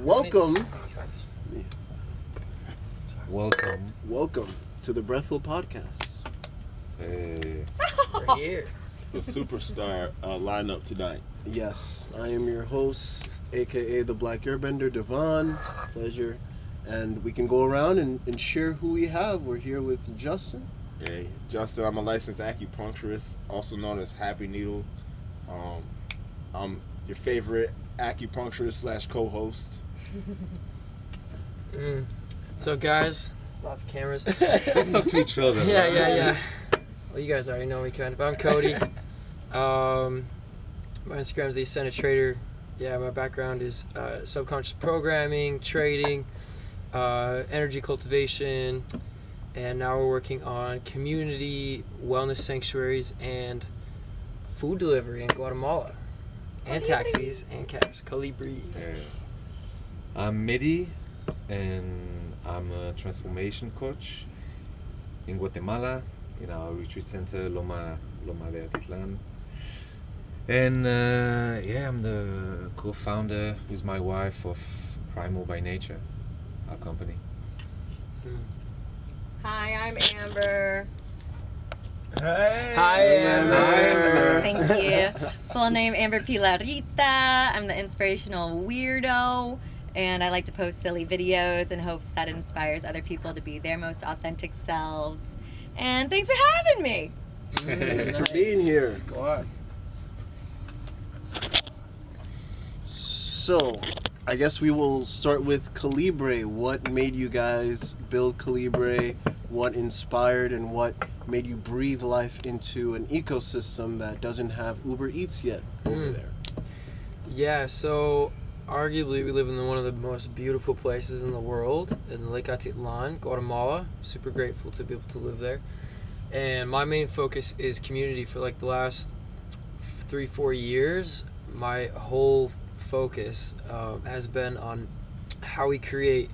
Welcome to the Breathful podcast. Hey. We're here. It's a superstar lineup tonight. Yes, I am your host, aka the Black Airbender, Devon. Pleasure. And we can go around and share who we have. We're here with Justin. Hey, Justin, I'm a licensed acupuncturist, also known as Happy Needle. I'm your favorite acupuncturist / co-host. So guys, lots of cameras. Let's talk to each other. Yeah. Well, you guys already know me kind of. I'm Cody. My Instagram's the Ascended Trader. Yeah, my background is subconscious programming, trading, energy cultivation, and now we're working on community wellness sanctuaries and food delivery in Guatemala, and taxis and cabs. Colibri. Hey. I'm Mehdi, and I'm a transformation coach in Guatemala, in our retreat center, Loma de Atitlan. And I'm the co-founder with my wife of Primal by Nature, our company. Hi, I'm Amber. Hey. Hi, Amber. Thank you. Full name Amber Pilarita. I'm the inspirational weirdo, and I like to post silly videos in hopes that inspires other people to be their most authentic selves. And thanks for having me. Thanks for being here. Squad. So, I guess we will start with Calibre. What made you guys build Calibre? What inspired and what made you breathe life into an ecosystem that doesn't have Uber Eats yet over there? Yeah, so arguably we live in one of the most beautiful places in the world, in Lake Atitlan, Guatemala. Super grateful to be able to live there. And my main focus is community. For like the last 3-4 years, my whole focus has been on how we create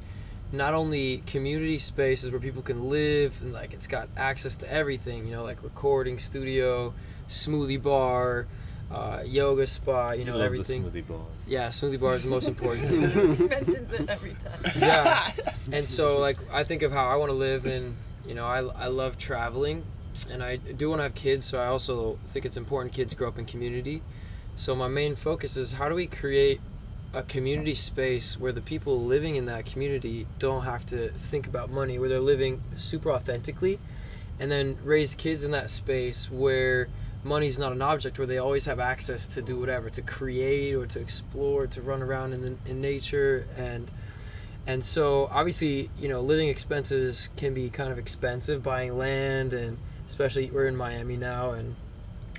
not only community spaces where people can live and like it's got access to everything, like recording studio, smoothie bar, yoga spa, everything. The smoothie bars. Yeah, smoothie bar is the most important thing. He mentions it every time. Yeah, and so like I think of how I want to live, and I love traveling, and I do want to have kids, so I also think it's important kids grow up in community. So my main focus is how do we create a community space where the people living in that community don't have to think about money, where they're living super authentically, and then raise kids in that space where money's not an object, where they always have access to do whatever, to create or to explore, to run around in nature. And so obviously living expenses can be kind of expensive, buying land, and especially we're in Miami now, and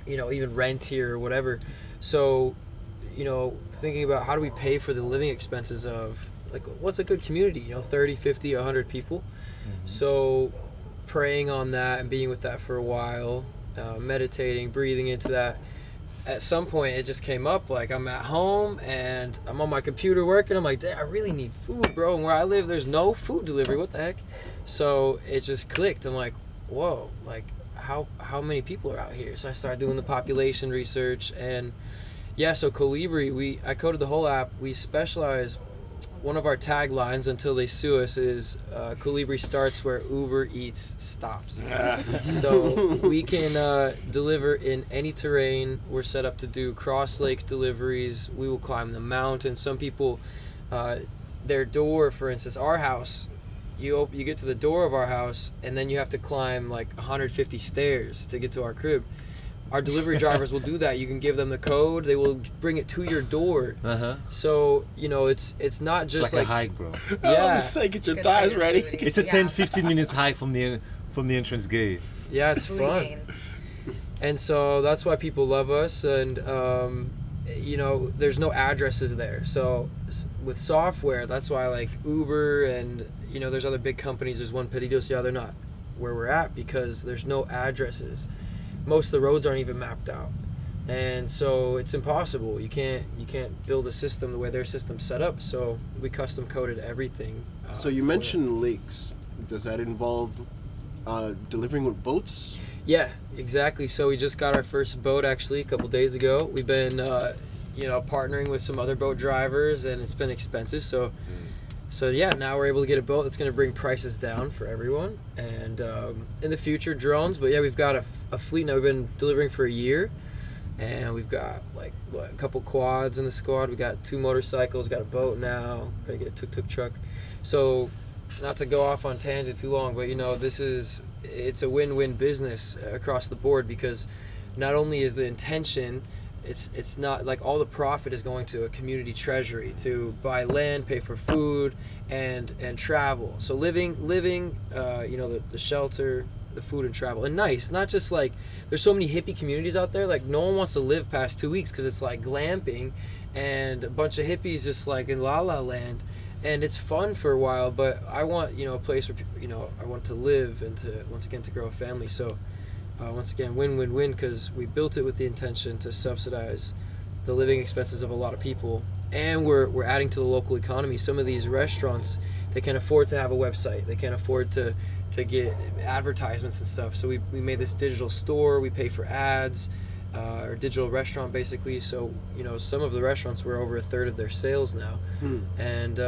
even rent here or whatever. So thinking about how do we pay for the living expenses of like what's a good community, 30, 50, 100 people. So praying on that and being with that for a while, meditating, breathing into that. At some point it just came up, like I'm at home and I'm on my computer working, I'm like, dang, I really need food, bro, and where I live there's no food delivery, what the heck. So it just clicked. I'm like, whoa, like how many people are out here? So I started doing the population research, and so Colibri, I coded the whole app. We specialize, one of our taglines until they sue us is Colibri starts where Uber Eats stops. So we can deliver in any terrain. We're set up to do cross-lake deliveries. We will climb the mountain. Some people, their door, for instance, our house, you get to the door of our house, and then you have to climb like 150 stairs to get to our crib. Our delivery drivers will do that. You can give them the code. They will bring it to your door. So, it's not just it's like a hike, bro. Yeah. Just like get your thighs ready. It's a 10-15 minutes hike from the entrance gate. Yeah, it's fun. And so that's why people love us. And, there's no addresses there. So with software, that's why like Uber and, there's other big companies. There's one Pedidos. Yeah, they're not where we're at because there's no addresses. Most of the roads aren't even mapped out, and so it's impossible. You can't build a system the way their system's set up. So we custom coded everything. So you mentioned lakes. Does that involve delivering with boats? Yeah, exactly. So we just got our first boat actually a couple days ago. We've been partnering with some other boat drivers, and it's been expensive. So yeah, now we're able to get a boat that's going to bring prices down for everyone. And in the future, drones. But yeah, we've got a fleet now. We've been delivering for a year, and we've got a couple quads in the squad. We got 2 motorcycles, got a boat now. Gonna get a tuk-tuk truck. So not to go off on tangent too long, but it's a win-win business across the board, because not only is the intention, it's not like all the profit is going to a community treasury to buy land, pay for food, and travel. So living, the shelter, the food, and travel, and nice. Not just like there's so many hippie communities out there. Like no one wants to live past 2 weeks because it's like glamping, and a bunch of hippies just like in La La Land. And it's fun for a while, but I want, a place where people, I want to live and to, once again, to grow a family. So, once again, win-win-win, because we built it with the intention to subsidize the living expenses of a lot of people, and we're adding to the local economy. Some of these restaurants, they can't afford to have a website. They can't afford to get advertisements and stuff. So we made this digital store. We pay for ads, or digital restaurant basically. So some of the restaurants, we're over 1/3 of their sales now. And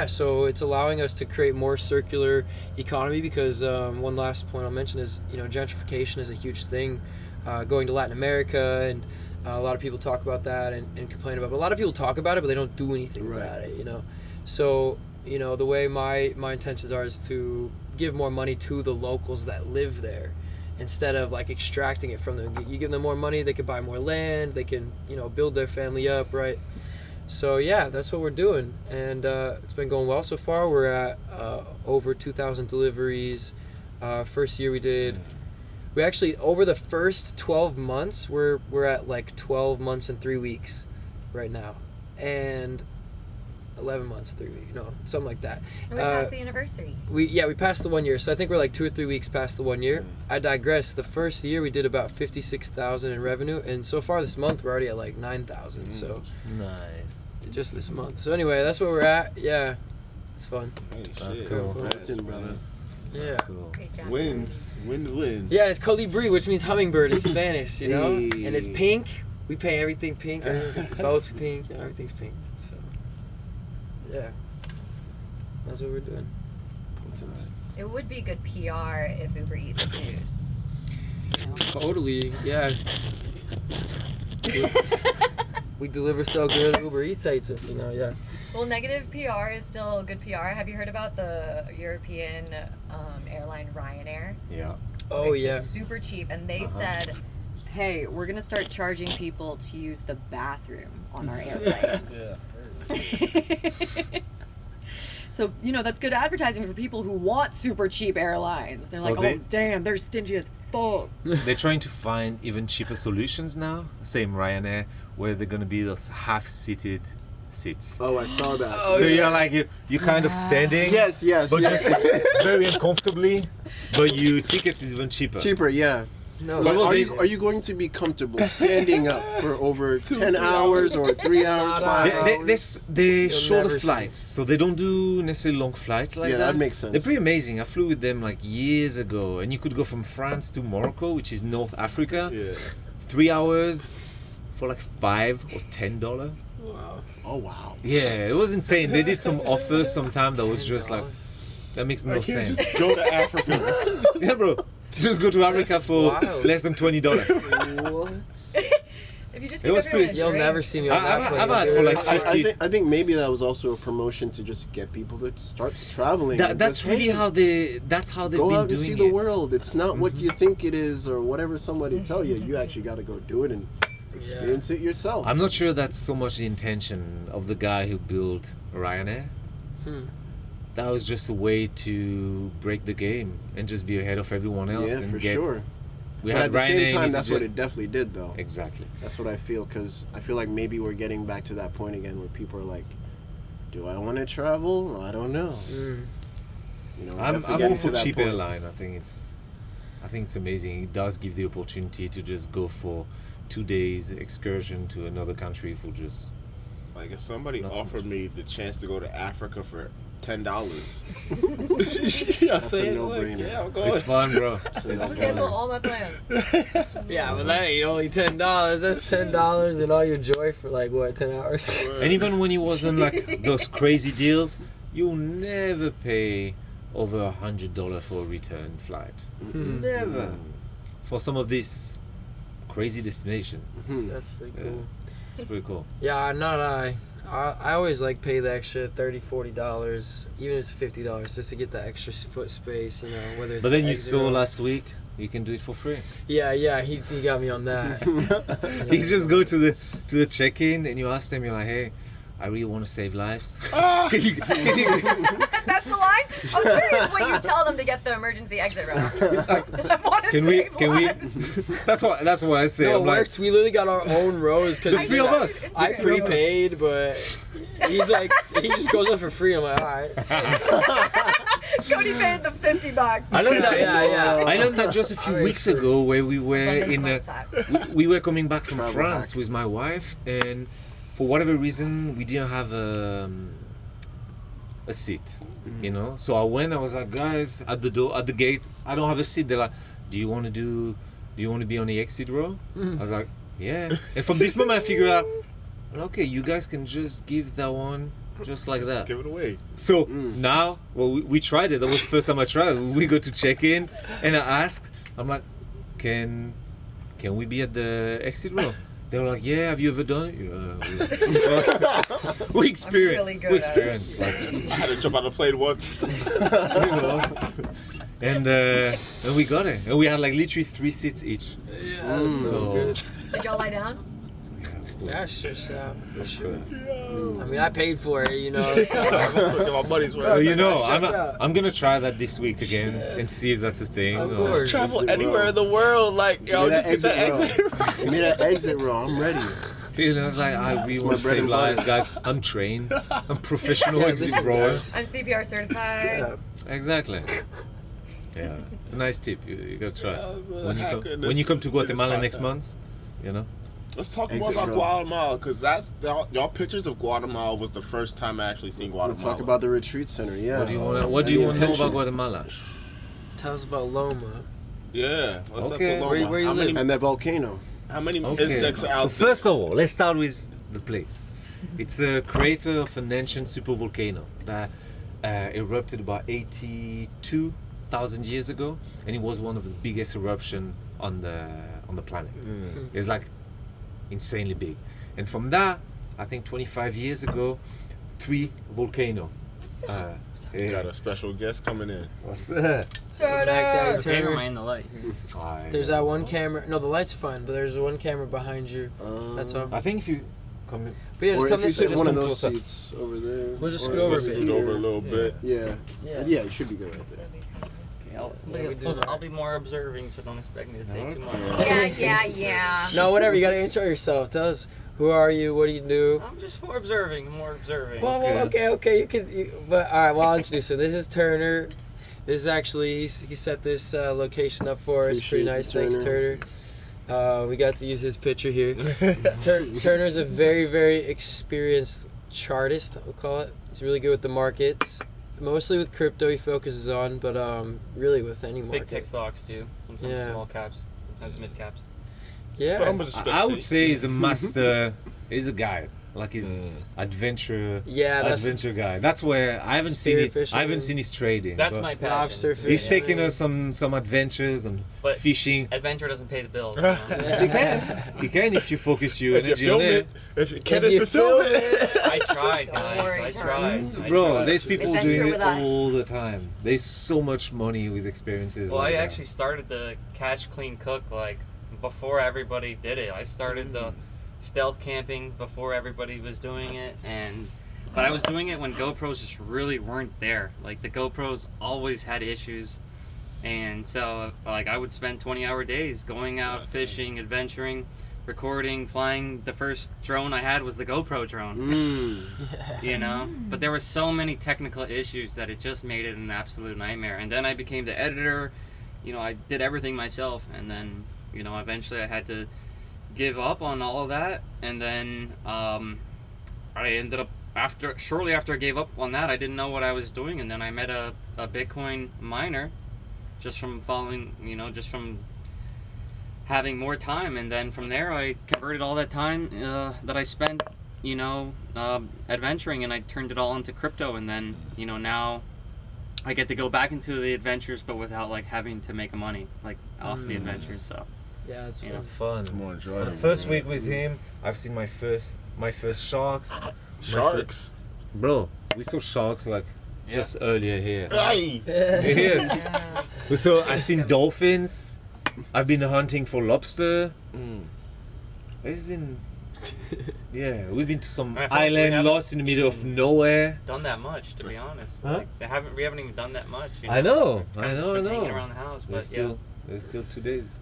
so it's allowing us to create more circular economy, because one last point I'll mention is gentrification is a huge thing, going to Latin America, and a lot of people talk about that and complain about it. But a lot of people talk about it, but they don't do anything about it. So the way my intentions are is to give more money to the locals that live there, instead of like extracting it from them. You give them more money, they can buy more land, they can build their family up, right? So yeah, that's what we're doing, and it's been going well so far. We're at over 2,000 deliveries. First year we actually, over the first 12 months, we're at like 12 months and 3 weeks right now, and 11 months, 3 weeks, something like that. And we passed the anniversary. We passed the 1 year, so I think we're like 2 or 3 weeks past the 1 year. I digress. The first year we did about 56,000 in revenue, and so far this month we're already at like 9,000. So Nice. just this month. So anyway, that's where we're at. Yeah, it's fun. That's cool. That's in, brother. Yeah. That's cool. Great job. Win. Yeah, it's colibri, which means hummingbird in Spanish, Hey. and it's pink. We paint everything pink. Boat's pink. Everything's pink. So yeah, that's what we're doing. It would be good PR if Uber Eats food. Totally, yeah. We deliver so good, Uber Eats hates us, yeah. Well, negative PR is still good PR. Have you heard about the European airline Ryanair? Yeah. Oh, It's yeah. super cheap, and they said, hey, we're going to start charging people to use the bathroom on our airplanes. So, that's good advertising for people who want super cheap airlines. They're So like, they- oh, damn, they're stingy as fuck. They're trying to find even cheaper solutions now. Same Ryanair, where they're gonna be those half-seated seats. Oh, I saw that. Oh, So yeah. you're like you're kind of standing. Yes, But yes. just very uncomfortably. But your tickets is even cheaper. Cheaper, yeah. No, But well, are you going to be comfortable standing up for over 10 hours or 3 hours, 5 hours? They You'll shorter never see. flights, so they don't do necessarily long flights like Yeah, that. that makes sense. They're pretty amazing. I flew with them like years ago, and you could go from France to Morocco, which is North Africa, 3 hours for like $5 or $10. wow. Oh, wow. Yeah, it was insane. They did some offers sometime that was just like, that makes no I can't sense. just go to Africa. Yeah, bro. Just go to Africa for wild. less than $20. What? If you just It give was everyone pretty- a You'll drink. never see me on that I've plane. had I'll do for it like every time. 50 I think maybe that was also a promotion to just get people to start traveling. and That's just, really hey, how they've go been out and doing see it. the world. It's not what you think it is or whatever somebody tell you. You actually got to go do it and experience it yourself. I'm not sure that's so much the intention of the guy who built Ryanair. That was just a way to break the game and just be ahead of everyone else. Yeah, and for get, sure. We But had at the Ryanair same in time, that's what EasyJet. it definitely did, though. Exactly. That's what I feel, because I feel like maybe we're getting back to that point again where people are like, do I want to travel? I don't know. Mm. We're I'm definitely all getting for to that cheap point. airline. I think it's amazing. It does give the opportunity to just go for 2 days excursion to another country for just Like if somebody Not so offered me the chance to go to Africa for $10. You know what I'm That's a saying? no-brainer. Yeah, I'm going. It's fun, bro. Cancel all my plans. Yeah, but that ain't only $10. That's $10 and all your joy for like what, 10 hours? And even when you wasn't like those crazy deals, you'll never pay over $100 for a return flight. Never. For some of these crazy destinations. That's pretty Yeah. cool. It's pretty cool. Yeah, not I always like pay the extra $30, $40, even if it's $50, just to get the extra foot space, you know, whether it's But then the you exit saw row. last week, you can do it for free. Yeah, he got me on that. You just go to the check-in and you ask them, you're like, hey, I really want to save lives. Can you- That's the line? I was curious what you tell them to get the emergency exit route. I want to can we? That's what I say. No, it I'm like, worked. We literally got our own rows because the three of us. I prepaid, but he's like, he just goes up for free. I'm like, all right. Cody paid the $50. I learned that. Yeah. I learned that just a few Alright, weeks sure. ago, where we were London's in a, website. we were coming back from Travel France hack. with my wife, and for whatever reason, we didn't have a seat, you know. So I was like, guys, at the door, at the gate, I don't have a seat. They're like, do you want to be on the exit row? I was like, yeah. And from this moment, I figured out, okay, you guys can just give that one just like that. Give it away. So now, well, we tried it. That was the first time I tried it. We go to check in, and I asked, I'm like, can we be at the exit row? They were like, yeah, have you ever done it? We experienced. really good We at it. experienced. Like, I had to jump out of the plane once. you know. And we got it. And we had like literally 3 seats each. Yeah, that's so good. Did y'all lie down? Yeah, sure, for sure. I mean, I paid for it, you know. So. My money's worth. So you know, Shout out. I'm gonna try that this week again and see if that's a thing. Of or- course. Travel Exit anywhere row. in the world, like Give yo, me that just get that exit row. exit. Give me that exit row. I'm ready. You know, it's like I really It's want my to bread save and butter. lives, guys. I'm trained. I'm professional Yeah, exit listen, rower. guys. I'm CPR certified. Yeah. Exactly. Yeah, it's a nice tip. You gotta try it. Hacker, When you come to this Guatemala next podcast. month, you know. Let's talk more Exit about row. Guatemala, because that's y'all pictures of Guatemala was the first time I actually seen Guatemala. Let's talk about the retreat center. Yeah. What do you want? And What do you the want to know intention. about Guatemala? Tell us about Loma. Yeah. Let's Okay. talk Where you how many, live? And that volcano. how many Okay. insects are So out there? first of all, let's start with the place. It's the crater of an ancient supervolcano that erupted about 82,000 years ago, and it was one of the biggest eruption on the planet. It's like insanely big. And from that, I think 25 years ago, 3 volcanoes. We got a special guest coming in. What's that? Back down, Camera Turner. man in the light. There's that one camera. No, the light's fine, but there's one camera behind you. That's all. I think if you come in, But yeah, Or just come if you this way. sit Just one of come those closer. seats over there. We'll just or scoot over a over bit. Scoot over a here. little bit. Yeah. Yeah. Yeah, it should be good right there. I'll be more observing, so don't expect me to say too much. Yeah. No, whatever. You gotta intro yourself. Tell us who are you, what do you do. I'm just more observing. Well, okay. You can. But all right. Well, I'll introduce him. This is Turner. This is actually he set this location up for us. Pretty Appreciate nice. you, Thanks, Turner. We got to use his picture here. Turner's a very, very experienced chartist. We'll call it. He's really good with the markets. Mostly with crypto he focuses on, but really with any Big market. tech stocks too. Sometimes Yeah. small caps. Sometimes mid caps. Yeah. But I'm gonna just I would spectate. say he's a master. He's a guy. Like he's adventure. Yeah, that's adventure guy. That's where I haven't seen it. Spearfishing. I haven't seen his trading. That's but my passion. lobster fish. He's Yeah. taking us some adventures and But- fishing. Adventure doesn't pay the bills. You know? You can if you focus your If you energy on film it. it, if you can, If you film film it. I tried, guys. worry, I Tom. tried. Bro, there's people Adventure doing with it us. all the time. There's so much money with experiences. Well, like I that. actually started the catch, clean, cook like before everybody did it. I started the stealth camping before everybody was doing it, but I was doing it when GoPros just really weren't there. Like the GoPros always had issues, and so like I would spend 20-hour days going out fishing, adventuring, recording, flying. The first drone I had was the GoPro drone. You know, but there were so many technical issues that it just made it an absolute nightmare. And then I became the editor. You know, I did everything myself, and then you know eventually I had to give up on all of that, and then I ended up shortly after I gave up on that, I didn't know what I was doing, and then I met a Bitcoin miner, just from following, just from having more time, and then from there I converted all that time that I spent, adventuring, and I turned it all into crypto, and then now I get to go back into the adventures, but without like having to make money like off the adventures. So Yeah, it's fun. It's fun. More enjoyable. The first week with him, I've seen my first sharks. Sharks. Bro, we saw sharks like just earlier here. Hey. Yes. So I've seen dolphins. I've been hunting for lobster. It's been, we've been to some I feel like we island haven't lost in the middle of nowhere. done that much, to be honest. Huh? Like we haven't even done that much. I know. Kind of just been hanging around the house, but There's still 2 days.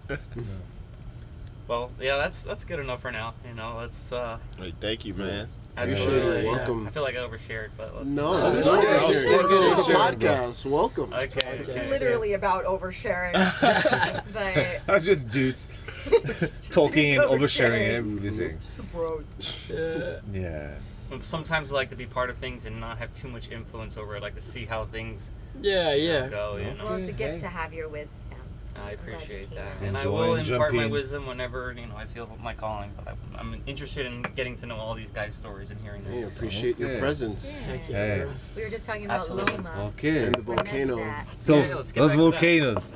Well, yeah, that's good enough for now. Let's. Hey, thank you, man. You're welcome. I feel like I overshared, but let's. No, Overshare. no, Overshare. it's a Overshare, podcast. Welcome. Okay. It's literally about oversharing. But That's just dudes talking and oversharing oversharing. everything. it's the bros. Yeah. Sometimes I like to be part of things and not have too much influence over it. I like to see how things Yeah. go. Well, it's a gift to have your wisdom. I appreciate came that, out. and I Enjoy will and impart jump my in. wisdom whenever I feel my calling. But I'm interested in getting to know all these guys' stories and hearing Hey, them. appreciate your Okay. presence Hey. We were just talking about Absolutely. Loma. Okay. and the volcano. So Yeah, let's get those back to that. volcanoes,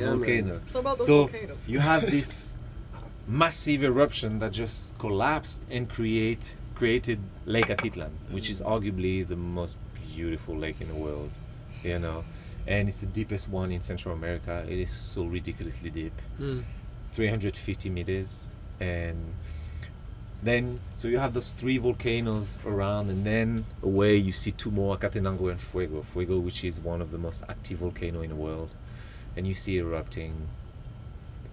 Yeah, man. So you have this massive eruption that just collapsed and created Lake Atitlan, which is arguably the most beautiful lake in the world, and it's the deepest one in Central America. It is so ridiculously deep, 350 meters, and then so you have those 3 volcanoes around, and then away you see 2 more, Acatenango and Fuego, which is one of the most active volcanoes in the world, and you see erupting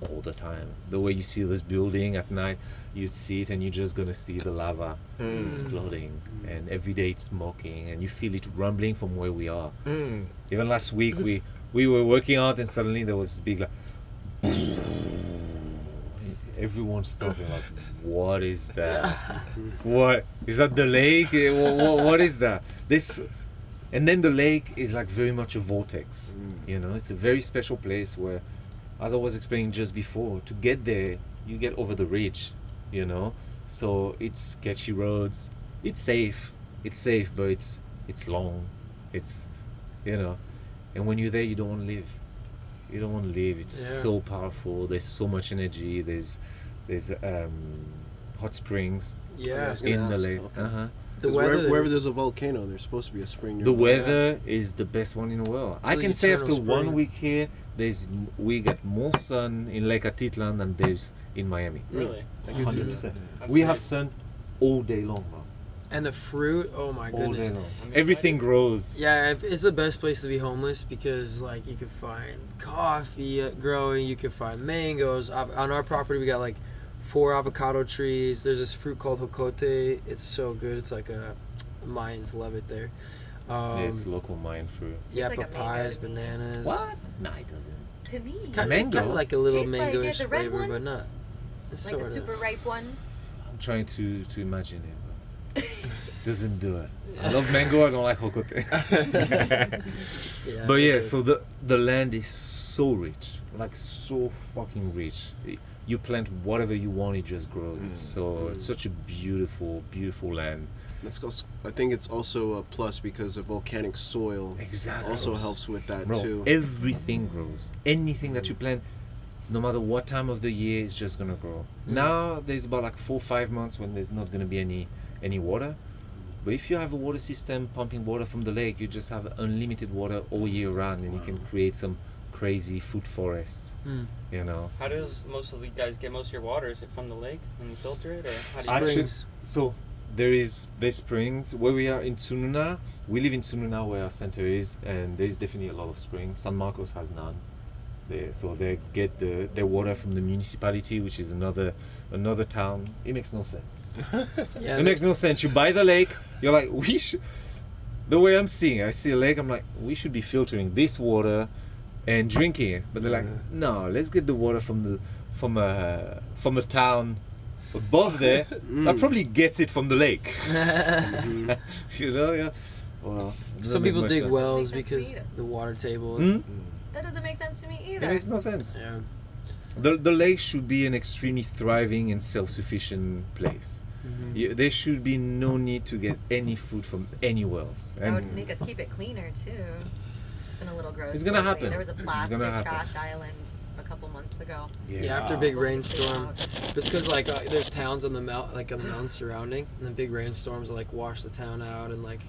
all the time. The way you see this building at night, you'd see it and you're just gonna see the lava exploding, and every day it's smoking, and you feel it rumbling from where we are. Even last week we were working out, and suddenly there was this big like everyone's stopping like, what is that? What is that? The lake? What is that? And then the lake is like very much a vortex. It's a very special place where, as I was explaining just before, to get there you get over the ridge, so it's sketchy roads. It's safe, but it's long, and when you're there you don't want to leave. It's so powerful. There's so much energy. There's hot springs Yeah. in the lake. The 'Cause weather. wherever there's a volcano, there's supposed to be a spring. The nearby. weather is the best one in the world. I the can say eternal after 1 spring. week here, we get more sun in Lake Atitlan than there's in Miami. Really? I can see that. We have sun all day long, bro. And the fruit, oh my All goodness. day long. Everything grows. Yeah, it's the best place to be homeless because like you could find coffee growing, you could find mangoes. On our property we got like 4 avocado trees. There's this fruit called Huggett. It's so good. It's like Mayans love it there. It's local Mayan fruit. Yeah, Tastes like a papayas, mango. bananas. No, it doesn't. To me, Kind Mango? of like a little Tastes like mango-ish the red flavor, but ones? not. It's like sort the of. super ripe ones. I'm trying to imagine it, but doesn't do it. I love mango, I don't like Hokote. Yeah, But yeah, good. so the land is so rich, like so fucking rich. You plant whatever you want, it just grows. It's such a beautiful land. I think it's also a plus because the volcanic soil Exactly. also helps with that Bro, too. everything grows. Anything that you plant, no matter what time of the year, is just gonna grow. Now there's about like 4 or 5 months when there's not gonna be any water. But if you have a water system pumping water from the lake, you just have unlimited water all year round, and you can create some crazy food forests. How does most of you guys get most of your water? Is it from the lake when you filter it, or how do you? Actually, Springs. so there's springs where we are in Tsununa. We live in Tsununa where our center is, and there's definitely a lot of springs. San Marcos has none. So they get their water from the municipality, which is another town. It makes no sense. Yeah, It makes no sense. You buy the lake, you're like, we should. The way I see a lake, I'm like, we should be filtering this water and drinking it. But they're like, no, let's get the water from a town above there that probably gets it from the lake. You know, yeah. Well, Some people dig sense. wells Makes sense because to me either. the water table. That doesn't make sense to me It either. makes no sense. Yeah. The lake should be an extremely thriving and self-sufficient place. There should be no need to get any food from anywhere else. That would make us keep it cleaner too. It's been a little gross. It's gonna lately. happen. There was a It's plastic gonna happen. trash island a couple months ago. Yeah, after a big rainstorm. It's because like there's towns on the like on the mountains surrounding, and then big rainstorms like wash the town out and like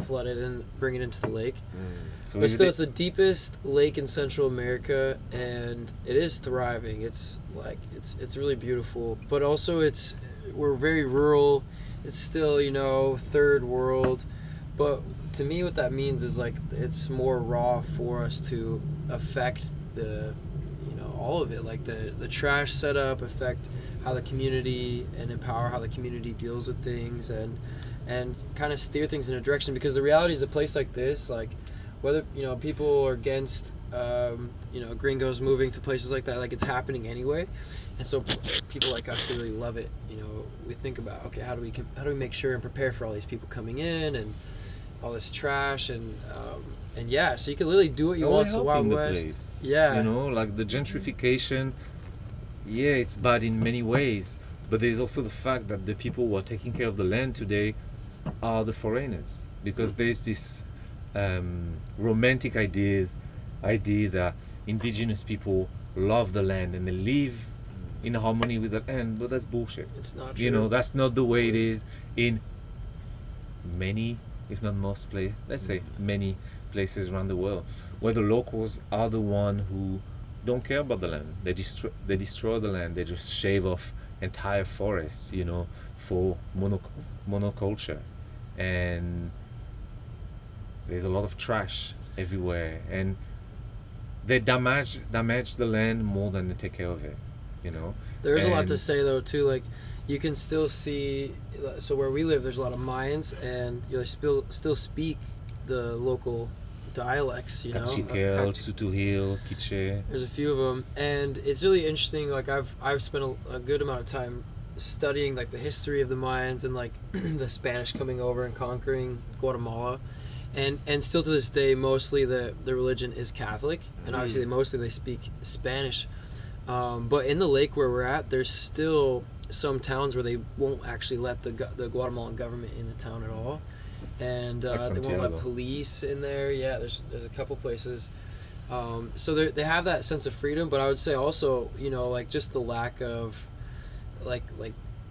flood it and bring it into the lake. So But still, it's the deepest lake in Central America, and it is thriving. It's like it's really beautiful, but also we're very rural. It's still, you know, third world, but to me what that means is like it's more raw for us to affect the, you know, all of it, like the trash setup affect how the community, and empower how the community deals with things, and kind of steer things in a direction, because the reality is a place like this, like whether, you know, people are against you know, gringos moving to places like that, like it's happening anyway. And so people like us who really love it, you know, we think about, okay, how do we make sure and prepare for all these people coming in and all this trash, and yeah, so you can literally do what you want to the Wild West. Place. Yeah, You know, like the gentrification, yeah, it's bad in many ways, but there's also the fact that the people who are taking care of the land today are the foreigners, because there's this romantic idea that indigenous people love the land and they live in harmony with the land, but that's bullshit. it's not true. You know, that's not the way it is in many, if not most places, let's say many places around the world, where the locals are the one who don't care about the land. They destroy the land. They just shave off entire forests, you know, for monoculture, and there's a lot of trash everywhere, and they damage the land more than they take care of it, you know. There's a lot to And- say though too. Like you can still see. So where we live, there's a lot of Mayans, and you still speak the local dialects. You know, Cachiquel, Tutuhil, Quiche. There's a few of them, and it's really interesting. Like I've spent a good amount of time studying like the history of the Mayans and like the Spanish coming over and conquering Guatemala, and still to this day, mostly the religion is Catholic, and obviously mostly they speak Spanish. But in the lake where we're at, there's still some towns where they won't actually let the Guatemalan government in the town at all, and Like they won't Santiago. let police in there. Yeah, there's a couple places. So they have that sense of freedom, but I would say also, you know, like just the lack of like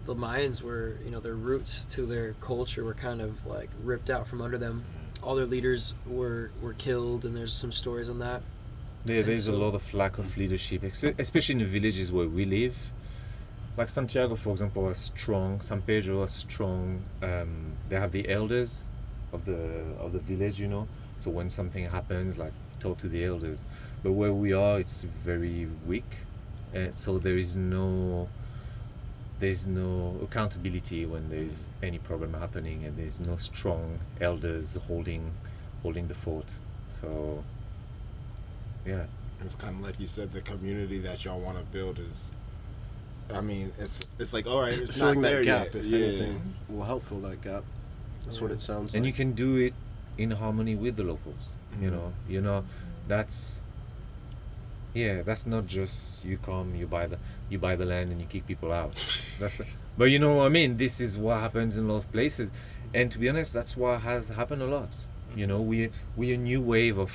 the Mayans were, you know, their roots to their culture were kind of like ripped out from under them. All their leaders were killed, and there's some stories on that. Yeah, there's a so- lot of lack of leadership, especially in the villages where we live. Like Santiago, for example, are strong. San Pedro are strong. They have the elders of the village, you know. So when something happens, like talk to the elders. But where we are, it's very weak, so there's no accountability when there's any problem happening, and there's no strong elders holding the fort. So yeah. It's kind of like you said, the community that y'all want to build is, I mean, it's like, all right, it's not Filling there that gap, yet. if Yeah. anything, will help fill that gap. That's what it sounds And like. you can do it in harmony with the locals. You know, that's not just you come, you buy the land and you kick people out. But you know what I mean, this is what happens in a lot of places, and to be honest, that's what has happened a lot. You know, we're a new wave of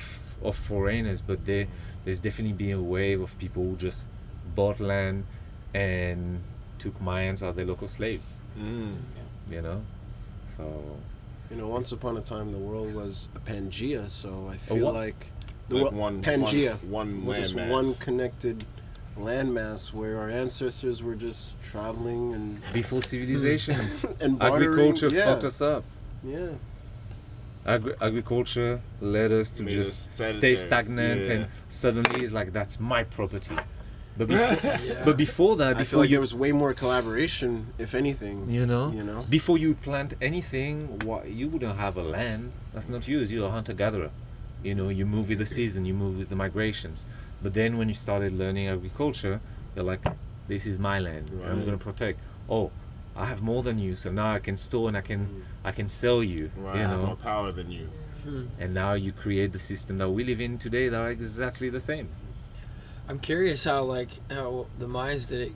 foreigners, but there's definitely been a wave of people who just bought land and took Mayans as their local slaves. You know, so You know, once upon a time, the world was a Pangea, so I A feel what? like Like one Pangea, one with just landmass. one connected landmass where our ancestors were just traveling and before civilization, and bartering. agriculture Yeah, fucked us up. yeah. Agriculture led us to Made us just sedentary, stay stagnant, yeah. and suddenly it's like that's my property. But Yeah. before that, I feel before like you there was way more collaboration, if anything. you know, before you plant anything, you wouldn't have a land. That's not yours. You're a hunter-gatherer. You know, you move with the season, you move with the migrations. But then when you started learning agriculture, you're like, this is my land. I'm Right. going to protect. oh, I have more than you, so now I can store and I can sell you. Right, You I have know, more power than you. and now you create the system that we live in today that are exactly the same. I'm curious how the Mayans did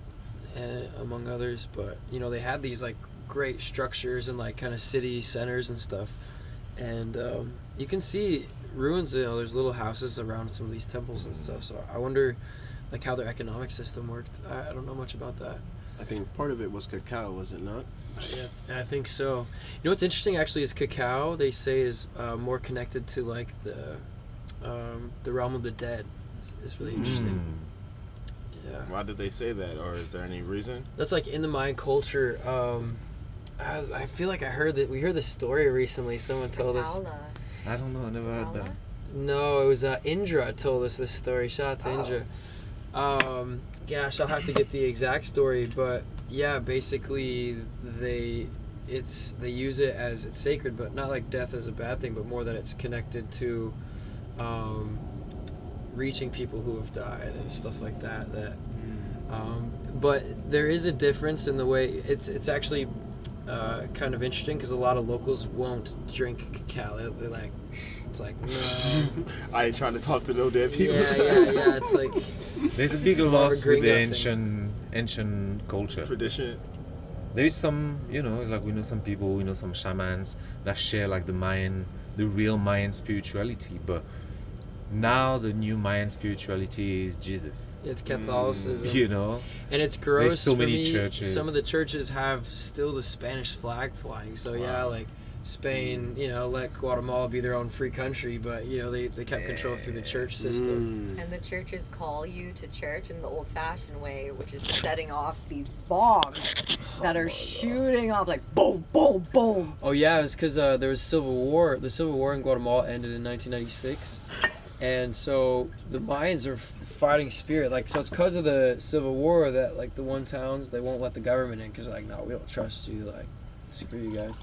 it, among others. But they had these like great structures and like kind of city centers and stuff, and you can see ruins. There's little houses around some of these temples and stuff. So I wonder, like, how their economic system worked. I don't know much about that. I think part of it was cacao, was it not? Yeah, I think so. What's interesting actually is cacao. They say is more connected to like the realm of the dead. It's really interesting. Yeah. Why did they say that, or is there any reason? That's like in the Mayan culture. I feel like we heard this story recently. Someone told us. Paula. I don't know, I never heard that. No, it was Indra told us this story. Shout out to Indra. Gosh, I'll have to get the exact story, but yeah, basically they use it as it's sacred, but not like death is a bad thing, but more that it's connected to reaching people who have died and stuff like that. But there is a difference in the way it's actually kind of interesting because a lot of locals won't drink cacao. They're like, it's like, no. I ain't trying to talk to no dead people. Yeah. It's like There's a big It's more of a loss with the gringo thing. ancient culture. Tradition. There is some, it's like we know some people, we know some shamans that share like the real Mayan spirituality, but now the new Mayan spirituality is Jesus. it's Catholicism. And it's gross. There's so for many me. churches. Some of the churches have still the Spanish flag flying. So yeah, like Spain, let Guatemala be their own free country, but they kept control through the church system. And the churches call you to church in the old-fashioned way, which is setting off these bombs that are shooting off like boom, boom, boom. Oh yeah, it was because there was civil war. The civil war in Guatemala ended in 1996, and so the Mayans are fighting spirit. Like, so it's because of the civil war that like the one towns they won't let the government in because like, no, we don't trust you. Like, screw you guys.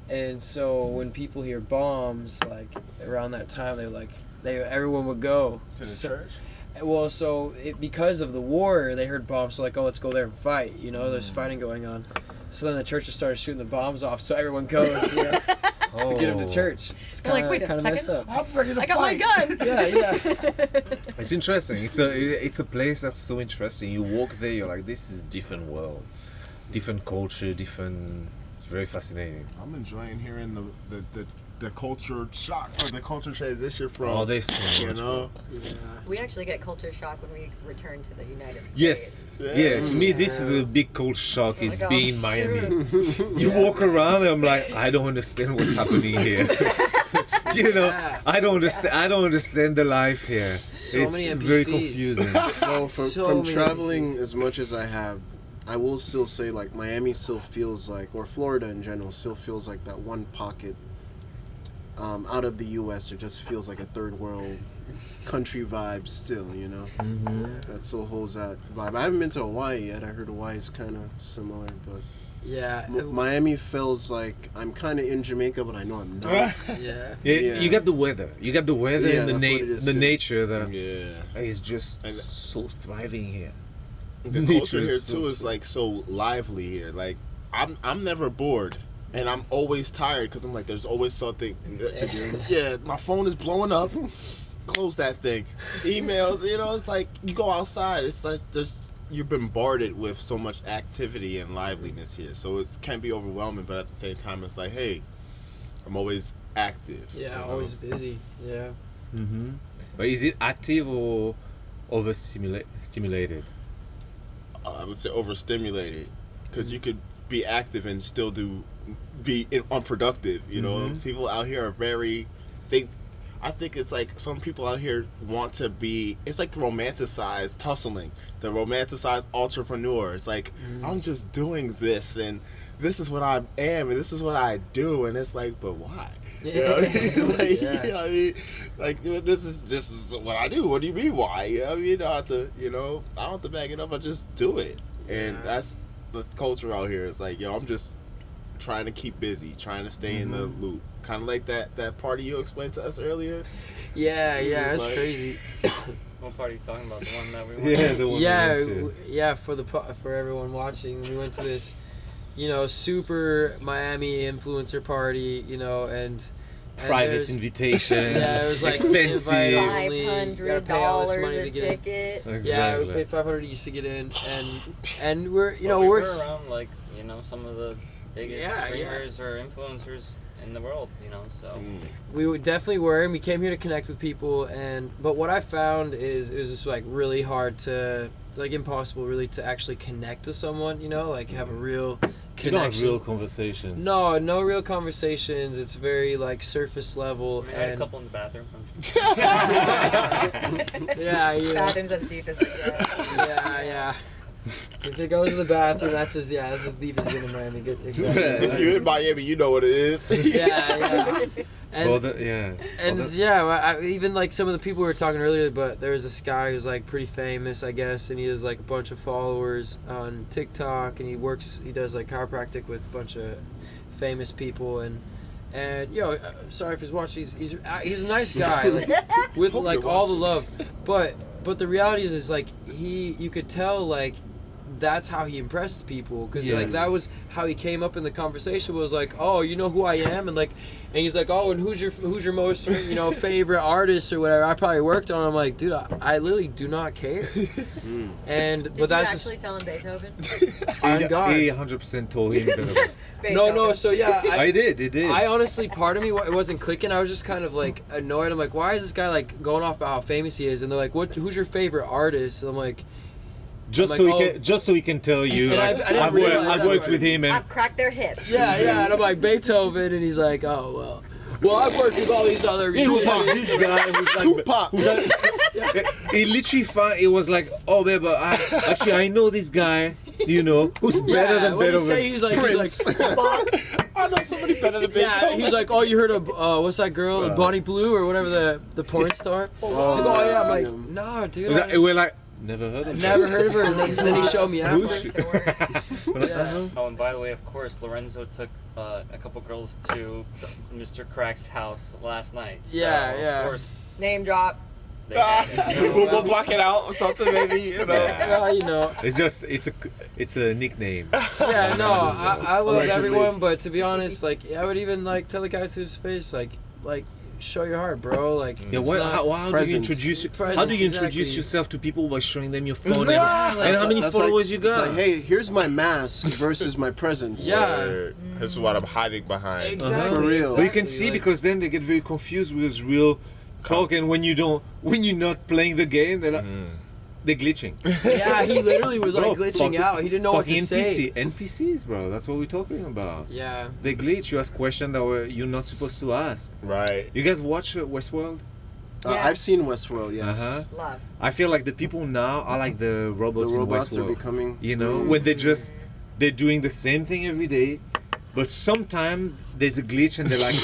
And so when people hear bombs, like around that time, everyone would go To the church? Well, so because of the war, they heard bombs, so like, oh, let's go there and fight. There's fighting going on. So then the churches started shooting the bombs off, so everyone goes to get them to church. It's They're like, wait a kind of messed second. up. I'm ready to I got my gun. Yeah. It's interesting. It's a place that's so interesting. You walk there, you're like, this is a different world, different culture, different. It's very fascinating. I'm enjoying hearing the culture shock or the culture transition from. There's so much. Yeah. We actually get culture shock when we return to the United States. Yes. Yeah. Yeah. For me, this is a big culture shock. Is like, oh, being in Miami. You walk around, and I'm like, I don't understand what's happening here. I don't understand the life here. So it's many NPCs. very confusing. Well, So from many traveling NPCs. as much as I have, I will still say like Miami still feels like, or Florida in general still feels like that one pocket out of the U.S. It just feels like a third world country vibe still, That still holds that vibe. I haven't been to Hawaii yet. I heard Hawaii is kind of similar, but Yeah. Miami feels like I'm kind of in Jamaica, but I know I'm not. Yeah. Yeah, you got the weather. You got the weather Yeah, and that's what it is, the too. nature that Yeah. is just And- so thriving here. The Nature culture here is so too is sweet. like so lively here. Like I'm never bored, and I'm always tired because I'm like there's always something to do. Yeah, my phone is blowing up. Close that thing. Emails, it's like you go outside. It's like you're bombarded with so much activity and liveliness here, so it can be overwhelming. But at the same time, it's like, hey, I'm always active. Yeah, always busy. Yeah. Mm-hmm. But is it active or overstimulated? I would say overstimulated, because you could be active and still be unproductive. People out here are very. I think it's like some people out here want to be. It's like romanticized hustling, the romanticized entrepreneur. It's like I'm just doing this, and this is what I am, and this is what I do, and it's like, but why? You know what I mean? Like, Yeah. you know what I mean? Like, this is what I do. What do you mean why? You know what I mean? I don't have to back it up. I just do it. And Yeah. that's the culture out here. It's like, yo, I'm just trying to keep busy, trying to stay in the loop. Kind of like that party you explained to us earlier. Yeah, It was it's like- crazy. What part are you talking about? The one that we went Yeah, the one. Yeah, we went to. for everyone watching, we went to this, super Miami influencer party, and Private there's- invitation. Yeah, it was like expensive. invite only, you gotta pay all this $500 money a to get in. ticket. Yeah, we Exactly. paid $500 each to get in, and we're But we we're were around like some of the biggest Yeah, streamers or influencers in the world. So we definitely were, and we came here to connect with people. But what I found is it was just like really hard to, like impossible really to actually connect to someone. Like have a real You don't have connection. real conversations. No real conversations. It's very like surface level. I had a And couple in the bathroom. yeah, Bathrooms as deep as it gets. yeah. If it goes to the bathroom, that's as deep as in Miami. Good, exactly. If you're in Miami, you know what it is. Yeah. And, Well, yeah. And Well, yeah, even like some of the people we were talking earlier, but there was this guy who's like pretty famous, I guess, and he has like a bunch of followers on TikTok, and he does like chiropractic with a bunch of famous people, and sorry if he's watching, he's a nice guy, like, with Hope like you're all the watching. love, but the reality is like you could tell like that's how he impressed people, because like Yes. that was how he came up in the conversation, was like, oh, you know who I am, and he's like, oh, and who's your most favorite artist or whatever. I probably worked on. I'm like, dude, I literally do not care. And Did but you that's actually just tell him Beethoven? on God. He 100% told him that. No. So yeah, I did. It did. I honestly, part of me, it wasn't clicking. I was just kind of like annoyed. I'm like, why is this guy like going off about how famous he is? And they're like, who's your favorite artist? And I'm like, just I'm so like, he can tell you. And Like, I didn't I've realize worked that with part. him, and I've cracked their hip. yeah. And I'm like, Beethoven, and he's like, oh well, I've worked with all these other Tupac, musicians. this guy who's like, Tupac. who's like, he literally it was like, oh, babe, I know this guy, who's better than what did he Beethoven. say? He's like, fuck. I know somebody better than Yeah, Beethoven. he's like, oh, you heard of what's that girl, Bonnie Blue or whatever, the porn star? He's like, oh yeah. I'm like, no, dude. Was that- we're like, never heard of I've him. never heard of her, and then he showed me after. We're like, Yeah. Oh, and by the way, of course, Lorenzo took a couple girls to Mr. Crack's house last night. So, Yeah. Of course, Name drop. they We'll block it out or something, maybe. Well, It's just it's a nickname. Yeah, no, I love Allegedly. everyone, but to be honest, like, I would even like tell the guy to his face, like, show your heart, bro. Like, Yeah, it's how not- do you introduce Presence, exactly. yourself to people by showing them your phone Yeah, and how many That's followers like, you got? It's like, hey, here's my mask versus my presence. Yeah. Word. This is what I'm hiding behind. Exactly. For real. But you can exactly, see like- because then they get very confused with real talk, and when you're not playing the game, they're glitching. Yeah, he literally was like Bro, glitching out. He didn't know what to fucking say. NPCs, bro. That's what we're talking about. Yeah. They glitch. You ask questions that you're not supposed to ask. Right. You guys watch Westworld? Yes. I've seen Westworld, yes. Love. I feel like the people now are like the The robots, robots in are Westworld. becoming. When they're doing the same thing every day, but sometimes there's a glitch and they're like,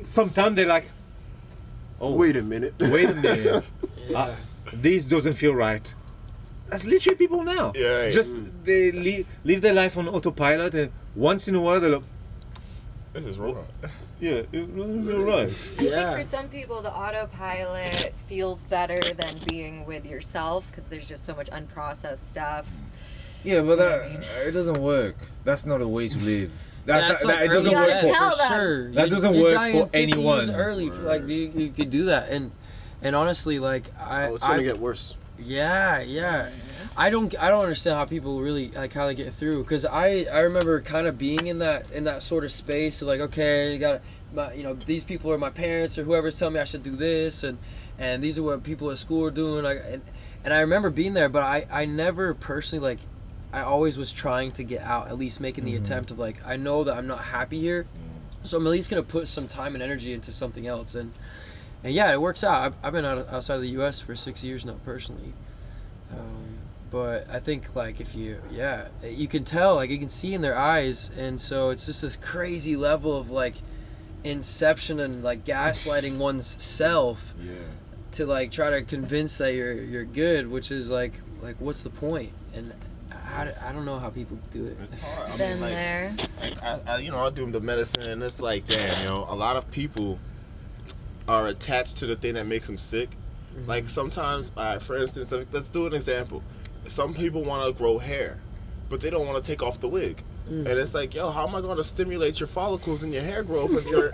sometimes they're like, oh, Wait a minute. wait a minute, Yeah. this doesn't feel right. That's literally people now. Yeah. Just they live their life on autopilot, and once in a while they're like, This is wrong. yeah, it doesn't feel right. I think Yeah. for some people, the autopilot feels better than being with yourself because there's just so much unprocessed stuff. Yeah, but it doesn't work. That's not a way to live. That's like it doesn't early work death. for. Tell them. sure. That doesn't You're work dying for 50 years anyone. early, like you could do that, and honestly, like Oh, it's gonna get worse. Yeah. I don't understand how people really like how they get through, because I remember kind of being in that sort of space of like, okay, you got these people are my parents or whoever's telling me I should do this, and these are what people at school are doing, and I remember being there, but I never personally, like, I always was trying to get out, at least making the attempt of like, I know that I'm not happy here, so I'm at least gonna put some time and energy into something else, and yeah, it works out. I've been outside of the U.S. for 6 years now personally. But I think like if you can tell, like you can see in their eyes, and so it's just this crazy level of like inception and like gaslighting one's self to like try to convince that you're good, which is like what's the point? And I don't know how people do it. It's hard. Been there. I do the medicine, and it's like, damn, a lot of people are attached to the thing that makes them sick. Mm-hmm. Like sometimes, for instance, let's do an example. Some people want to grow hair, but they don't want to take off the wig. And it's like, how am I going to stimulate your follicles and your hair growth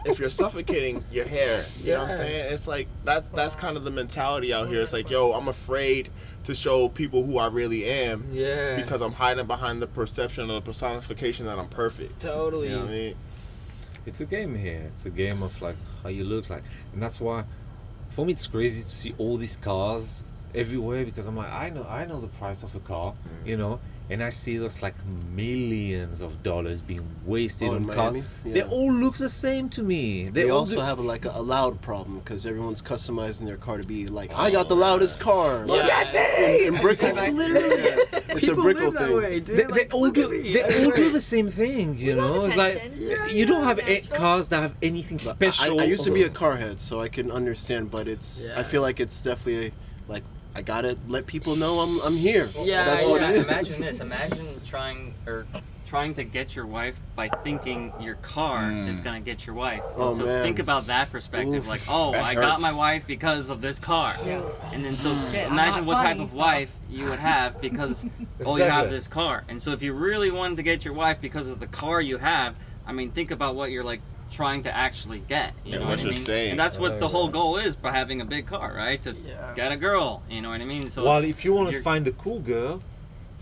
if you're suffocating your hair? You know what I'm saying? It's like that's kind of the mentality out here. It's like, I'm afraid to show people who I really am because I'm hiding behind the perception or the personification that I'm perfect. Totally. You know what I mean? It's a game here. It's a game of like how you look like, and that's why, for me, it's crazy to see all these cars everywhere because I'm like, I know the price of a car, and I see those like millions of dollars being wasted on cars. Miami? Yeah. They all look the same to me. They also have like a loud problem because everyone's customizing their car to be like, I got the loudest car. Look at me! In Brickell, It's literally it's a Brickell thing. They all do the same things, It's like you don't have cars that have anything special. I used to be a car head, so I can understand, but I feel like it's definitely like I gotta let people know I'm here. That's what it is. Imagine this. Imagine trying to get your wife by thinking your car is gonna get your wife. Oh, so man. think about that perspective. Oof. Like, That I got hurts. my wife because of this car. And then Shit, I'm imagine not what type funny, of so- wife you would have because you have Exactly. this car. And so if you really wanted to get your wife because of the car you have, I mean, think about what you're like trying to actually get. You know what what I you're mean? saying. And that's what the whole goal is by having a big car, right? To get a girl. You know what I mean? So Well, if you want to you're- find a cool girl,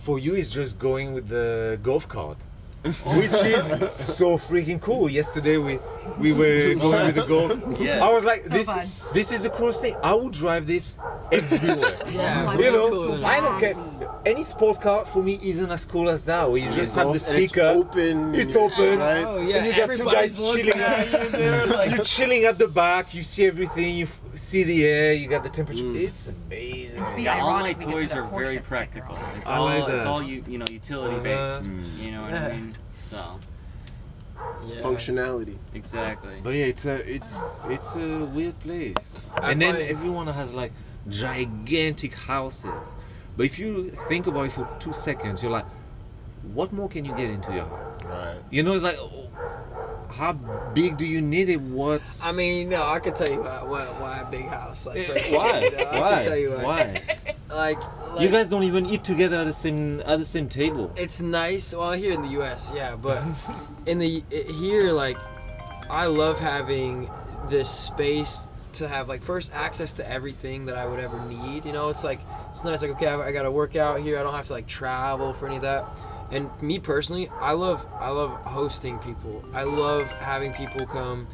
for you it's just going with the golf cart, which is so freaking cool. Yesterday we were going with the golf. Yeah. I was like, fun. this is the coolest thing. I would drive this everywhere. Yeah, You know, cool. I don't care. Any sport car for me isn't as cool as that, where you just have the And it's speaker. open. It's open. Right? Oh yeah, And you got two guys everybody's looking chilling. at you there, like, You're chilling at the back. You see everything. You see the air. You got the temperature. It's amazing. be Yeah, all my ironic, we could toys put a are very Porsche sticker practical. on it. It's I all, like it's that. all utility based. You know what I mean? So Functionality. exactly. But yeah, it's a weird place. I And then find- everyone has like gigantic houses. But if you think about it for 2 seconds, you're like, what more can you get into your house? Right. It's like, how big do you need it? What's I mean, no, I can tell you why a big house. Like, why? No, I Why? can tell you Why? Like, You guys don't even eat together at the same table. it's nice. Well, here in the U.S., yeah, but here, like, I love having this space to have like first access to everything that I would ever need. It's like it's nice. Like, okay, I got to work out here. I don't have to like travel for any of that. And me personally, I love hosting people. I love having people come.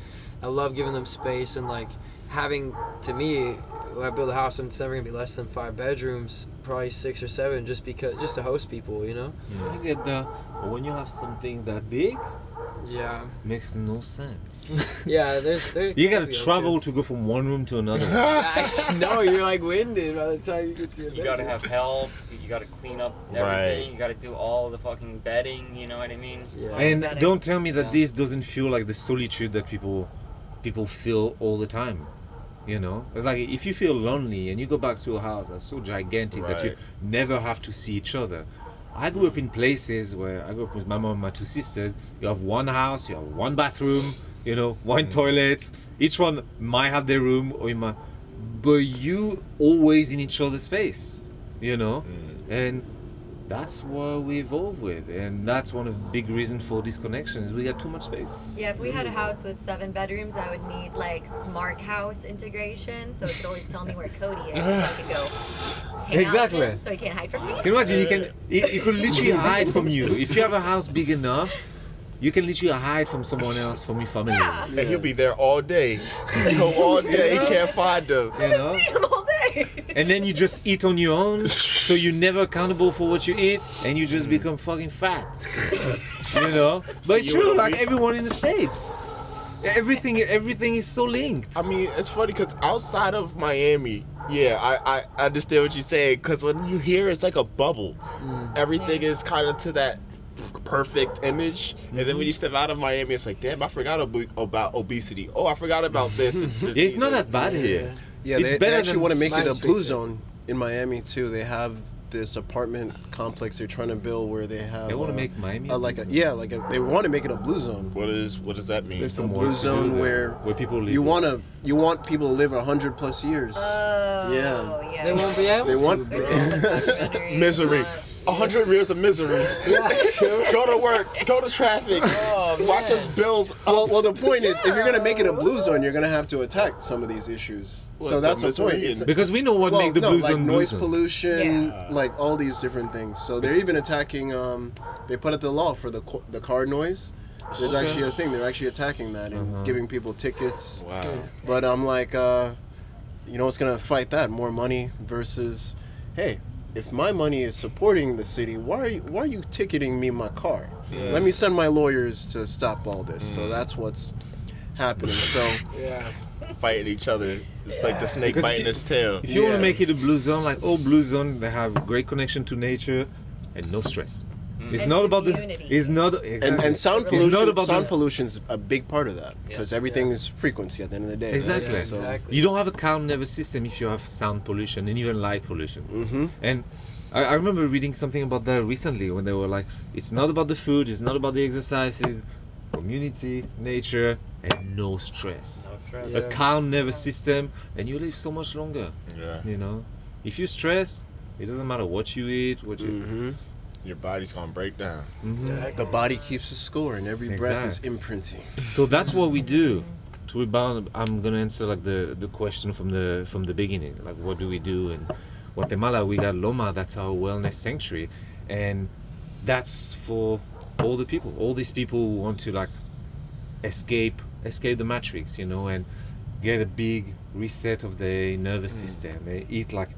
I love giving them space and like having, to me, when I build a house, it's never gonna be less than 5 bedrooms, probably 6 or 7, just to host people. I get that. But when you have something that big, Yeah. makes no sense. Yeah. There's You gotta travel to go from one room to another. No, you're like winded by the time you get to your You gotta bedroom. have help. You gotta clean up everything. Right. You gotta do all the fucking bedding. You know what I mean? Yeah. And Better. don't tell me that Yeah. this doesn't feel like the solitude that people feel all the time. It's like if you feel lonely and you go back to a house that's so gigantic that you Right. never have to see each other. I grew up in places where I grew up with my mom and my 2 sisters. You have one house, you have one bathroom, one toilet. Each one might have their room, but you always in each other's space, and that's what we evolve with, and that's one of the big reasons for disconnection is we got too much space. Yeah, if we had a house with 7 bedrooms, I would need like smart house integration, so it could always tell me where Cody is, so I could go hang out Exactly. with him, so he can't hide from me. Can you imagine? He could literally hide from you. If you have a house big enough, you can literally hide from someone else, from your family. Yeah. And he'll be there all day. All day. He can't find them. See him all day. And then you just eat on your own, so you're never accountable for what you eat, and you just become fucking fat. But it's you true. will Like be- everyone in the States, everything is so linked. I mean, it's funny because outside of Miami, I understand what you're saying. Because when you hear it's like a bubble, everything is kind of to that perfect image, and then when you step out of Miami, it's like, damn, I forgot about obesity. Oh, I forgot about this. It's not as bad here. Yeah, It's they better actually than want to make it mine a speaks blue it. zone in Miami too. They have this apartment complex they're trying to build where they have. They want to make Miami. they want to make it a blue zone. What does that mean? There's A some blue work to zone do there, where people live. you want people to live 100+ years. Oh, Yeah. yeah. They won't be able They to, want- bro. There's a documentary. Misery. 100 years of misery. Go to work. Go to traffic. Oh, Watch man. us build. Well, the point is, if you're gonna make it a blue zone, you're gonna have to attack some of these issues. What, So that's the the point. misery It's, Because we know what make the blue like zone blue noise zone. pollution, Yeah. like all these different things. So they're even attacking. They put out the law for the car noise. There's Okay. actually a thing. They're actually attacking that and giving people tickets. Wow. But I'm like, you know what's gonna fight that? More money versus, hey, if my money is supporting the city, why are you ticketing me my car? Yeah. Let me send my lawyers to stop all this. So that's what's happening. So Yeah. Fighting each other. It's like the snake Because biting its tail. If you want Yeah. to make it a blue zone, like all blue zone, they have great connection to nature and no stress. It's And not about the. community. It's not exactly. and sound It's pollution. not about sound the, pollution's a big part of that because everything is frequency at the end of the day. right? Exactly. Yeah, So- exactly. You don't have a calm nervous system if you have sound pollution and even light pollution. Mhm. And I remember reading something about that recently when they were like, it's not about the food, it's not about the exercises, community, nature, and no stress. No stress. Yeah. A calm nervous system, and you live so much longer. Yeah. You know, if you stress, it doesn't matter what you eat, what you. Mhm. Your body's gonna break down. Mhm. The body keeps a score, and every breath is Exactly. imprinting. So that's what we do. To rebound, I'm gonna answer like the question from the beginning. Like, what do we do in Guatemala? We got Loma. That's our wellness sanctuary, and that's for all the people. All these people who want to like escape the matrix, you know, and get a big reset of their nervous system. They eat like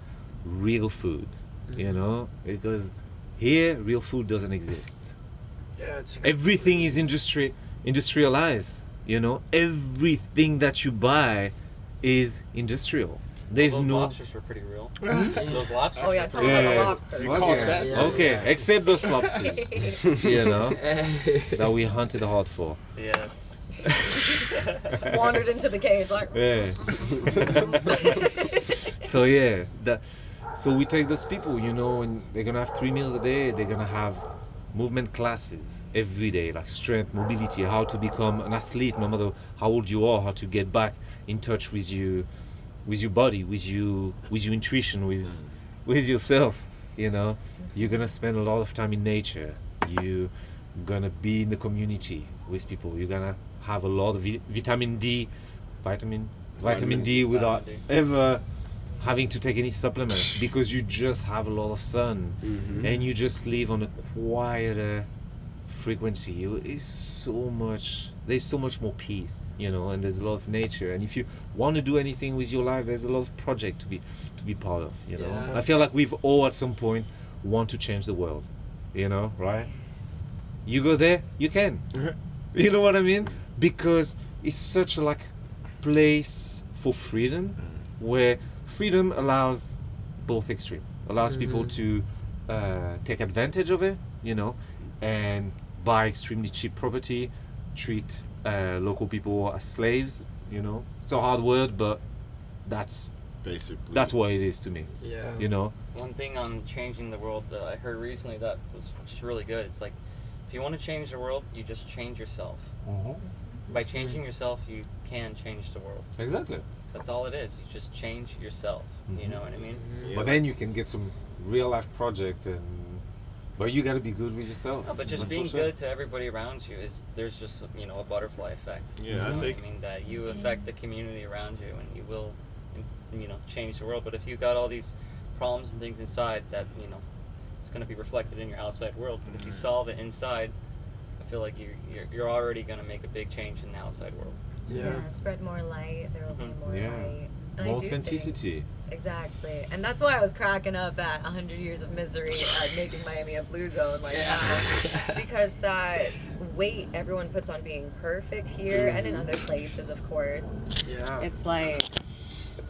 real food, you know, because here real food doesn't exist. Yeah, it's Everything is industrialized, you know. Everything that you buy is industrial. There's Those no lobsters were pretty real. Those lobsters. Oh yeah, were tell pretty me about the Yeah. lobsters. You Fuck caught yeah. that? Yeah. okay, except those lobsters, you know, that we hunted hard for. Yes. Wandered into the cage like. Yeah. So we take those people, you know, and they're gonna have 3 meals a day. They're gonna have movement classes every day, like strength, mobility, how to become an athlete, no matter how old you are, how to get back in touch with you, with your body, with your intuition, with yourself. You know, you're gonna spend a lot of time in nature. You're gonna be in the community with people. You're gonna have a lot of vitamin D without D. ever having to take any supplements because you just have a lot of sun and you just live on a quieter frequency. There's so much more peace, you know, and there's a lot of nature. And if you want to do anything with your life, there's a lot of project to be part of, you know. Yeah. I feel like we've all at some point want to change the world, you know, right? You go there, you can. You know what I mean? Because it's such a like place for freedom where freedom allows both extreme, allows people to take advantage of it, you know, and buy extremely cheap property, treat local people as slaves, you know. It's a hard word, but that's Basically. what it is to me, yeah. you know. One thing on changing the world that I heard recently that was just really good. It's like, if you want to change the world, you just change yourself. By changing yourself, you can change the world. Exactly. That's all it is. You just change yourself. You know what I mean? But then you can get some real life project, but you got to be good with yourself. No, but just That's being for sure. good to everybody around you there's just a butterfly effect. Yeah, I You know think- what I mean that you affect the community around you, and you will, change the world. But if you've got all these problems and things inside, that it's going to be reflected in your outside world. But if you solve it inside, I feel like you're already going to make a big change in the outside world. Yeah. Spread more light. There will be more Yeah. light. And I More do think- authenticity. Exactly. And that's why I was cracking up at 100 Years of Misery at making Miami a blue zone like that. Because that weight everyone puts on being perfect here and in other places, of course. Yeah. It's like,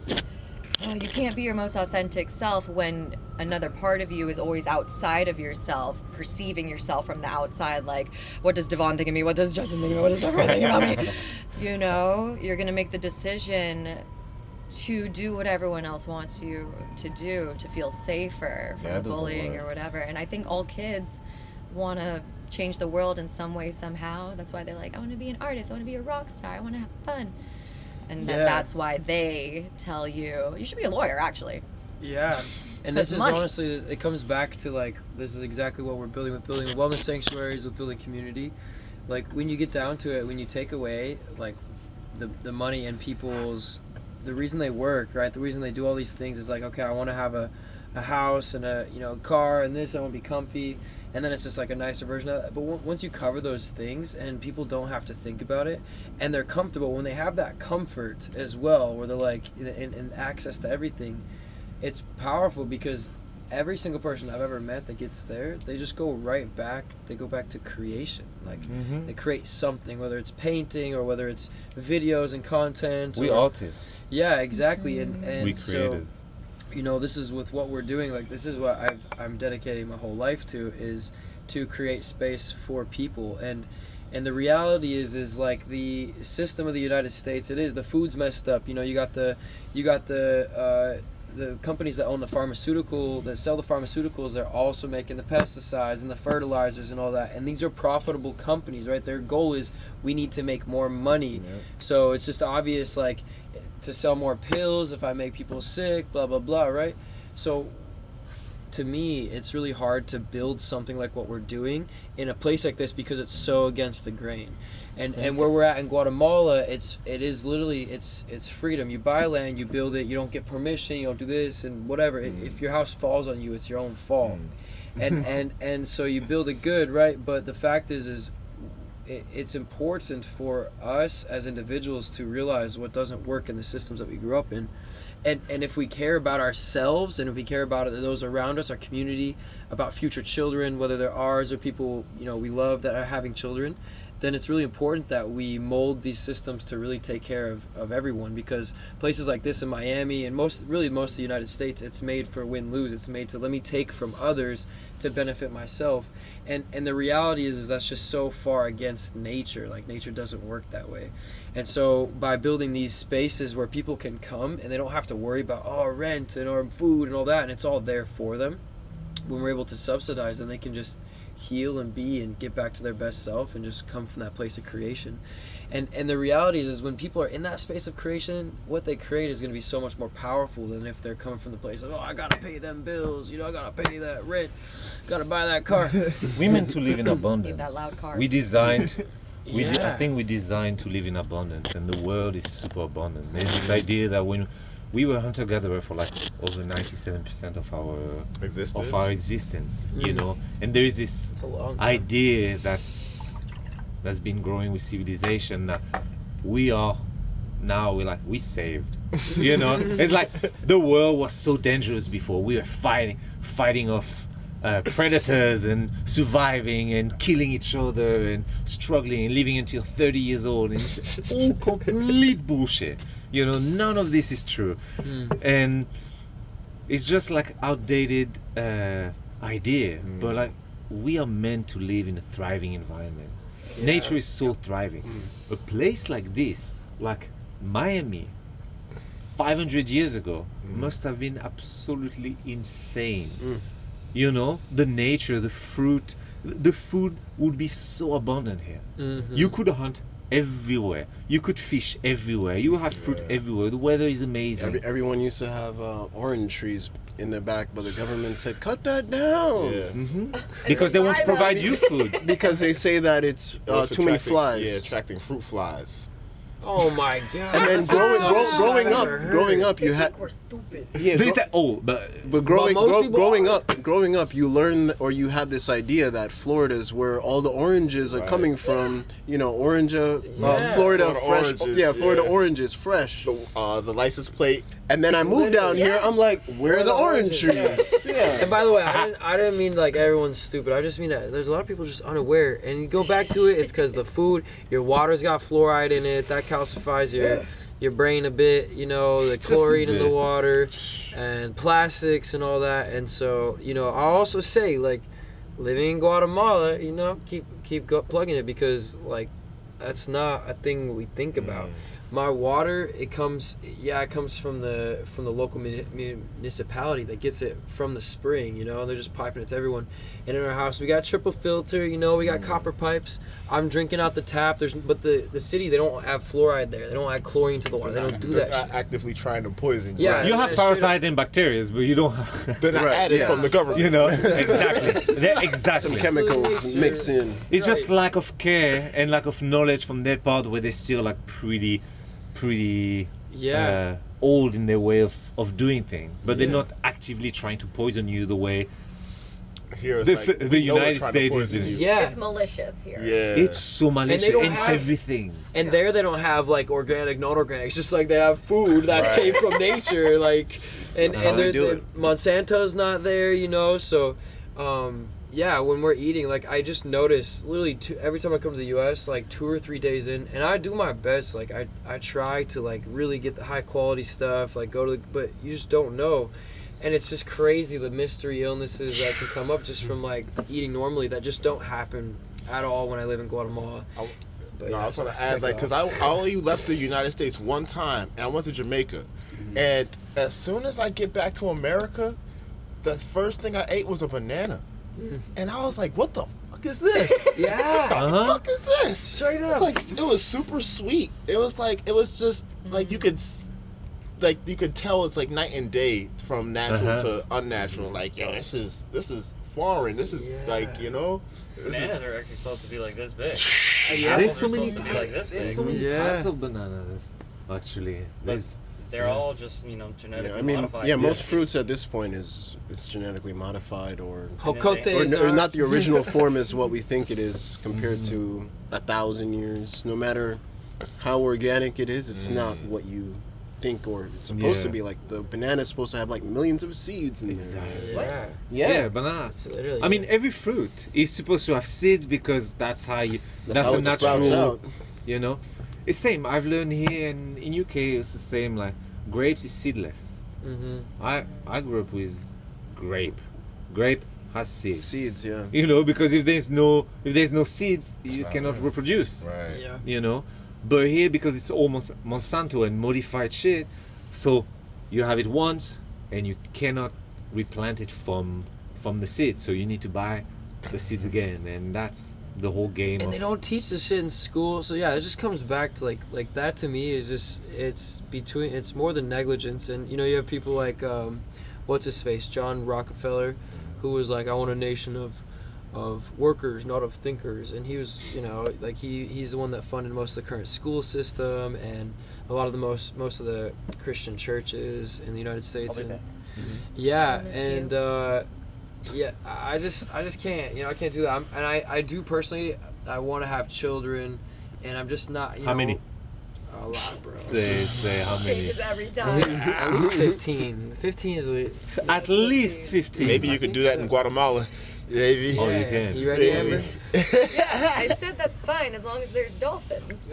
you can't be your most authentic self when another part of you is always outside of yourself, perceiving yourself from the outside. Like, what does Devon think of me? What does Justin think of me? What does everyone think about me? You know, you're going to make the decision to do what everyone else wants you to do, to feel safer from Yeah, it doesn't bullying work. or whatever. And I think all kids want to change the world in some way, somehow. That's why they're like, I want to be an artist, I want to be a rock star, I want to have fun. And Yeah. that's why they tell you, you should be a lawyer, actually. Yeah. And 'Cause this is money. honestly, it comes back to like, this is exactly what we're building with building wellness sanctuaries, with building community. Like when you get down to it, when you take away like the money and people's, the reason they work, right? The reason they do all these things is like, okay, I want to have a house and a, car and this, I want to be comfy. And then it's just like a nicer version of that. But once you cover those things and people don't have to think about it and they're comfortable, when they have that comfort as well, where they're like in access to everything, it's powerful because every single person I've ever met that gets there, they just go right back. They go back to creation. Like they create something, whether it's painting or whether it's videos and content. We artists. Yeah, exactly. And We so, creators. this is with what we're doing. Like this is what I'm dedicating my whole life to, is to create space for people. And the reality is like the system of the United States, it is, the food's messed up. You got the companies that own that sell the pharmaceuticals, they're also making the pesticides and the fertilizers and all that. And these are profitable companies, right? Their goal is we need to make more money. Yeah. So it's just obvious, like, to sell more pills if I make people sick, blah, blah, blah, right? So to me, it's really hard to build something like what we're doing in a place like this because it's so against the grain. And where we're at in Guatemala, it is literally it's freedom. You buy land, you build it, you don't get permission, you don't do this and whatever. If your house falls on you, it's your own fault. And so you build it good, right? But the fact is it's important for us as individuals to realize what doesn't work in the systems that we grew up in. And if we care about ourselves and if we care about those around us, our community, about future children, whether they're ours or people we love that are having children, then it's really important that we mold these systems to really take care of everyone, because places like this in Miami and most of the United States, it's made for win-lose. It's made to let me take from others to benefit myself. And the reality is that's just so far against nature. Like nature doesn't work that way. And so by building these spaces where people can come and they don't have to worry about rent and or food and all that, and it's all there for them, when we're able to subsidize them, they can just heal and be and get back to their best self and just come from that place of creation. And the reality is when people are in that space of creation, what they create is going to be so much more powerful than if they're coming from the place of, I gotta pay them bills, I gotta pay that rent, gotta buy that car. We meant to live in abundance. Need that loud car. We designed. Yeah. I think we designed to live in abundance, and the world is super abundant. There's this idea that when we were hunter-gatherer for like over 97% of our existence, and there is this It's a long time. idea that's been growing with civilization that we saved. It's like the world was so dangerous before. We were fighting off predators and surviving and killing each other and struggling and living until 30 years old, and it's all complete bullshit. None of this is true. And it's just like outdated idea. But like we are meant to live in a thriving environment. Nature is so thriving. A place like this, like Miami, 500 years ago, must have been absolutely insane. The nature, the fruit, the food would be so abundant here. You could hunt everywhere. You could fish everywhere. You have fruit everywhere. The weather is amazing. Everyone used to have orange trees in their back, but the government said, cut that down. Because they want to provide you food. Because they say that it's too many flies. Yeah, attracting fruit flies. Oh my God. And then growing up, you had. We're stupid. Yeah, but growing up, you learn or you have this idea that Florida is where all the oranges are coming from. Florida fresh. Oranges, Florida oranges, fresh. The license plate. And then I moved down here. I'm like, where are the orange trees? And by the way, I didn't mean like everyone's stupid. I just mean that there's a lot of people just unaware. And you go back to it, it's because the food, your water's got fluoride in it. That calcifies your brain a bit. The chlorine in the water, and plastics and all that. And so, I'll also say like living in Guatemala, keep plugging it, because like that's not a thing we think about. My water, it comes from the local municipality that gets it from the spring, you know. They're just piping it to everyone. And in our house, we got triple filter, you know. We got copper pipes. I'm drinking out the tap. But the city, they don't have fluoride there. They don't add chlorine to the water. They don't do that They're shit. not actively trying to poison you. Yeah. Right? You have Yeah, parasite and bacteria, but you don't have. They're not added from the government. You know, exactly. Exactly. Some chemicals mixed in. It's just lack of care and lack of knowledge from their part, where they're still like pretty old in their way of doing things, but they're not actively trying to poison you the way Here it's like, the United trying to States is poison doing. you. Yeah. It's malicious here. Yeah. It's so malicious. they don't It's have- everything. And there they don't have like organic, non-organic. It's just like they have food that Right. came from nature, like, and That's how they do they're it. Monsanto's not there, you know. So, yeah, when we're eating, like I just notice literally every time I come to the U.S., like 2 or 3 days in, and I do my best. Like I try to like really get the high quality stuff, like but you just don't know. And it's just crazy the mystery illnesses that can come up just from like eating normally that just don't happen at all when I live in Guatemala. But No, yeah, I was gonna so add, like, fuck because off. I only left the United States one time, and I went to Jamaica. And as soon as I get back to America, the first thing I ate was a banana. And I was like, what the fuck is this? Yeah. What the fuck is this? Straight up. It's like, it was super sweet. It was just, like, you could tell it's like night and day from natural to unnatural. Like, yo, this is foreign. This is like, you know, Bananas are actually supposed to be like this big. Yeah. There's Apples so are many. supposed to be like this There's big. so many Yeah. types of bananas. Actually, there's. They're all just, you know, genetically Yeah, I mean, modified. yeah, most fruits at this point is genetically modified or Jocotes or are not the original form is what we think it is compared to 1,000 years. No matter how organic it is, it's not what you think or it's supposed to be. Like the banana is supposed to have like millions of seeds in there. Exactly. Yeah. Yeah, bananas. It's literally. I mean, every fruit is supposed to have seeds because that's how you. That's how a it sprouts natural. out. You know, it's same. I've learned here and in UK it's the same. Like grapes is seedless. I grew up with grape. Grape has seeds. Seeds, yeah. You know, because if there's no seeds, you cannot reproduce. right. Yeah. You know, but here because it's all Monsanto and modified shit, so you have it once and you cannot replant it from the seed. So you need to buy the seeds again, and that's the whole game. And of, they don't teach this shit in school, so yeah, it just comes back to like that. To me is just it's more than negligence. And you know, you have people like what's his face, John Rockefeller, who was like, I want a nation of workers, not of thinkers. And he was, you know, like he's the one that funded most of the current school system and a lot of the most of the Christian churches in the United States. And yeah, I miss and yeah, I just can't, you know, I can't do that. I do personally, I want to have children, and I'm just not, you How know. many? A lot, bro. say how many? Changes every At time. least 15. 15 is the. At least 15. Maybe you could do that in Guatemala. Maybe. Oh, you can. You ready, Maybe. Amber? Yeah, I said that's fine as long as there's dolphins.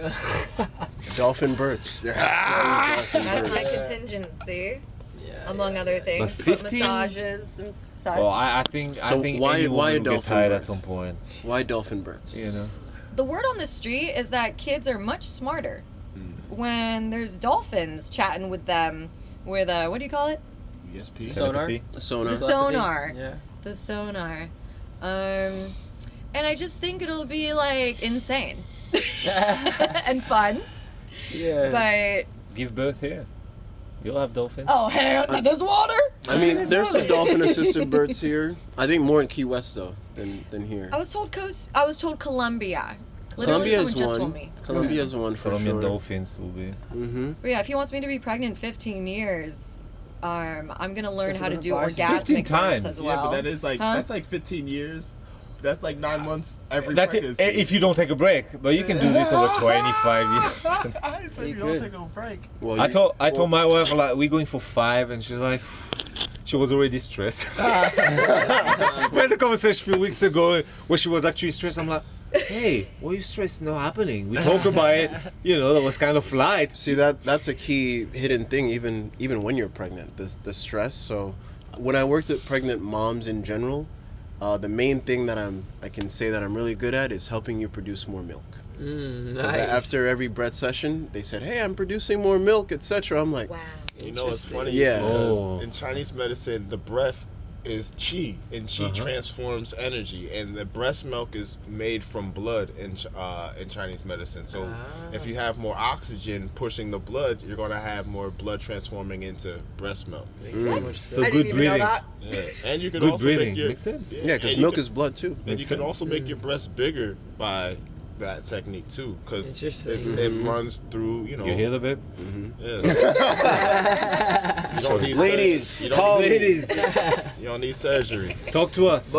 Dolphin birds. There has to be dolphin That's my birds. contingency, Yeah. among other things. But Foot 15? massages and such. Well, I think So why- anyone why a will get dolphin tired bird? at some point. Why dolphin birds? You know. The word on the street is that kids are much smarter when there's dolphins chatting with them with what do you call it? ESP. Sonar? Telepathy. Sonar. The sonar. Yeah. The sonar. And I just think it'll be like insane and fun. Yeah. But Give birth here. You'll have dolphins. oh hell, this water. I mean, there's some dolphin-assisted birds here. I think more in Key West though than here. I was told Colombia. Literally, Colombia someone is just one. told me. Colombia is one for Colombian sure. dolphins will be. Mm-hmm. But yeah, if he wants me to be pregnant 15 years, I'm gonna learn That's how to what do advice- orgasmic 15 births times. as Yeah, well. but that is like Huh? that's like 15 years. That's like 9 months every That's it. pregnancy. If you don't take a break, but you can do this over 25 years. I said You you don't could. take a break. Well, I told my wife like we're going for 5, and she's like, she was already stressed. We had a conversation a few weeks ago where she was actually stressed. I'm like, hey, why are you stressed? Not happening. We talk about it. You know, that was kind of light. See that's a key hidden thing even when you're pregnant, the stress. So when I worked with pregnant moms in general, the main thing that I can say that I'm really good at is helping you produce more milk. Nice. After every breath session, they said, "Hey, I'm producing more milk, etc." I'm like, Wow. You know, it's funny. Yeah. Because in Chinese medicine, the breath is qi, and qi transforms energy, and the breast milk is made from blood in Chinese medicine. So if you have more oxygen pushing the blood, you're going to have more blood transforming into breast milk. So I good didn't even know breathing. that. Yeah. And you can Good also breathing. make your Makes sense. yeah, because and you milk can- is blood too. and you Makes can sense. also make your breast bigger by that technique too, because Interesting. it runs through, you know. You hear the bit? Yeah. You don't need Ladies, you don't call need, me. you don't need surgery. Talk to us.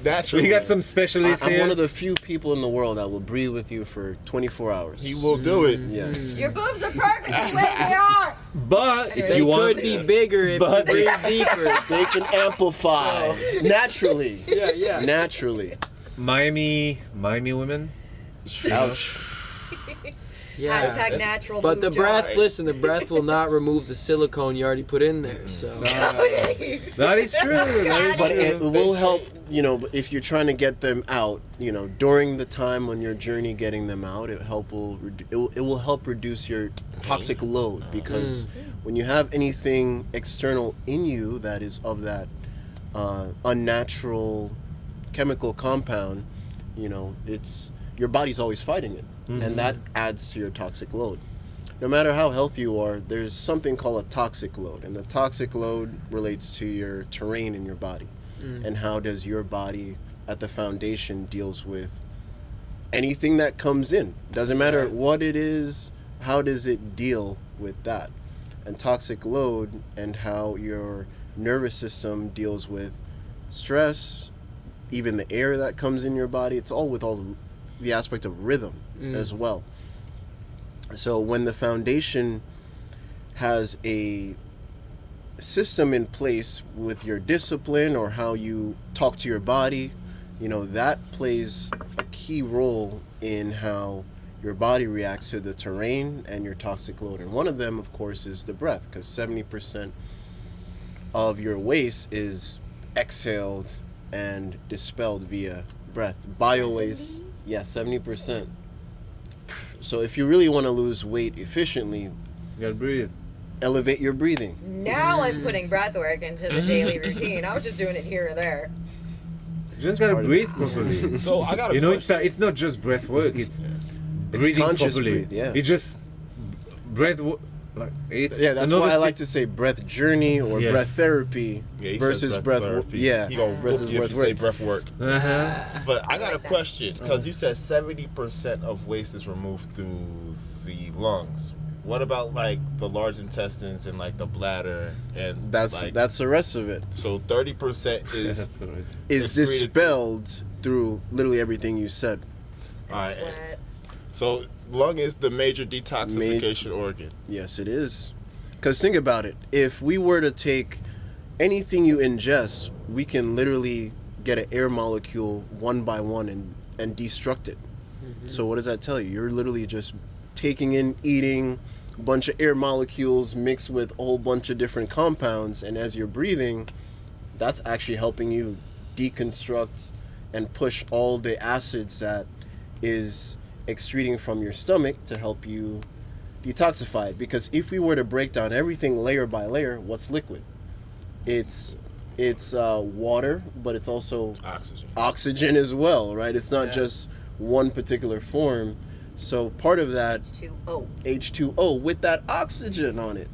Naturally. We got some specialists I'm here. one of the few people in the world that will breathe with you for 24 hours. He will do it. Yes. Your boobs are perfect the way they are. But if They you want, could be bigger if you But- breathe deeper. They can amplify naturally. Yeah. Naturally. Miami women. Ouch. Yeah. Hashtag natural But the boob job. breath, listen, the breath will not remove the silicone you already put in there. So That is true. That is But it true. will help, you know, if you're trying to get them out, you know, during the time on your journey getting them out, it will help reduce your toxic load, because when you have anything external in you that is of that unnatural chemical compound, you know, your body's always fighting it, and that adds to your toxic load. No matter how healthy you are, there's something called a toxic load, and the toxic load relates to your terrain in your body, and how does your body at the foundation deals with anything that comes in. Doesn't matter what it is, how does it deal with that? And toxic load and how your nervous system deals with stress, even the air that comes in your body, it's all with all the aspect of rhythm as well. So when the foundation has a system in place with your discipline or how you talk to your body, you know, that plays a key role in how your body reacts to the terrain and your toxic load. And one of them, of course, is the breath, because 70% of your waste is exhaled and dispelled via breath. Bio waste, 70%. So if you really want to lose weight efficiently, You gotta breathe. elevate your breathing. Now I'm putting breath work into the daily routine. I was just doing it here or there. You just gotta part of breathe properly. So I got a You know, question. it's not just breath work. It's breathing conscious properly. breathe, yeah. It's just breath. Like it's Yeah, that's another why I like thing- to say breath journey or Yes. breath therapy Yeah, he versus says breath therapy. yeah. He gonna versus whoop you if breath you say work. breath work. Uh-huh. But I got a like that. question, because you said 70% of waste is removed through the lungs. What about like the large intestines and like the bladder and That's like, the rest of it. so 30% is That's all right. Is excreted- dispelled through literally everything you said. all right. Sweat. So lung is the major detoxification organ. Yes, it is. Because think about it. If we were to take anything you ingest, we can literally get an air molecule one by one and destruct it. So what does that tell you? You're literally just taking in, eating a bunch of air molecules mixed with a whole bunch of different compounds, and as you're breathing, that's actually helping you deconstruct and push all the acids that is excreting from your stomach to help you detoxify it. Because if we were to break down everything layer by layer, what's liquid? It's water, but it's also Oxygen. oxygen as well, right? It's not Yeah. just one particular form. So part of that H2O. H2O with that oxygen on it.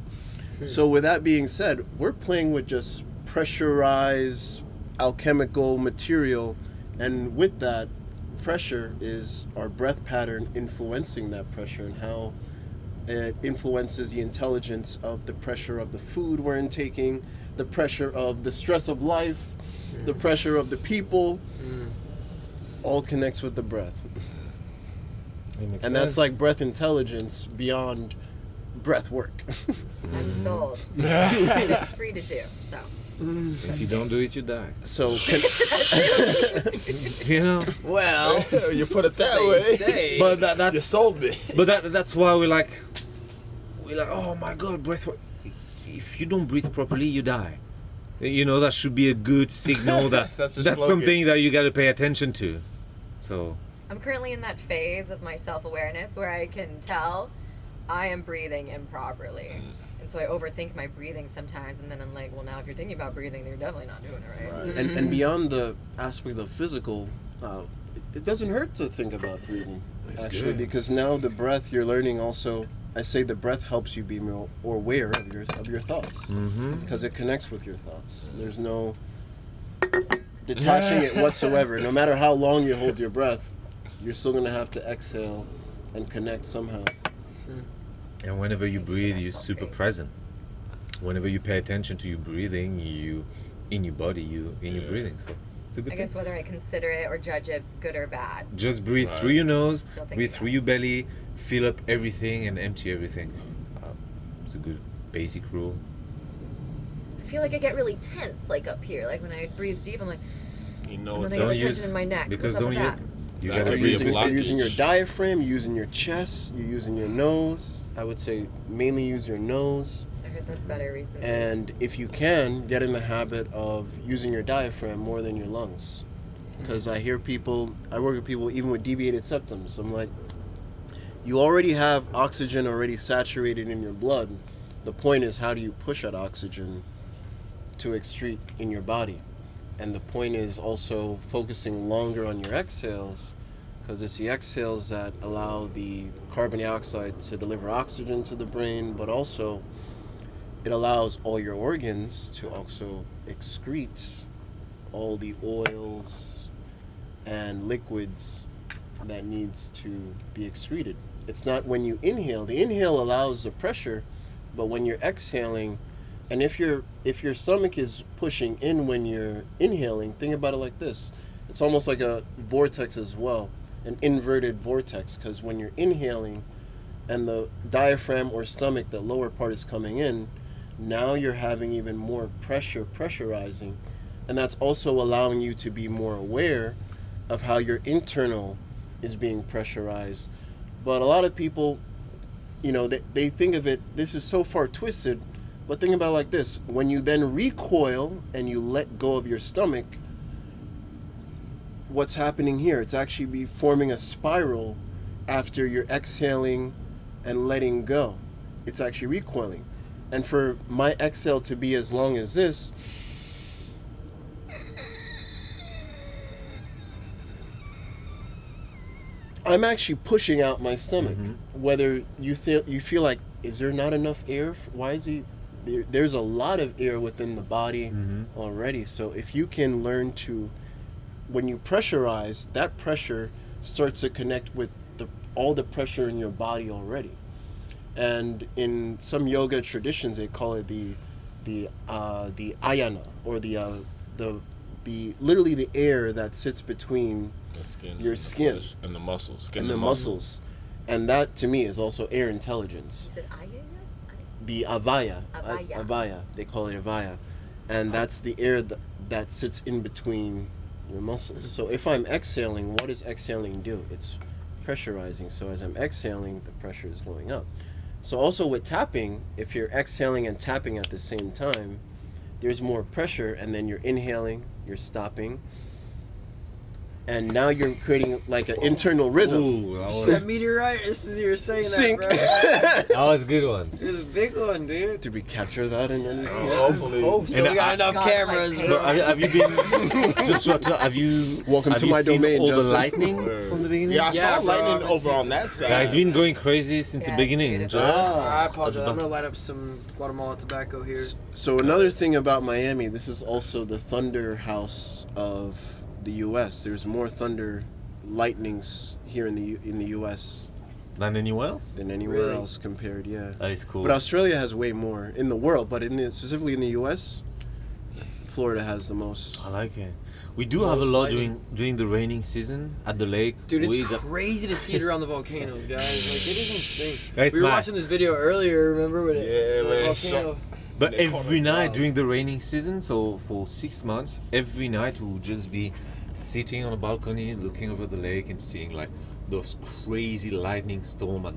So with that being said, we're playing with just pressurized alchemical material, and with that pressure is our breath pattern influencing that pressure and how it influences the intelligence of the pressure of the food we're intaking, the pressure of the stress of life, the pressure of the people, all connects with the breath. It makes And that's sense. like breath intelligence beyond breath work. I'm sold. It's free to do, so. If you don't do it, you die. So You know. well, You put it that they way. say. But You that's sold me. that's why we're like, oh my god, breath work. If you don't breathe properly, you die. You know, that should be a good signal that That's your that's slogan. something that you got to pay attention to. So I'm currently in that phase of my self-awareness where I can tell I am breathing improperly. And so I overthink my breathing sometimes, and then I'm like, well, now if you're thinking about breathing, then you're definitely not doing it right. And beyond the aspect of physical, it doesn't hurt to think about breathing, That's actually, good. because now the breath you're learning also. I say the breath helps you be more aware of your thoughts, because it connects with your thoughts. There's no detaching it whatsoever. No matter how long you hold your breath, you're still going to have to exhale and connect somehow. And whenever you breathe, you're super present. Whenever you pay attention to your breathing, you in your body, you in your breathing. So it's a good I thing. guess whether I consider it or judge it good or bad. Just breathe through your nose, Still thinking breathe about through your belly, fill up everything and empty everything. It's a good basic rule. I feel like I get really tense, like up here. Like when I breathe deep, I'm like, You know and what then I that get Don't tension in my neck. because What's up don't with you? that? You That gotta could You're be a breathe. using, blockage. you're using your diaphragm, you're using your chest, you're using your nose. I would say mainly use your nose. I heard that's better recently. And if you can, get in the habit of using your diaphragm more than your lungs. Because I work with people even with deviated septums. I'm like, you already have oxygen already saturated in your blood. The point is, how do you push that oxygen to excrete in your body? And the point is also focusing longer on your exhales, because it's the exhales that allow the carbon dioxide to deliver oxygen to the brain, but also it allows all your organs to also excrete all the oils and liquids that needs to be excreted. It's not when you inhale. The inhale allows the pressure, but when you're exhaling, and if your stomach is pushing in when you're inhaling, think about it like this. It's almost like a vortex as well, an inverted vortex, because when you're inhaling and the diaphragm or stomach, the lower part is coming in, now you're having even more pressurizing, and that's also allowing you to be more aware of how your internal is being pressurized. But a lot of people, they think of it, this is so far twisted, but think about it like this. When you then recoil and you let go of your stomach, what's happening here? It's actually forming a spiral after you're exhaling and letting go. It's actually recoiling. And for my exhale to be as long as this, I'm actually pushing out my stomach. Whether you feel like, is there not enough air? Why is there's a lot of air within the body already. So if you can learn to, when you pressurize, that pressure starts to connect with all the pressure in your body already. And in some yoga traditions, they call it the ayana, or the literally the air that sits between The skin, your and the skin flesh, and the muscles, skin and the muscles. And that to me is also air intelligence. You said ayana? The avaya. Avaya. They call it avaya. And that's the air that sits in between your muscles. So if I'm exhaling, what does exhaling do? It's pressurizing. So as I'm exhaling, the pressure is going up. So also with tapping, if you're exhaling and tapping at the same time, there's more pressure, and then you're inhaling, you're stopping, and now you're creating like an internal rhythm. Ooh, That meteorite, this is you're saying Sync. that, bro. that was a good one. It was a big one, dude. Did we capture that in any? Hopefully. Hope so. And We got enough God's cameras, like, bro. hey, Have you been just have you Welcome have to you my seen domain, all the Justin. lightning from the beginning? Yeah, I Yeah, saw bro, lightning I've over seen on some- that side. Yeah, it's been going crazy since the Yeah, beginning. it's Just I apologize. at the I'm gonna light up some Guatemala tobacco here. So another thing about Miami, this is also the thunder house of the U.S. There's more thunder lightnings here in the U.S. than anywhere else. than anywhere Really? else compared, yeah. That is cool. But Australia has way more in the world, but specifically in the U.S., Florida has the most. I like it. We do have a Most lot lightning. during the raining season at the lake. Dude, it's We got- crazy to see it around the volcanoes, guys. Like, it is insane. It's We were mad. watching this video earlier, remember? With Yeah, the when it volcano. But They call every it night cloud. during the raining season, so for 6 months, every night we'll just be sitting on a balcony, looking over the lake and seeing like those crazy lightning storm at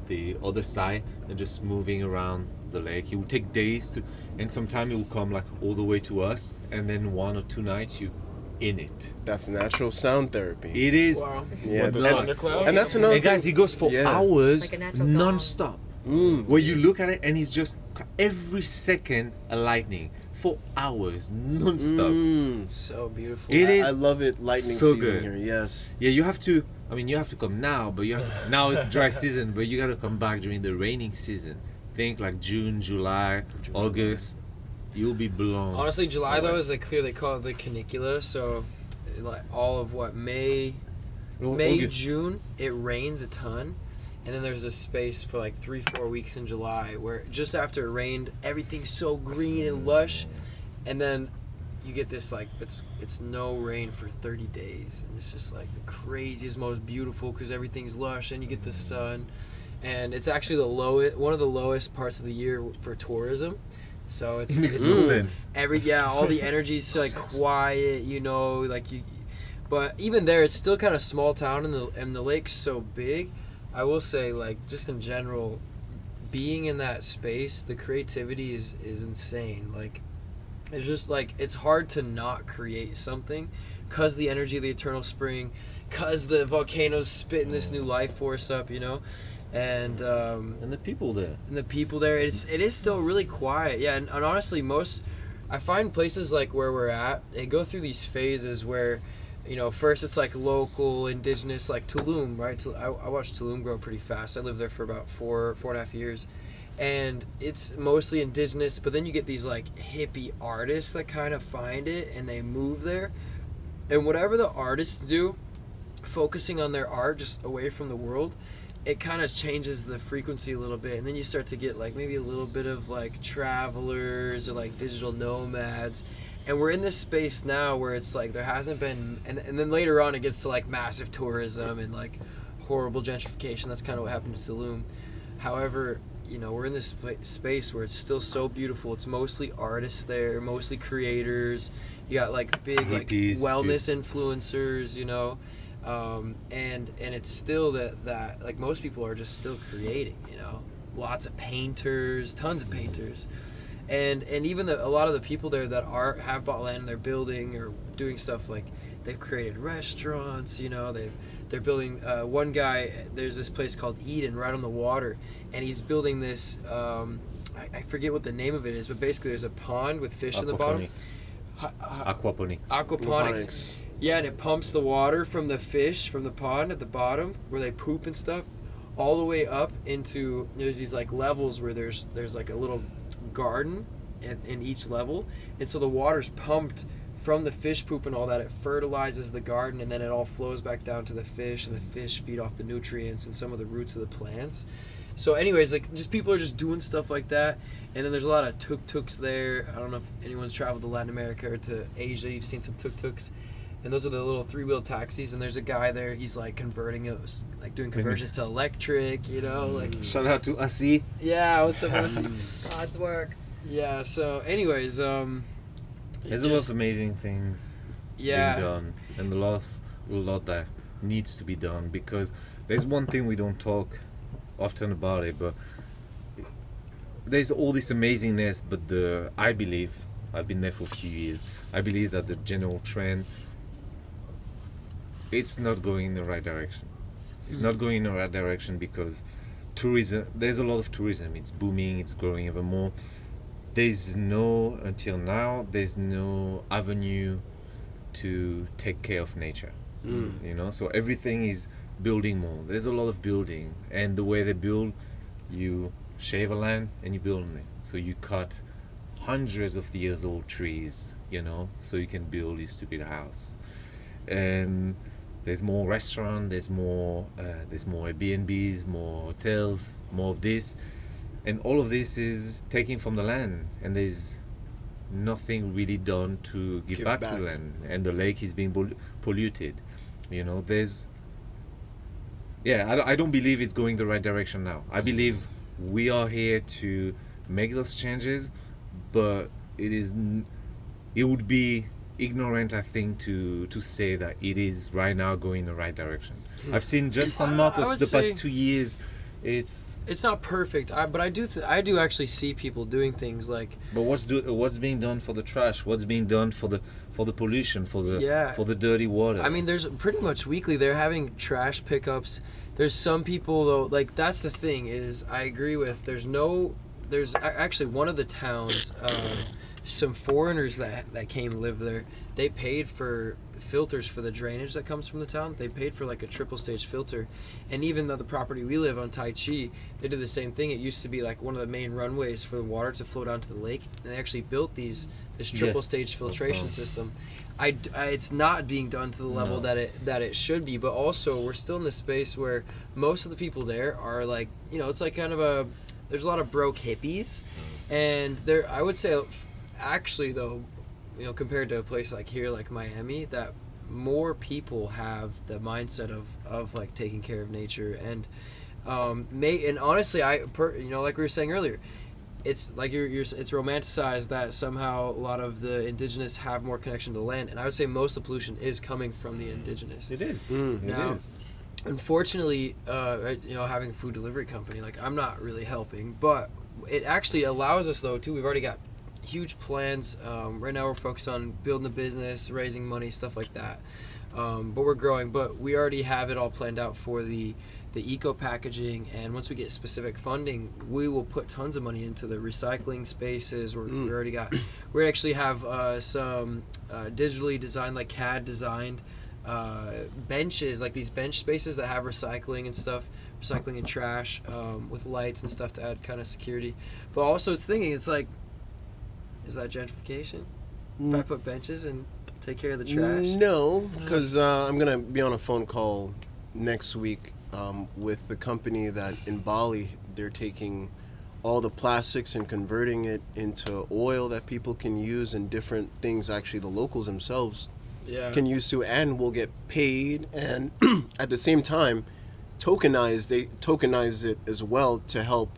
the other side, and just moving around the lake. It will take days and sometimes it will come like all the way to us, and then 1 or 2 nights you in it. That's natural sound therapy. It is. Wow. Yeah, But but not. Thundercloud? and that's another And guys, thing. it goes for Yeah. hours, Like a natural gong. non-stop. Where you look at it and it's just every second a lightning for hours, non-stop. So beautiful. It is I love it. Lightning so season good. here. Yes. Yeah, you have to. I mean, you have to come now, but you have to, now it's dry season, but you gotta come back during the raining season. Think like June, July, August. You'll be blown. Honestly, July though is like clear. They call it the canicula. So, like all of what May, August. June, it rains a ton, and then there's a space for like 3-4 weeks in July where just after it rained, everything's so green and lush, and then you get this like it's no rain for 30 days, and it's just like the craziest, most beautiful because everything's lush, and you get the sun, and it's actually one of the lowest parts of the year for tourism. So it's Makes no sense. all the energy's like quiet, you know, like you. But even there, it's still kind of small town, and the lake's so big. I will say, like, just in general, being in that space, the creativity is insane. Like, it's just like it's hard to not create something, cause the energy of the eternal spring, cause the volcanoes spitting this new life force up, you know, and And the people there. the people there, it is still really quiet. Yeah, and honestly, I find places like where we're at, they go through these phases where, you know, first it's like local, indigenous, like Tulum, right? I watched Tulum grow pretty fast. I lived there for about 4.5 years, and it's mostly indigenous. But then you get these like hippie artists that kind of find it and they move there, and whatever the artists do, focusing on their art just away from the world, it kind of changes the frequency a little bit, and then you start to get like maybe a little bit of like travelers or like digital nomads, and we're in this space now where it's like there hasn't been, and then later on it gets to like massive tourism and like horrible gentrification. That's kind of what happened to Tulum. However, you know, we're in this space where it's still so beautiful. It's mostly artists there, mostly creators. You got like big like Hippies, wellness influencers, you know. And it's still that like most people are just still creating, you know, lots of painters, tons of painters, and even a lot of the people there that have bought land, they're building or doing stuff, like they've created restaurants, you know, they're building. One guy, there's this place called Eden right on the water, and he's building this. I forget what the name of it is, but basically there's a pond with fish in the bottom. Aquaponics. Yeah, and it pumps the water from the fish from the pond at the bottom where they poop and stuff, all the way up into, there's these like levels where there's like a little garden in each level, and so the water's pumped from the fish poop and all that. It fertilizes the garden, and then it all flows back down to the fish, and the fish feed off the nutrients and some of the roots of the plants. So anyways, like just people are just doing stuff like that. And then there's a lot of tuk-tuks there. I don't know if anyone's traveled to Latin America or to Asia. You've seen some tuk-tuks. And those are the little 3-wheel taxis, and there's a guy there, he's like converting those, like doing conversions to electric, you know, like. Shout out to Asi. Yeah, what's up, Messi? God's work. Yeah, so anyways, There's a lot of amazing things being done, and a lot that needs to be done, because there's one thing we don't talk often about it, but there's all this amazingness, but I believe, I've been there for a few years, I believe that the general trend, it's not going in the right direction. It's not going in the right direction because tourism, there's a lot of tourism, it's booming, it's growing ever more. Until now, there's no avenue to take care of nature. You know, so everything is building more. There's a lot of building, and the way they build, you shave a land and you build on it. So you cut hundreds of years old trees, you know, so you can build this stupid house. And there's more restaurant, there's more Airbnbs, more hotels, more of this, and all of this is taken from the land, and there's nothing really done to give back to the land, and the lake is being polluted. You know, I don't believe it's going the right direction now. I believe we are here to make those changes, but it would be ignorant, I think, to say that it is right now going the right direction. I've seen just San Marcos the past 2 years It's not perfect, but I do actually see people doing things like. But what's being done for the trash? What's being done for the pollution, for the dirty water? I mean, there's pretty much weekly they're having trash pickups. There's some people though, like that's the thing is I agree with. There's actually one of the towns, some foreigners that came live there. They paid for filters for the drainage that comes from the town. They paid for like a triple stage filter, and even though the property we live on, Tai Chi, they did the same thing. It used to be like one of the main runways for the water to flow down to the lake, and they actually built this triple stage filtration system. It's not being done to the level that it should be, but also we're still in this space where most of the people there are like, it's like kind of there's a lot of broke hippies, and I would say actually though, compared to a place like here, like Miami, that more people have the mindset of like taking care of nature and honestly, like we were saying earlier, it's like it's romanticized that somehow a lot of the indigenous have more connection to the land, and I would say most of the pollution is coming from the indigenous. It is. Now, it is. Unfortunately, having a food delivery company, like I'm not really helping, but it actually allows us though too. We've already got huge plans. Right now we're focused on building a business, raising money, stuff like that. But we're growing. But we already have it all planned out for the eco packaging, and once we get specific funding, we will put tons of money into the recycling spaces. We actually have some digitally designed, like CAD designed benches, like these bench spaces that have recycling and stuff, recycling and trash, with lights and stuff to add kind of security. But also it's thinking, it's like, is that gentrification? If I put benches and take care of the trash? No, because I'm going to be on a phone call next week with the company that in Bali, they're taking all the plastics and converting it into oil that people can use and different things actually the locals themselves can use to, and will get paid, and at the same time they tokenize it as well to help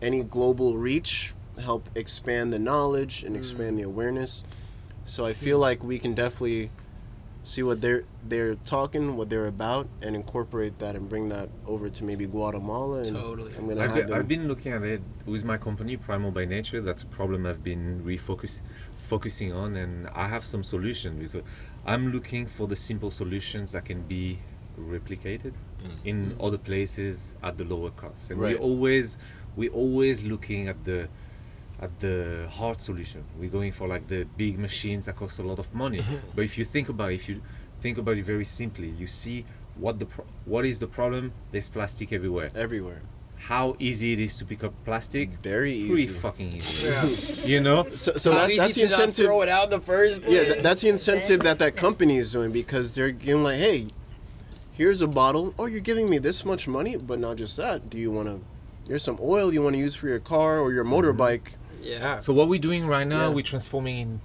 any global reach, help expand the knowledge and expand the awareness. So I feel like we can definitely see what they're talking, what they're about, and incorporate that and bring that over to maybe Guatemala. And totally. I've been looking at it with my company, Primal by Nature. That's a problem I've been focusing on, and I have some solution because I'm looking for the simple solutions that can be replicated in other places at the lower cost. And we're always looking at the hard solution. We're going for like the big machines that cost a lot of money. But if you think about it very simply, you see what is the problem? There's plastic everywhere. How easy it is to pick up plastic? Very easy. Pretty fucking easy. Yeah. So How that's easy the to not incentive. throw it out in the first place. Yeah, that's the incentive that company is doing, because they're giving like, hey, here's a bottle. Oh, you're giving me this much money, but not just that. Here's some oil you want to use for your car or your motorbike. Yeah. So what we're doing right now, we're transforming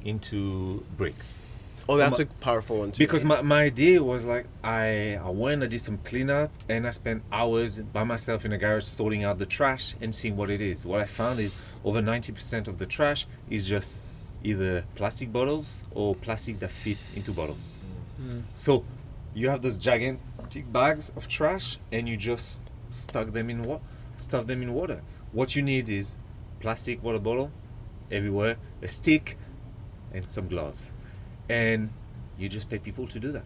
into bricks. Oh, that's a powerful one too. Because my idea was like, I went, I did some cleanup, and I spent hours by myself in a garage sorting out the trash and seeing what it is. What I found is over 90% of the trash is just either plastic bottles or plastic that fits into bottles. So you have those gigantic bags of trash, and you just stuff them in water. What you need is plastic water bottle everywhere, a stick, and some gloves. And you just pay people to do that,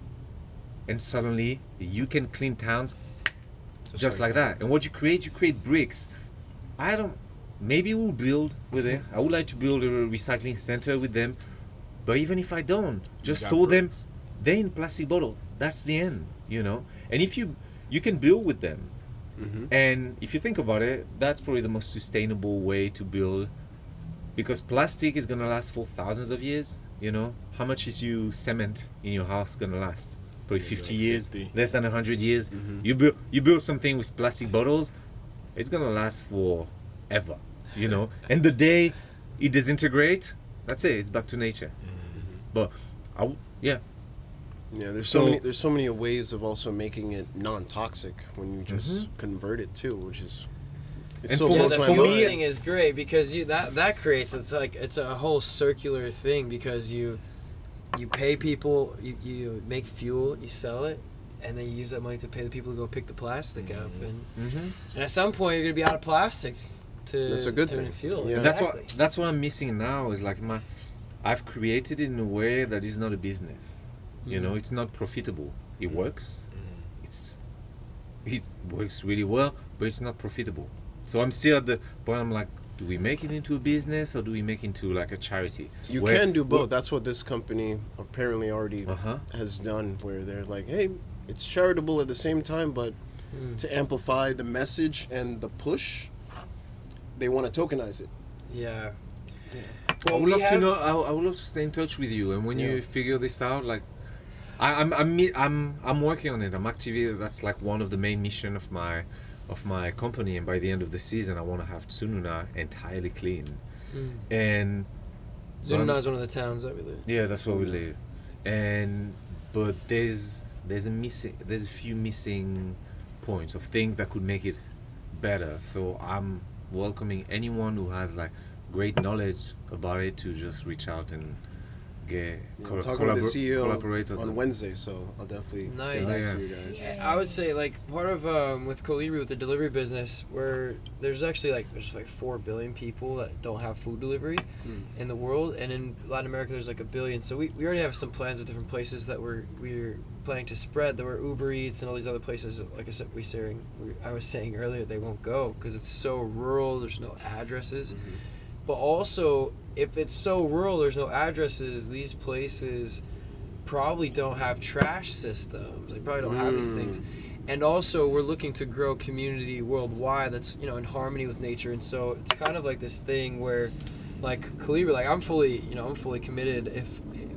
and suddenly you can clean towns just like that. And what you create bricks. Maybe we'll build with it. I would like to build a recycling center with them, but even if I don't, just store them. They're in plastic bottle. That's the end, And if you can build with them, and if you think about it, that's probably the most sustainable way to build, because plastic is gonna last for thousands of years. How much is your cement in your house gonna last? Probably 50 years, less than 100 years. You build something with plastic bottles, it's gonna last forever, And the day it disintegrates, that's it. It's back to nature. But there's so many ways of also making it non-toxic when you just convert it too, which is. The thing is great because that creates it's a whole circular thing, because you pay people, you make fuel, you sell it, and then you use that money to pay the people to go pick the plastic up, Mm-hmm. and at some point you're gonna be out of plastic to That's a good turn thing. and fuel. Yeah. Exactly. That's what I'm missing now. Is like I've created it in a way that is not a business. You know, it's not profitable. It works. It works really well, but it's not profitable. So I'm still at the point. I'm like, do we make it into a business or do we make it into like a charity? You Where- can do both. That's what this company apparently already Uh-huh. has done, where they're like, hey, it's charitable at the same time, but to amplify the message and the push, they want to tokenize it. Yeah. I would love to know. I would love to stay in touch with you, and when you figure this out, like, I'm working on it. I'm actively. That's like one of the main mission of my company, and by the end of the season, I want to have Tsununa entirely clean. And Zununa is one of the towns that we live. yeah, that's where we live. But there's a few missing points of things that could make it better. So I'm welcoming anyone who has like great knowledge about it to just reach out and get I'm talking with the CEO collaborate on Wednesday, so I'll definitely get Nice. back to you guys. I would say like part of with Colibri, with the delivery business, where there's actually there's 4 billion people that don't have food delivery in the world, and in Latin America there's like 1 billion. So we already have some plans with different places that we're planning to spread. There were Uber Eats and all these other places. Like I said, I was saying earlier, they won't go because it's so rural. There's no addresses. But also, if it's so rural, there's no addresses, these places probably don't have trash systems. They probably don't have these things. And also, we're looking to grow community worldwide that's, in harmony with nature. And so it's kind of like this thing where, like Colibri, I'm fully committed. If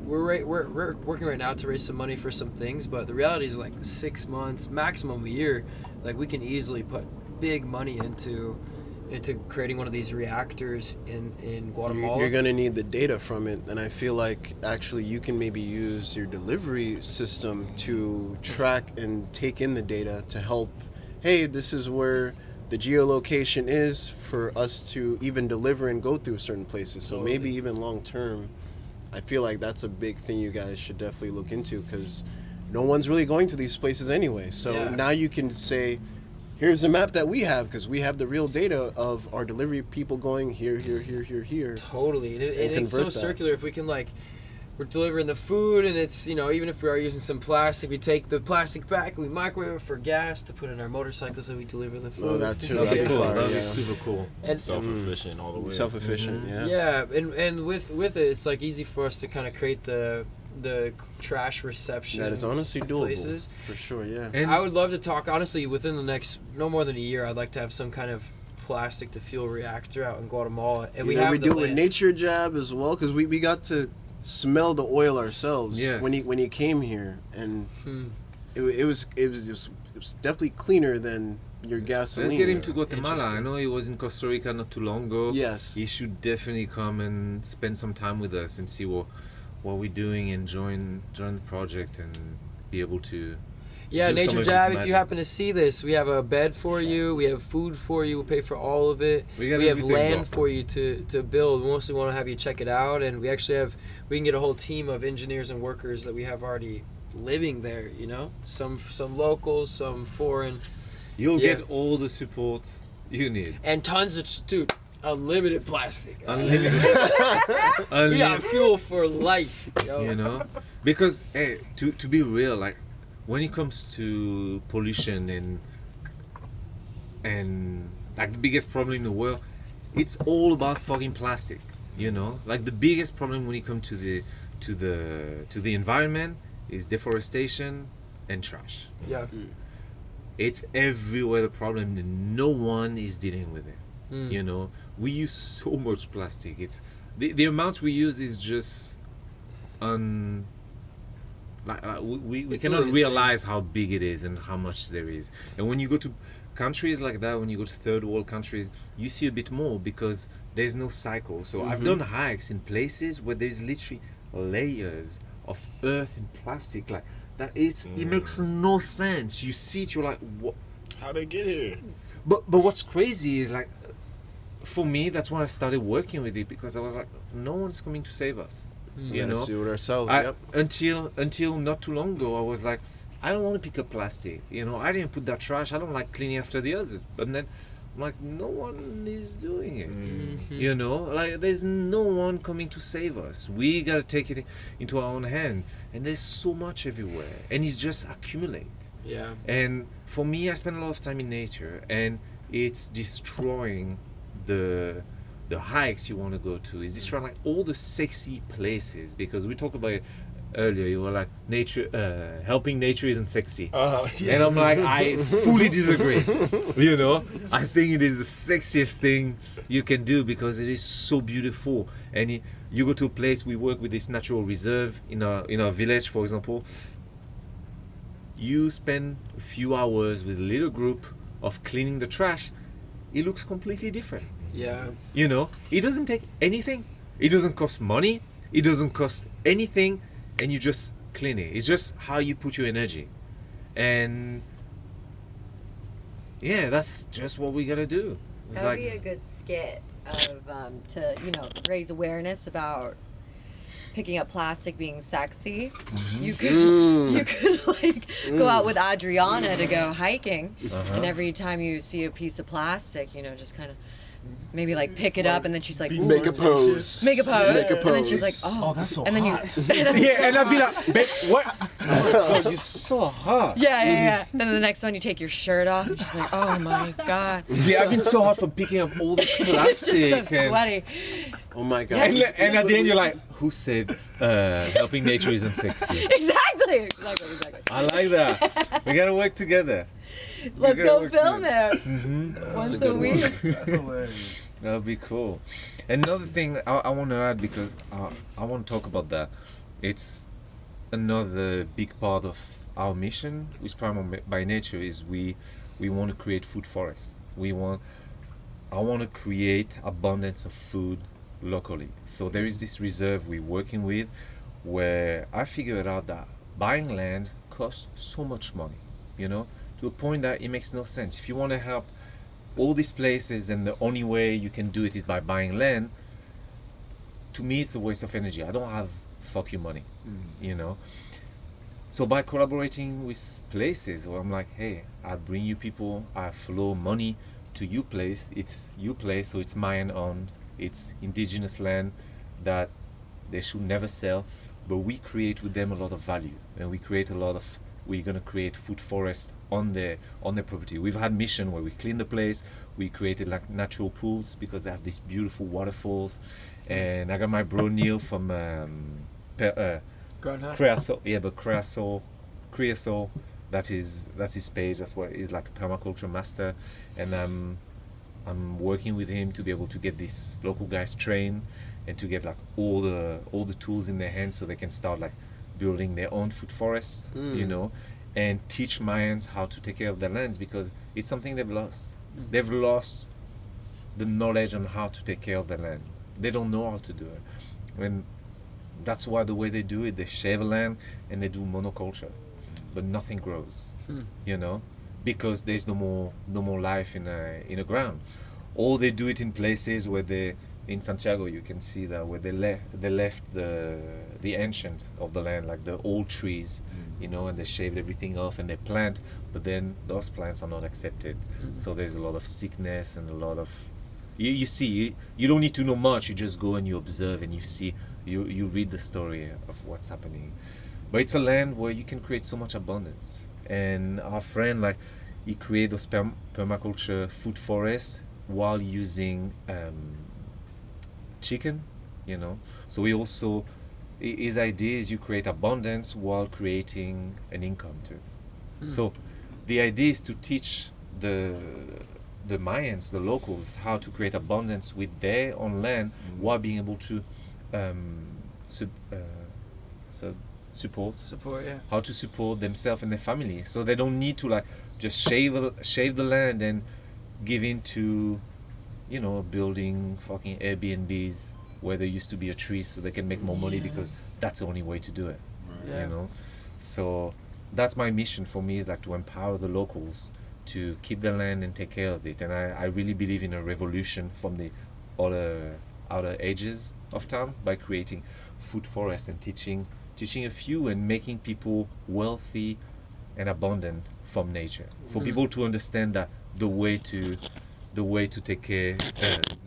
we're working right now to raise some money for some things, but the reality is 6 months, maximum a year, we can easily put big money into creating one of these reactors in Guatemala. You're going to need the data from it, and I feel like actually you can maybe use your delivery system to track and take in the data to help, hey, this is where the geolocation is for us to even deliver and go through certain places. So maybe even long term, I feel like that's a big thing you guys should definitely look into, because no one's really going to these places anyway. So now you can say, here's a map that we have, because we have the real data of our delivery people going here, here, here, here, here. Totally. And it's so circular. If we can, we're delivering the food, and it's, even if we are using some plastic, we take the plastic back, we microwave it for gas to put in our motorcycles, and we deliver the food. Oh, that too. That'd be cool. Fire, That'd be yeah. super cool. And Self-efficient all the way. Self-efficient, yeah. yeah, and with it, it's easy for us to kind of create the trash reception. That is honestly doable. Places. For sure, yeah. And I would love to talk, honestly, within the next, no more than a year, I'd like to have some kind of plastic to fuel reactor out in Guatemala. And we do it with Nature Jab as well, because we got to smell the oil ourselves when he came here, and it was definitely cleaner than your gasoline. let's get him to Guatemala. I know he was in Costa Rica not too long ago. Yes. He should definitely come and spend some time with us and see what we're doing and join the project and be able to. Yeah, do some Nature of Jab, his if you magic. happen to see this, we have a bed for you, we have food for you, we'll pay for all of it. We got We have everything, land bro. for you to build. We mostly want to have you check it out, and we actually we can get a whole team of engineers and workers that we have already living there, some locals, some foreign, You'll Yeah. get all the support you need. and tons of, unlimited plastic. Unlimited. We got fuel for life, yo. Because hey, to be real, when it comes to pollution and the biggest problem in the world, it's all about fucking plastic. The biggest problem when it comes to the environment is deforestation and trash. Yeah. It's everywhere the problem, and no one is dealing with it. We use so much plastic. It's the amounts we use is just we It's cannot insane. realize how big it is and how much there is. And when you go to countries like that, when you go to third world countries, you see a bit more because there's no cycle. So I've done hikes in places where there's literally layers of earth and plastic that. It makes no sense. You see it, you're like, what? How'd they get here? But what's crazy is for me, that's when I started working with it, because I was like, no one's coming to save us. Do it ourselves. Yep. Until not too long ago, I was like, I don't want to pick up plastic. I didn't put that trash. I don't like cleaning after the others. But then I'm like, no one is doing it. Like there's no one coming to save us. We gotta take it into our own hand. And there's so much everywhere, and it's just accumulate. Yeah. And for me, I spend a lot of time in nature, and it's destroying the hikes you want to go to. It's destroying like all the sexy places, because we talked about it earlier. You were like, nature, helping nature isn't sexy. And I'm like, I fully disagree. I think it is the sexiest thing you can do, because it is so beautiful. And you go to a place, we work with this natural reserve in our village, for example. You spend a few hours with a little group of cleaning the trash, it looks completely different. Yeah. It doesn't take anything. It doesn't cost money. It doesn't cost anything. And you just clean it. It's just how you put your energy. And yeah, that's just what we gotta do. It's That would be a good skit of to raise awareness about picking up plastic being sexy. You could like go out with Adriana to go hiking, and every time you see a piece of plastic, just kind of maybe like pick it up, and then she's like, Make a pose. make a pose, and then she's like, oh, that's so and then hot. yeah, and I'd be like, babe, what? Oh, you're so hot. yeah. Then the next one, you take your shirt off, and she's like, oh my god, Yeah, I've been so hot from picking up all this plastic. it's just so sweaty. Oh my god. And at the end, you're like, who said helping nature isn't sexy? Exactly. I like that. We gotta work together. Let's gotta go work film together. it once a a good week. That's hilarious. That would be cool. Another thing I want to add, because I want to talk about that. It's another big part of our mission with Primal by Nature is we want to create food forests. I want to create abundance of food locally. So there is this reserve we're working with, where I figured out that buying land costs so much money, to a point that it makes no sense. If you want to help all these places, then the only way you can do it is by buying land. To me, it's a waste of energy. I don't have fuck you money, So by collaborating with places where I'm like, hey, I bring you people, I flow money to you place, it's you place, so it's mine owned, it's indigenous land that they should never sell, but we create with them a lot of value, and we're gonna create food forest on their property. We've had mission where we clean the place, we created like natural pools because they have these beautiful waterfalls, and I got my bro Neil from Creasol, but Creasol, that's his page. That's what he's like, a permaculture master, and I'm working with him to be able to get these local guys trained and to get like all the tools in their hands so they can start like building their own food forest, and teach Mayans how to take care of their lands, because it's something they've lost. They've lost the knowledge on how to take care of their land. They don't know how to do it. And that's why the way they do it, they shave a land and they do monoculture, but nothing grows, because there's no more life in the ground. Or they do it in places where in Santiago, you can see that where they left the ancient of the land, like the old trees, and they shaved everything off and they plant, but then those plants are not accepted. So there's a lot of sickness and a lot of you see, you don't need to know much. You just go and you observe and you see, you read the story of what's happening. But it's a land where you can create so much abundance. And our friend, like, he created those permaculture food forests while using chicken, So we also, his idea is you create abundance while creating an income too. So the idea is to teach the Mayans, the locals, how to create abundance with their own land while being able to support, how to support themselves and their family, so they don't need to like just shave the land and give in to building fucking Airbnbs where there used to be a tree so they can make more money, because that's the only way to do it. So that's my mission for me, is like to empower the locals to keep the land and take care of it. And I really believe in a revolution from the outer edges of town by creating food forests and teaching a few and making people wealthy and abundant from nature. For people to understand that the way to take care,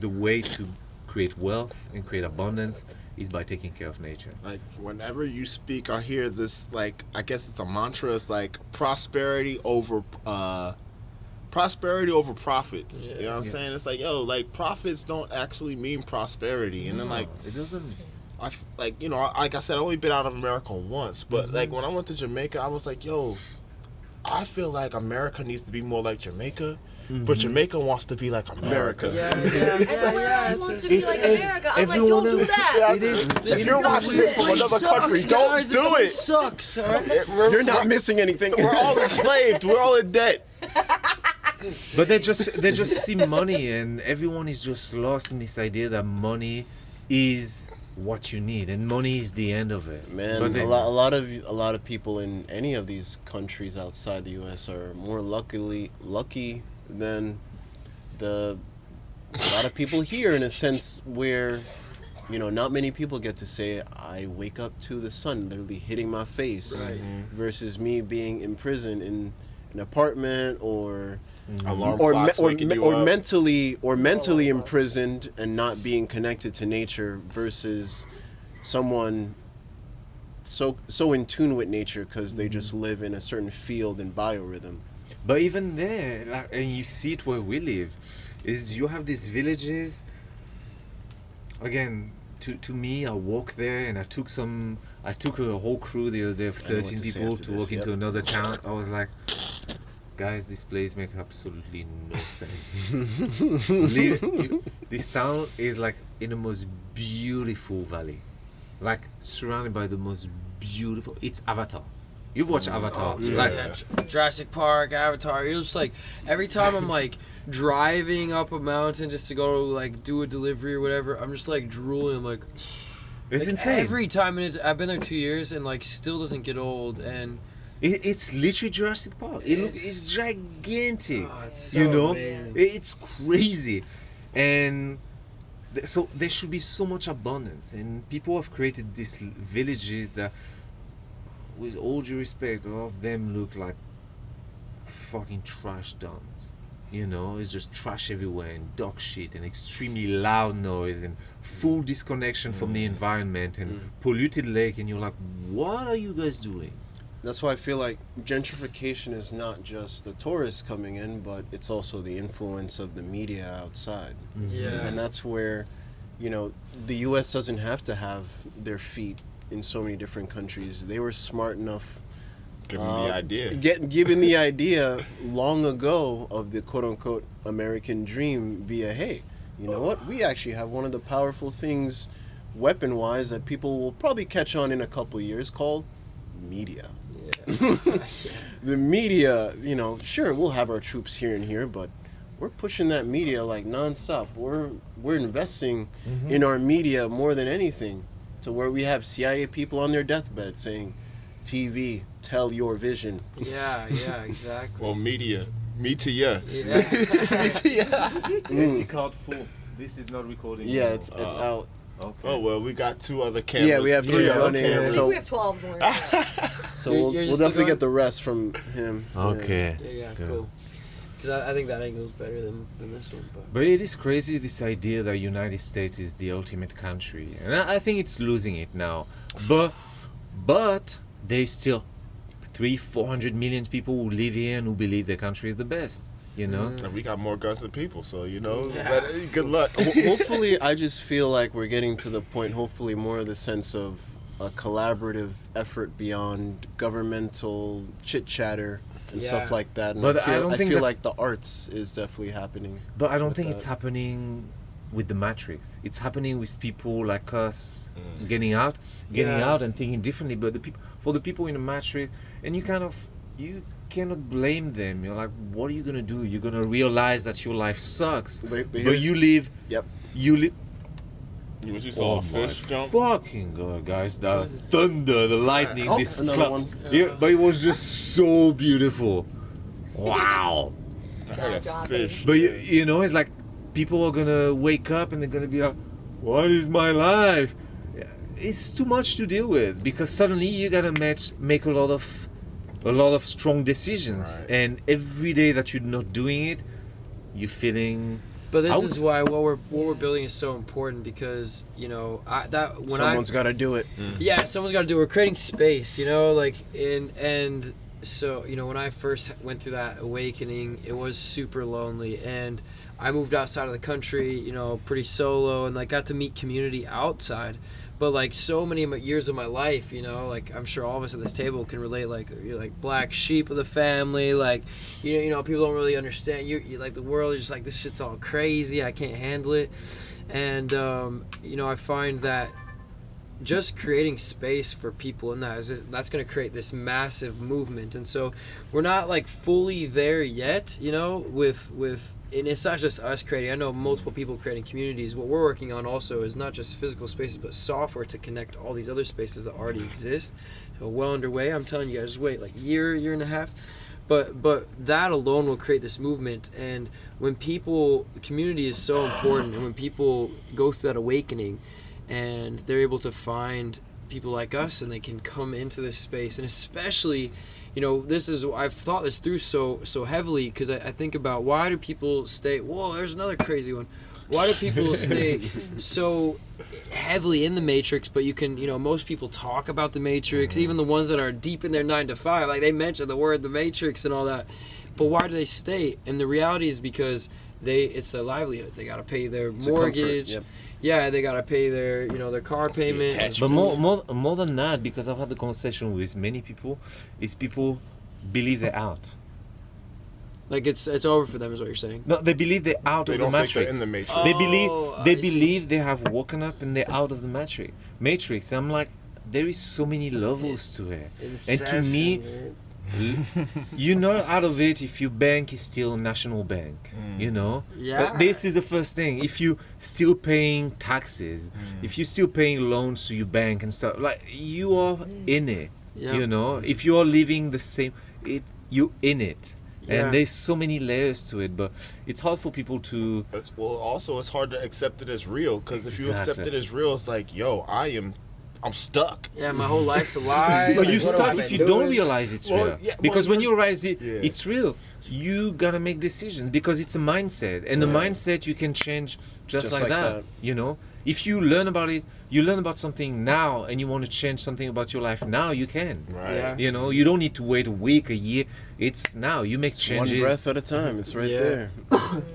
the way to create wealth and create abundance is by taking care of nature. Like whenever you speak, I hear this, like, I guess it's a mantra. It's like prosperity over profits. Yeah. You know what I'm Yes. saying? It's like, yo, like profits don't actually mean prosperity. And then like it doesn't. like, you know, like I said, I've only been out of America once, but like when I went to Jamaica, I was like, yo, I feel like America needs to be more like Jamaica, but Jamaica wants to be like America. Everywhere else wants to be like America. I'm like, everyone don't do else- that. It is. If you're watching this from another country, don't do it. Sucks. All right. You're not missing anything. We're all enslaved. We're all in debt. But they just see money, and everyone is just lost in this idea that money is what you need, and money is the end of it. Man, But they- a lot of people in any of these countries outside the U.S. are more lucky than a lot of people here, in a sense where, you know, not many people get to say, I wake up to the sun literally hitting my face, Right. versus me being imprisoned in an apartment or Alarm or clocks waking you up. mentally imprisoned and not being connected to nature, versus someone so in tune with nature because they just live in a certain field and biorhythm. But even there, like, and you see it where we live, is you have these villages. Again, to me, I walked there and I took a whole crew the other day of I know what 13 to say people after to this, walk into yep. another town. I was like, guys, this place makes absolutely no sense. This town is like in the most beautiful valley, like surrounded by the most beautiful. It's Avatar. You've watched Avatar, like Yeah, Jurassic Park, Avatar. You're just like, every time I'm like driving up a mountain just to go like do a delivery or whatever, I'm just like drooling. I'm like, it's like, insane. Every time, and I've been there 2 years and like still doesn't get old. And It's literally Jurassic Park. It's gigantic. Oh, it's so you know, amazing. it's crazy, and so there should be so much abundance. And people have created these villages that, with all due respect, a lot of them look like fucking trash dumps. You know, it's just trash everywhere and dog shit and extremely loud noise and full disconnection from the environment and polluted lake. And you're like, what are you guys doing? That's why I feel like gentrification is not just the tourists coming in, but it's also the influence of the media outside. yeah, And that's where, you know, the U.S. doesn't have to have their feet in so many different countries. They were smart enough, Give them the idea. given the idea long ago of the quote-unquote American dream via, hey, you know what? We actually have one of the powerful things, weapon-wise, that people will probably catch on in a couple of years, called media. The media, you know, sure, we'll have our troops here and here, but we're pushing that media like nonstop. We're investing in our media more than anything, to where we have CIA people on their deathbed saying, TV, tell your vision. yeah, exactly. Well, media. Me to ya. Yeah. Me to ya. SD card full. This is not recording. Yeah, it's out. Okay. Oh, well, we got 2 other cameras. Yeah, we have 3 other running. cameras. So, We have 12 more. so You're we'll just definitely going- get the rest from him. Okay. Yeah, Good. cool. Because I think that angle's better than this one. But it is crazy, this idea that United States is the ultimate country, and I think it's losing it now. But there's still 300-400 million people who live here and who believe their country is the best. You know. And we got more guns than people, so, you know, Yeah. good luck. Hopefully, I just feel like we're getting to the point, hopefully more of the sense of a collaborative effort beyond governmental chit-chatter and Yeah. stuff like that. And But I I don't think feel that's- like the arts is definitely happening. But I don't with think that. it's happening with the Matrix. It's happening with people like us getting out and thinking differently. But for the people in the Matrix, and you cannot blame them. You're like, what are you gonna do? You're gonna realize that your life sucks. But But here's- you live. Yep. You live. What you saw, Oh a fish my jump? fucking god, guys! The thunder, the lightning, Oh, this another one. Yeah, but it was just so beautiful. Wow. I heard a Jaw-dropping. fish. But you know, it's like people are gonna wake up and they're gonna be like, "What is my life?" It's too much to deal with because suddenly you gotta make a lot of a lot of strong decisions, Right. and every day that you're not doing it, you're feeling. But I this would is s- why what we're building is so important, because Someone's got to do it. yeah, someone's got to do it. We're creating space, like, and so, when I first went through that awakening, it was super lonely, and I moved outside of the country, pretty solo, and like got to meet community outside. But like so many years of my life, like I'm sure all of us at this table can relate. Like you're like black sheep of the family. Like people don't really understand you. Like the world is just like, this shit's all crazy. I can't handle it. And I find that just creating space for people in that's going to create this massive movement. And so we're not like fully there yet, with and it's not just us creating. I know multiple people creating communities. What we're working on also is not just physical spaces, but software to connect all these other spaces that already exist. So well underway. I'm telling you guys, just wait like year and a half. But that alone will create this movement. And when community is so important, and when people go through that awakening, and they're able to find people like us, and they can come into this space, and especially, I've thought this through so heavily, because I think about, why do people stay? Whoa, there's another crazy one. Why do people stay so heavily in the Matrix? But you can, most people talk about the Matrix, even the ones that are deep in their 9 to 5, like they mention the word the Matrix and all that. But why do they stay? And the reality is because it's their livelihood. They got to pay their mortgage. Yep. Yeah, they gotta pay their car payment. But more than that, because I've had the conversation with many people, is people believe they're out. Like it's over for them, is what you're saying. No, they believe they're out They of the don't think they're matrix. in the matrix. They Oh, believe I see. they have woken up and they're out of the matrix. I'm like, there is so many levels to it. And to me, you're not out of it if your bank is still National Bank, Yeah. But this is the first thing. If you still paying taxes, if you're still paying loans to your bank and stuff, like, you are in it. Yeah. If you are living the same, you're in it. Yeah. And there's so many layers to it, but it's hard for people to. Also, it's hard to accept it as real, because if you accept Exactly. it as real, it's like, yo, I'm stuck. Yeah, my whole life's a lie. But Like, you what have I stuck if been you don't doing? realize it's Well, real. yeah, Because well, when you realize it, yeah. it's real. You gotta make decisions, because it's a mindset, and the mindset you can change just like that. If you learn about it, you learn about something now, and you want to change something about your life now, you can. Right. Yeah. You don't need to wait a week, a year. It's now. You make changes. One breath at a time. It's right Yeah. there.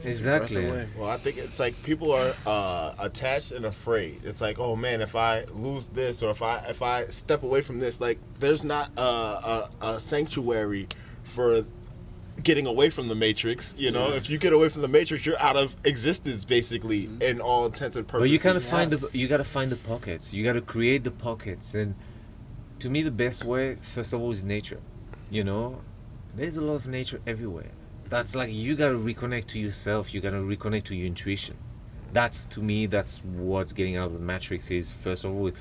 Exactly. Breath away. Well, I think it's like people are attached and afraid. It's like, oh man, if I lose this, or if I step away from this, like, there's not a sanctuary for getting away from the matrix. If you get away from the matrix, you're out of existence, basically, in all intents and purposes. But you gotta find the pockets. You gotta create the pockets. And to me, the best way, first of all, is nature. There's a lot of nature everywhere. That's like, you gotta reconnect to yourself. You gotta reconnect to your intuition. That's, to me, that's what's getting out of the matrix, is first of all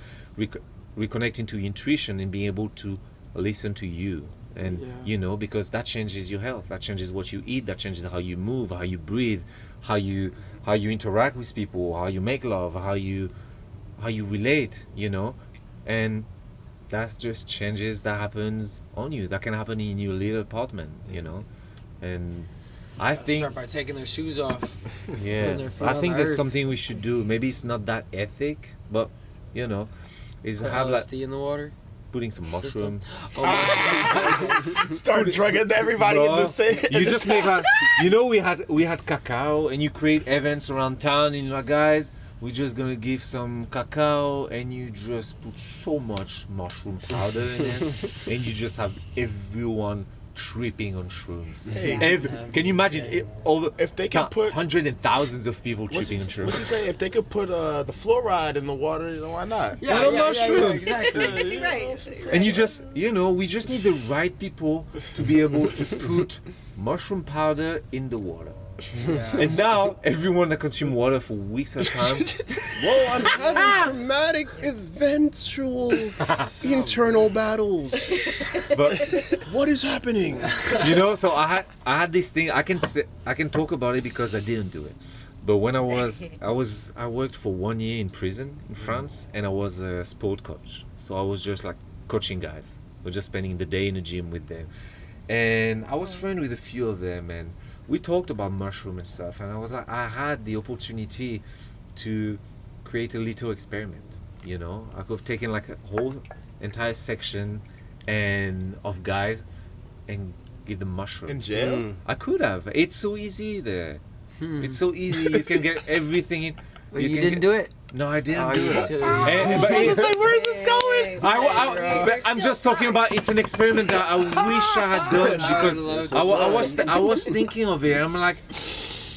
reconnecting to your intuition and being able to listen to you. And because that changes your health, that changes what you eat, that changes how you move, how you breathe, how you interact with people, how you make love, how you relate, and that's just changes that happens on you, that can happen in your little apartment, and I think Start by taking their shoes off. yeah, Putting their foot I on think the there's earth. something we should do. Maybe it's not that ethic, but is Put have like LSD in the water. putting some mushroom. Oh my start drugging everybody in the same. You just make like, we had cacao, and you create events around town, and you're like, guys, we're just gonna give some cacao, and you just put so much mushroom powder in it, and you just have everyone tripping on shrooms. Hey, Can you imagine it, if they can put hundreds and thousands of people tripping on what shrooms? you say? If they could put the fluoride in the water, why not? Yeah, mushrooms. exactly. Right. And you just, we just need the right people to be able to put mushroom powder in the water. Yeah. And now everyone that consumes water for weeks at a time, Whoa, I'm having traumatic, eventual, internal battles. but What is happening? so I had this thing. I can talk about it because I didn't do it. But when I worked for 1 year in prison in France, and I was a sport coach. So I was just like coaching guys, or just spending the day in the gym with them. And I was friends with a few of them, and we talked about mushroom and stuff. And I was like, I had the opportunity to create a little experiment. You know, I could have taken like a whole entire section and of guys and give them mushrooms. In jail? I could have. It's so easy there. It's so easy. You can get everything in. But you didn't do it? No, I didn't Oh, do you it. silly. But Where's this going? but I'm just talking about it's an experiment that I wish I had done because I was thinking of it. I'm like,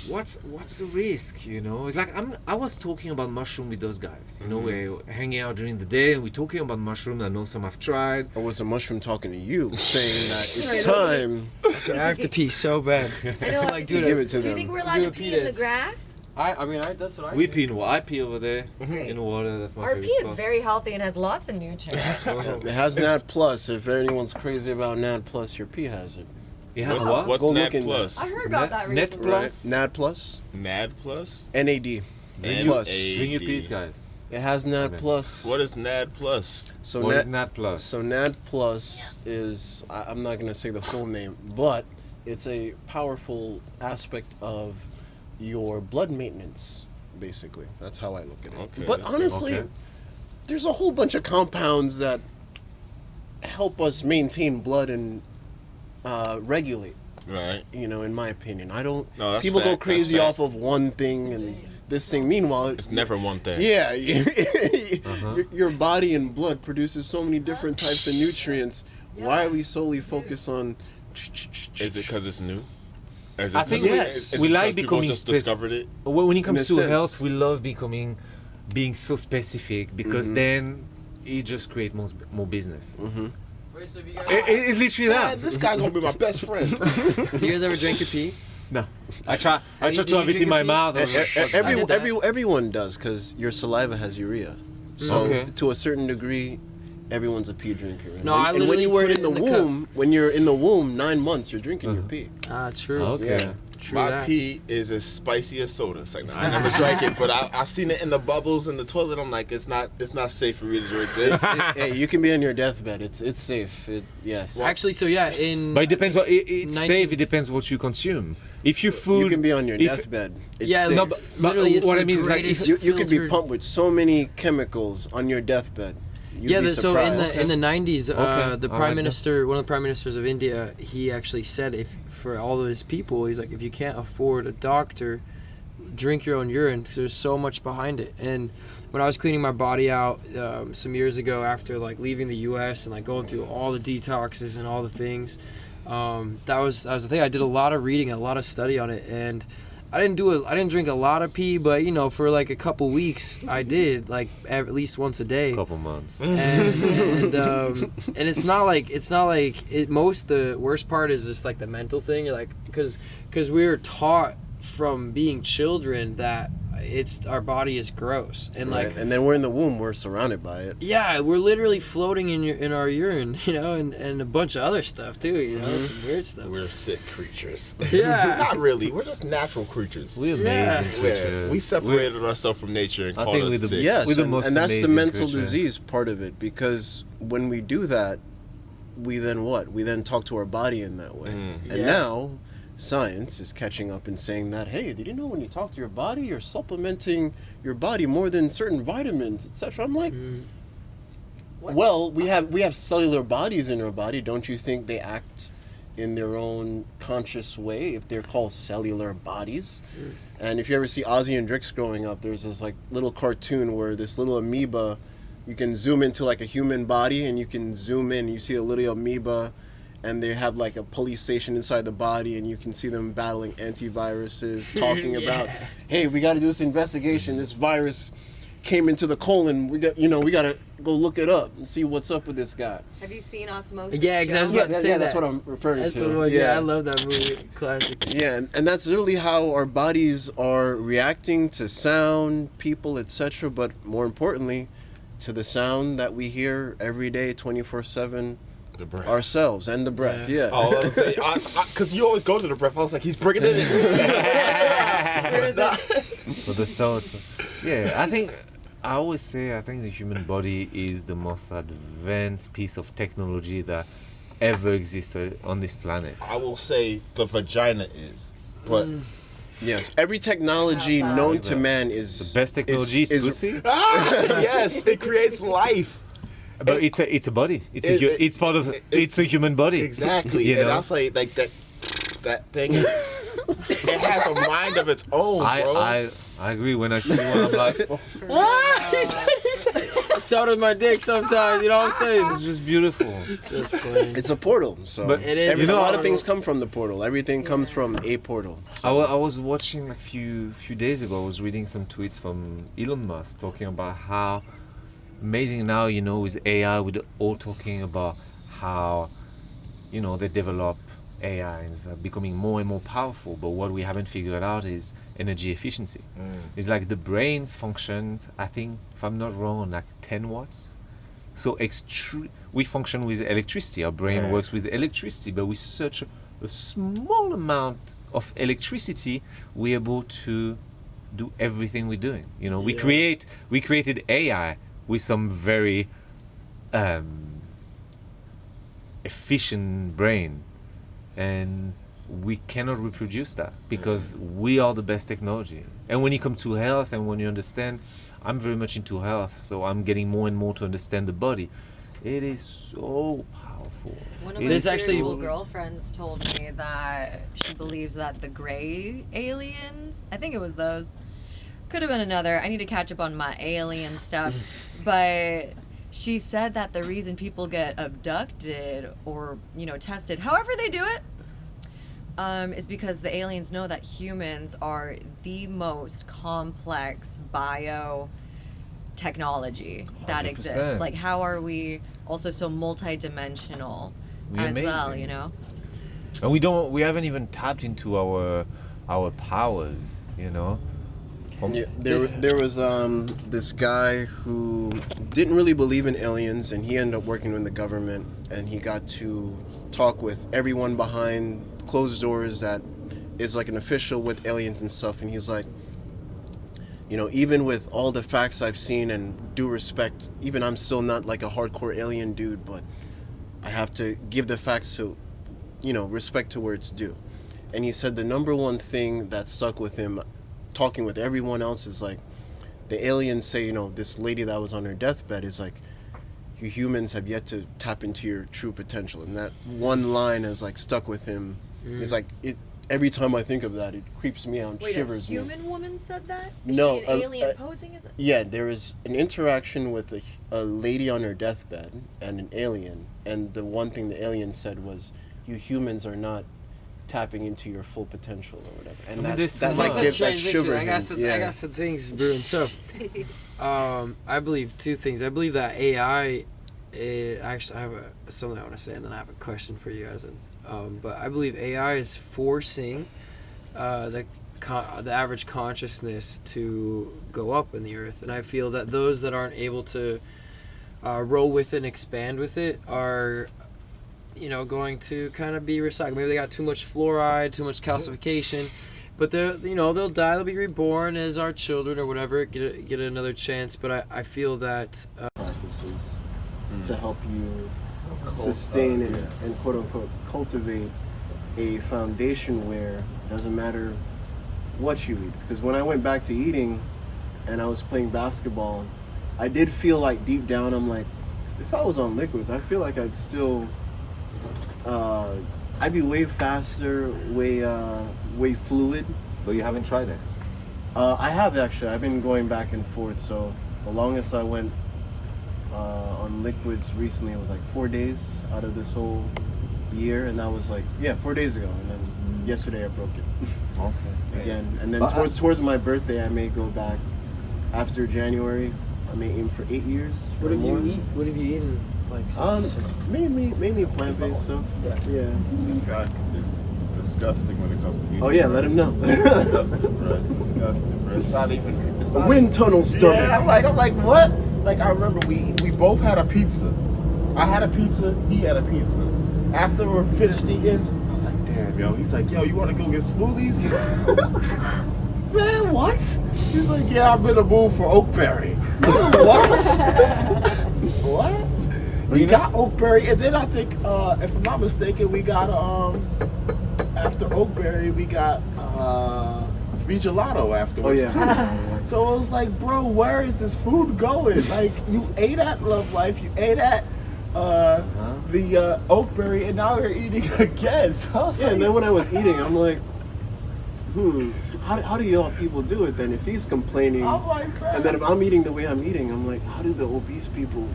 what's the risk? You know, it's like I was talking about mushroom with those guys. You know, we're hanging out during the day and we're talking about mushroom. I know some have tried. Or was a mushroom talking to you, saying that it's time I have to pee so bad. I know. Like, to dude, give it to Do you them? think we're allowed to pee in the Orthopedics. grass? that's what I We do. pee in water. I pee over there in the water. That's my Our favorite pee is spot. very healthy and has lots of nutrients. It has Nat Plus. If anyone's crazy about Nat Plus, your pee has it. It has What's, what? what's Go Nad look in Plus? I heard about that Net recently. Plus? Nat Plus, Nad Plus? NAD. N- Plus. A- Drink your peas, guys. It has Nat Okay. Plus. What is Nad Plus? So What Nat, is Nat Plus? So Nat Plus is, I'm not going to say the full name, but it's a powerful aspect of your blood maintenance, basically. That's how I look at it. Okay, But that's honestly, okay. there's a whole bunch of compounds that help us maintain blood and regulate, Right. you know, in my opinion. I don't, No, that's people go fact, crazy that's off of one thing and this thing. Meanwhile, It's never one thing. yeah, your body and blood produces so many different types of nutrients. Why are we solely focused on? Is it because it's new? Is it I think 'cause yes. it's we like because people becoming just discovered it. When it comes In a to sense. health, we love being so specific because then it just creates more business. Wait, so have you guys, It's literally Man, that. this guy gonna be my best friend. you guys ever drank your pee? No, I try do to you have it drink in my your pee? mouth. I did that. Everyone does, because your saliva has urea. So Okay. to a certain degree, everyone's a pee drinker. No, and, I and when literally you were put in it the in the cup. womb, when you're in the womb, 9 months, you're drinking your pee. Ah, true. Okay. Yeah. True My that. pee is as spicy as soda. It's like, I never drank it, but I've seen it in the bubbles in the toilet. I'm like, it's not safe for me to drink this. Hey, you can be on your deathbed. It's safe. Yes. Actually, so yeah, in But it depends what it's 19 safe. It depends what you consume. If you food, You can be on your if- deathbed. It's yeah, safe. no, but literally, it's what the I mean is like greatest you could be filtered- pumped with so many chemicals on your deathbed. You'd Yeah, be so in surprised. the 90s, Okay, the I prime like that. minister, one of the prime ministers of India, he actually said if for all of his people, he's like, if you can't afford a doctor, drink your own urine because there's so much behind it. And when I was cleaning my body out some years ago after like leaving the U.S. and like going through all the detoxes and all the things, that was the thing. I did a lot of reading, a lot of study on it, and I didn't drink a lot of pee, but you know, for like a couple weeks, I did like at least once a day. couple months. And it's not like it. Most the worst part is just like the mental thing. You're like because we were taught from being children that our body is gross and Right. like and then we're in the womb. We're surrounded by it. yeah, we're literally floating in our urine, you know, and a bunch of other stuff too, you know, some weird stuff. We're sick creatures. Yeah. Not really. We're just natural creatures. We're amazing Yeah. creatures. We separated ourselves from nature and I called think us we're the- sick. Yes, We're the and, most and that's the amazing mental creature. disease part of it, because when we do that, we then what? We then talk to our body in that way. And Yeah. now science is catching up and saying that, hey, did you know when you talk to your body, you're supplementing your body more than certain vitamins, etc. I'm like, well, we have cellular bodies in our body. Don't you think they act in their own conscious way if they're called cellular bodies? And if you ever see Ozzy and Drix growing up, there's this like little cartoon where this little amoeba, you can zoom into like a human body and you can zoom in, you see a little amoeba, and they have like a police station inside the body, and you can see them battling antiviruses, talking about, hey, we got to do this investigation. This virus came into the colon. We got to go look it up and see what's up with this guy. Have you seen Osmosis? Yeah, exactly. Joe? about to say that's that. what I'm referring That's to. the one. Yeah, I love that movie. Classic. Yeah, and that's literally how our bodies are reacting to sound, people, etc. But more importantly, to the sound that we hear every day, 24/7, The breath. ourselves and the breath. Yeah. Oh, I was saying, because you always go to the breath. I was like, he's bringing it in. For the thoughts. Yeah, I think I always say I think the human body is the most advanced piece of technology that ever existed on this planet. I will say the vagina is, but Yes, every technology known to man is The best technology is pussy, yes, it creates life. but it's a body. It's part of it's a human body. Exactly, You and know? I'll say like that thing is, it has a mind of its own, bro. I agree. When I see one, I'm like, So does my dick sometimes, you know what I'm saying? it's just beautiful. Just playing. it's a portal. So But it is, a lot of portal. things come from the portal. Everything comes from a portal. I was watching a few days ago. I was reading some tweets from Elon Musk talking about how amazing now, with AI, with all talking about how, they develop AI and it's becoming more and more powerful. But what we haven't figured out is energy efficiency. It's like the brain's functions, I think, if I'm not wrong, on like 10 watts. So we function with electricity. Our brain works with electricity, but with such a small amount of electricity, we're able to do everything we're doing. We created AI with some very efficient brain, and we cannot reproduce that because we are the best technology. And when you come to health, and when you understand, I'm very much into health, so I'm getting more and more to understand the body. It is so powerful. One of It my is spiritual girlfriends told me that she believes that the gray aliens, I think it was those, could have been another. I need to catch up on my alien stuff. But she said that the reason people get abducted or, tested, however they do it, is because the aliens know that humans are the most complex biotechnology that 100%. exists. Like, how are we also so multi-dimensional We're as well, amazing. And we haven't even tapped into our powers, Yeah, there was this guy who didn't really believe in aliens, and he ended up working in the government, and he got to talk with everyone behind closed doors that is like an official with aliens and stuff, and he's like, even with all the facts I've seen and due respect, even I'm still not like a hardcore alien dude, but I have to give the facts to, respect to where it's due. And he said the number one thing that stuck with him talking with everyone else is like, the aliens say, this lady that was on her deathbed is like, you humans have yet to tap into your true potential. And that one line has like stuck with him. It's like, every time I think of that, it creeps me out, Wait, shivers a me. human woman said that? Is No, she an alien posing as Yeah, there was an interaction with a lady on her deathbed and an alien, and the one thing the alien said was, you humans are not tapping into your full potential or whatever. And that It's like like a that transition. shivered I got him. some things brewing. So, I believe two things. I believe that AI. Actually, I have something I want to say, and then I have a question for you guys. But I believe AI is forcing the average consciousness to go up in the earth, and I feel that those that aren't able to roll with it and expand with it are, going to kind of be recycled. Maybe they got too much fluoride, too much calcification, but they'll die. They'll be reborn as our children or whatever, get another chance. But I feel that Practices to help you sustain and quote unquote cultivate a foundation where it doesn't matter what you eat. Because when I went back to eating and I was playing basketball, I did feel like deep down I'm like, if I was on liquids, I feel like I'd still I'd be way faster, way fluid. But you haven't tried it. I have actually. I've been going back and forth. So the longest I went on liquids recently was like 4 days out of this whole year, and that was like 4 days ago. And then yesterday I broke it Okay. again. And then But towards my birthday, I may go back. After January, I may aim for 8 years. what or have more. you eaten? What have you eaten? Like Mainly plant-based stuff. Yeah. This guy is disgusting when it comes to eating. Oh yeah, let him know. Disgusting, bro. It's disgusting, bro. It's not even. It's The not wind tunnel stomach. Yeah, I'm like, what? Like, I remember we both had a pizza. I had a pizza, he had a pizza. After we're finished eating, I was like, damn, yo. He's like, yo, you want to go get smoothies? man, what? He's like, yeah, I'm in a mood for Oakberry. What? What? We got Oakberry, and then I think, if I'm not mistaken, we got after Oakberry, we got Vigelato afterwards. Oh, yeah. Too. So I was like, bro, where is this food going? Like, you ate at Love Life, you ate at the Oakberry, and now you're eating again. So I was Yeah, like, and then when I was eating, I'm like, how do y'all people do it then? If he's complaining, I'm like, man. and then if I'm eating the way I'm eating, I'm like, how do the obese people,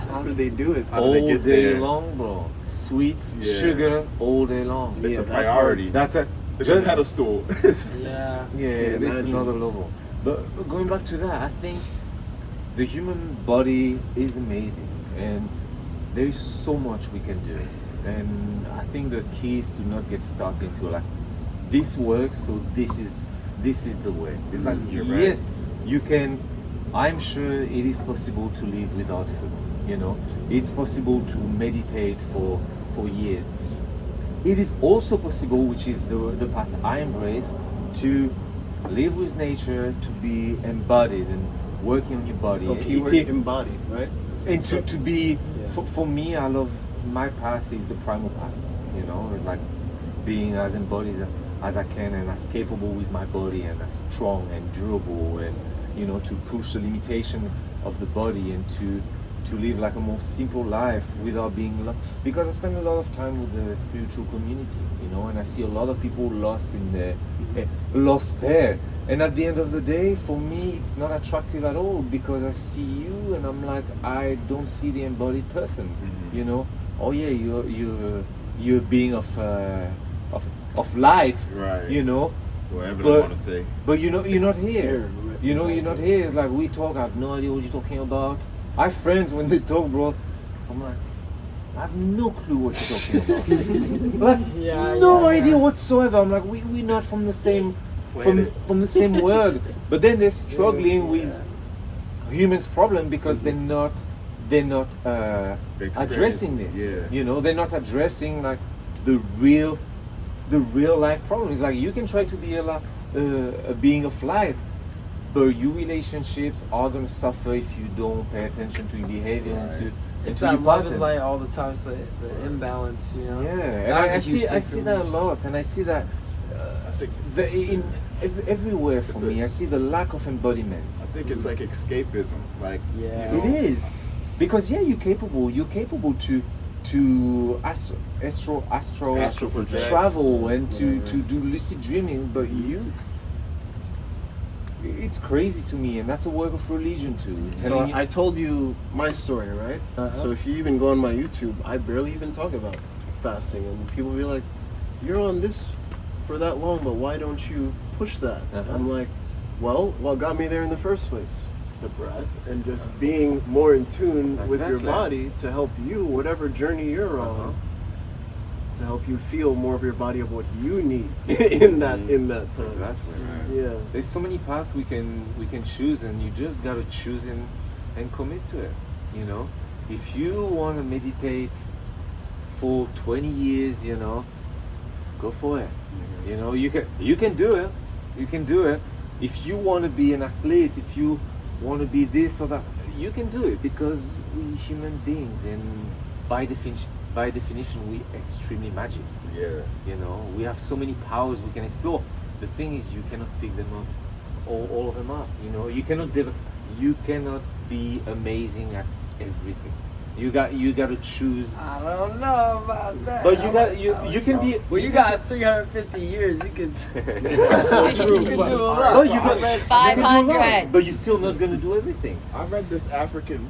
how do they do it? How do they All get day there? long, bro. Sweets, Yeah. sugar, all day long. It's Yeah, a that priority. That's it. It's a pedestal. Yeah. Yeah, Can't this is imagine. another level. But going back to that, I think the human body is amazing, and there is so much we can do. And I think the key is to not get stuck into like, this works, so this is the way. It's like, You're right. yes, you can. I'm sure it is possible to live without food. You know, it's possible to meditate for years. It is also possible, which is the path I embrace, to live with nature, to be embodied and working on your body. Oh, keyword Eating- embodied, right? and to be, Yeah. for me, I love, my path is the primal path. You know, it's like being as embodied as I can and as capable with my body and as strong and durable, and you know, to push the limitation of the body and to live like a more simple life without being because I spend a lot of time with the spiritual community, you know, and I see a lot of people lost in there, lost there. And at the end of the day, for me, it's not attractive at all because I see you and I'm like, I don't see the embodied person, you know. Oh yeah, you're a being of light, Right. you know. Whatever But- they want to say. But you're not here. Here, You know, you're not here. It's like we talk. I have no idea what you're talking about. I have friends when they talk, bro. I'm like, I have no clue what you're talking about. Like, Yeah, no yeah, idea yeah. whatsoever. I'm like, we're not from the same, Planet. from the same world. But then they're struggling with humans' problem because they're not addressing this. Yeah. You know, they're not addressing like the real life problem. It's like you can try to be a being of light, but your relationships are gonna suffer if you don't pay attention to your behavior and to It's your that love and pattern. light all the time. It's the imbalance, you know. Yeah, and That was I a huge see thing for see me. that a lot, and I see that I think everywhere for me. I see the lack of embodiment. I think it's like escapism. Like Yeah. you know, It is, because yeah, you're capable to astral project. travel and to do lucid dreaming, but it's crazy to me, and that's a work of religion too. So Telling you- I told you my story, right? Uh-huh. So if you even go on my YouTube, I barely even talk about fasting, and people be like, "You're on this for that long, but why don't you push that?" Uh-huh. I'm like, "Well, what got me there in the first place? The breath and just being more in tune with your Exactly. body to help you, whatever journey you're Uh-huh. on, to help you feel more of your body of what you need in that time." Exactly. Yeah. There's so many paths we can choose, and you just gotta choose and commit to it. You know, if you want to meditate for 20 years, you know, go for it. You know, you can do it. You can do it. If you want to be an athlete, if you want to be this or that, you can do it because we human beings, and by definition, we extremely magic. yeah. You know, we have so many powers we can explore. The thing is, you cannot pick them up, all of them up. You know, you cannot be amazing at everything. You got to choose. I don't know about that. But you can be. Well, you got 350 years. You could you can do a No, lot. you got 500. But you're still not gonna do everything. I read this African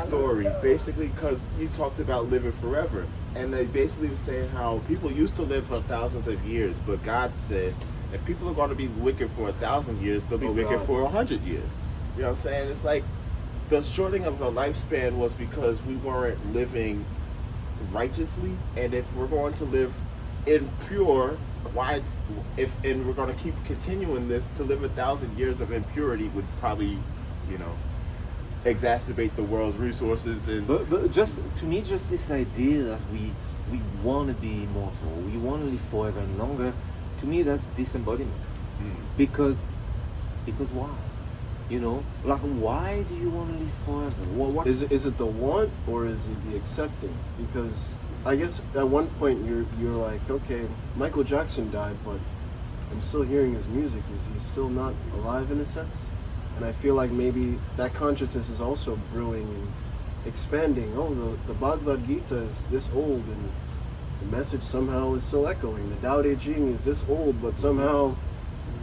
story basically because you talked about living forever, and they basically were saying how people used to live for thousands of years, but God said if people are going to be wicked for 1,000 years, they'll be wicked for 100 years. You know what I'm saying? It's like the shortening of the lifespan was because we weren't living righteously, and if we're going to live impure, why? And we're going to keep continuing this, to live 1,000 years of impurity would probably, you know, exacerbate the world's resources. And But just to me, just this idea that we want to be immortal, we want to live forever and longer. To me, that's disembodiment. Because why? You know, like why do you want to live forever? What's Is it the want or is it the accepting? Because I guess at one point you're like, okay, Michael Jackson died, but I'm still hearing his music. Is he still not alive in a sense? And I feel like maybe that consciousness is also brewing and expanding. Oh, the Bhagavad Gita is this old, and the message somehow is still echoing. The Tao Te Ching is this old, but somehow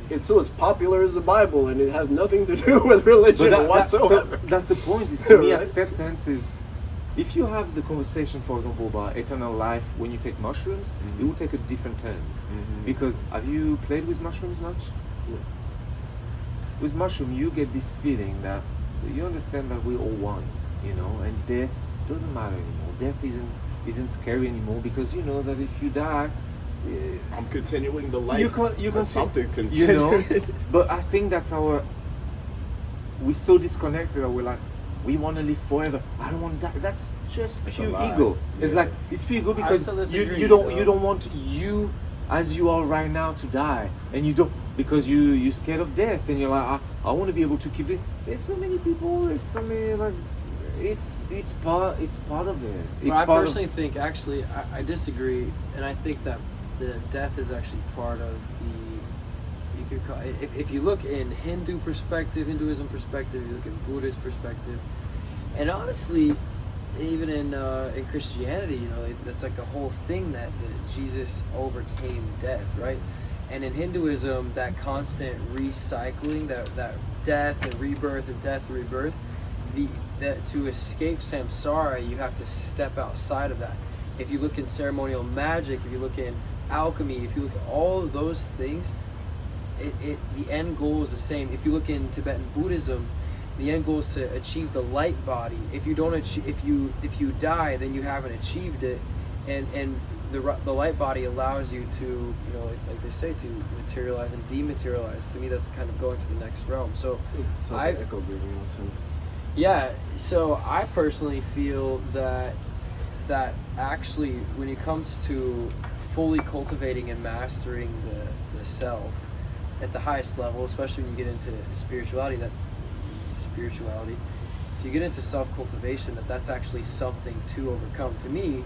it's still as popular as the Bible, and it has nothing to do with religion whatsoever. That's the point. Is for me, Right? acceptance is. If you have the conversation, for example, about eternal life when you take mushrooms, it will take a different turn. Because have you played with mushrooms much? Yeah. With mushroom, you get this feeling that you understand that we're all one, you know, and death doesn't matter anymore. Death isn't scary anymore because you know that if you die, I'm continuing the life. you can something you continuing. know. But I think that's we're so disconnected that we're like, we want to live forever. I don't want to die. That's just pure ego. It's like it's pure ego because still disagree, you don't want you as you are right now to die, and you don't because you're scared of death, and you're like I want to be able to keep it. There's so many people. There's so many like it's part of it. It's But I part personally of, think, actually, I disagree, and I think that the death is actually part of the, you could call, if you look in Hinduism perspective, you look in Buddhist perspective, and honestly, even in Christianity, you know, that's like a whole thing that Jesus overcame death, right? And in Hinduism, that constant recycling, that death and rebirth and death and rebirth, that to escape samsara, you have to step outside of that. If you look in ceremonial magic, if you look in alchemy, if you look at all of those things, the end goal is the same. If you look in Tibetan Buddhism, the end goal is to achieve the light body. If you don't achieve, if you die, then you haven't achieved it, and the light body allows you to, you know, like they say, to materialize and dematerialize. To me, that's kind of going to the next realm. So Sounds like echo breathing in a sense. yeah, so I personally feel that actually when it comes to fully cultivating and mastering the self at the highest level, especially when you get into spirituality, if you get into self-cultivation, that's actually something to overcome. To me,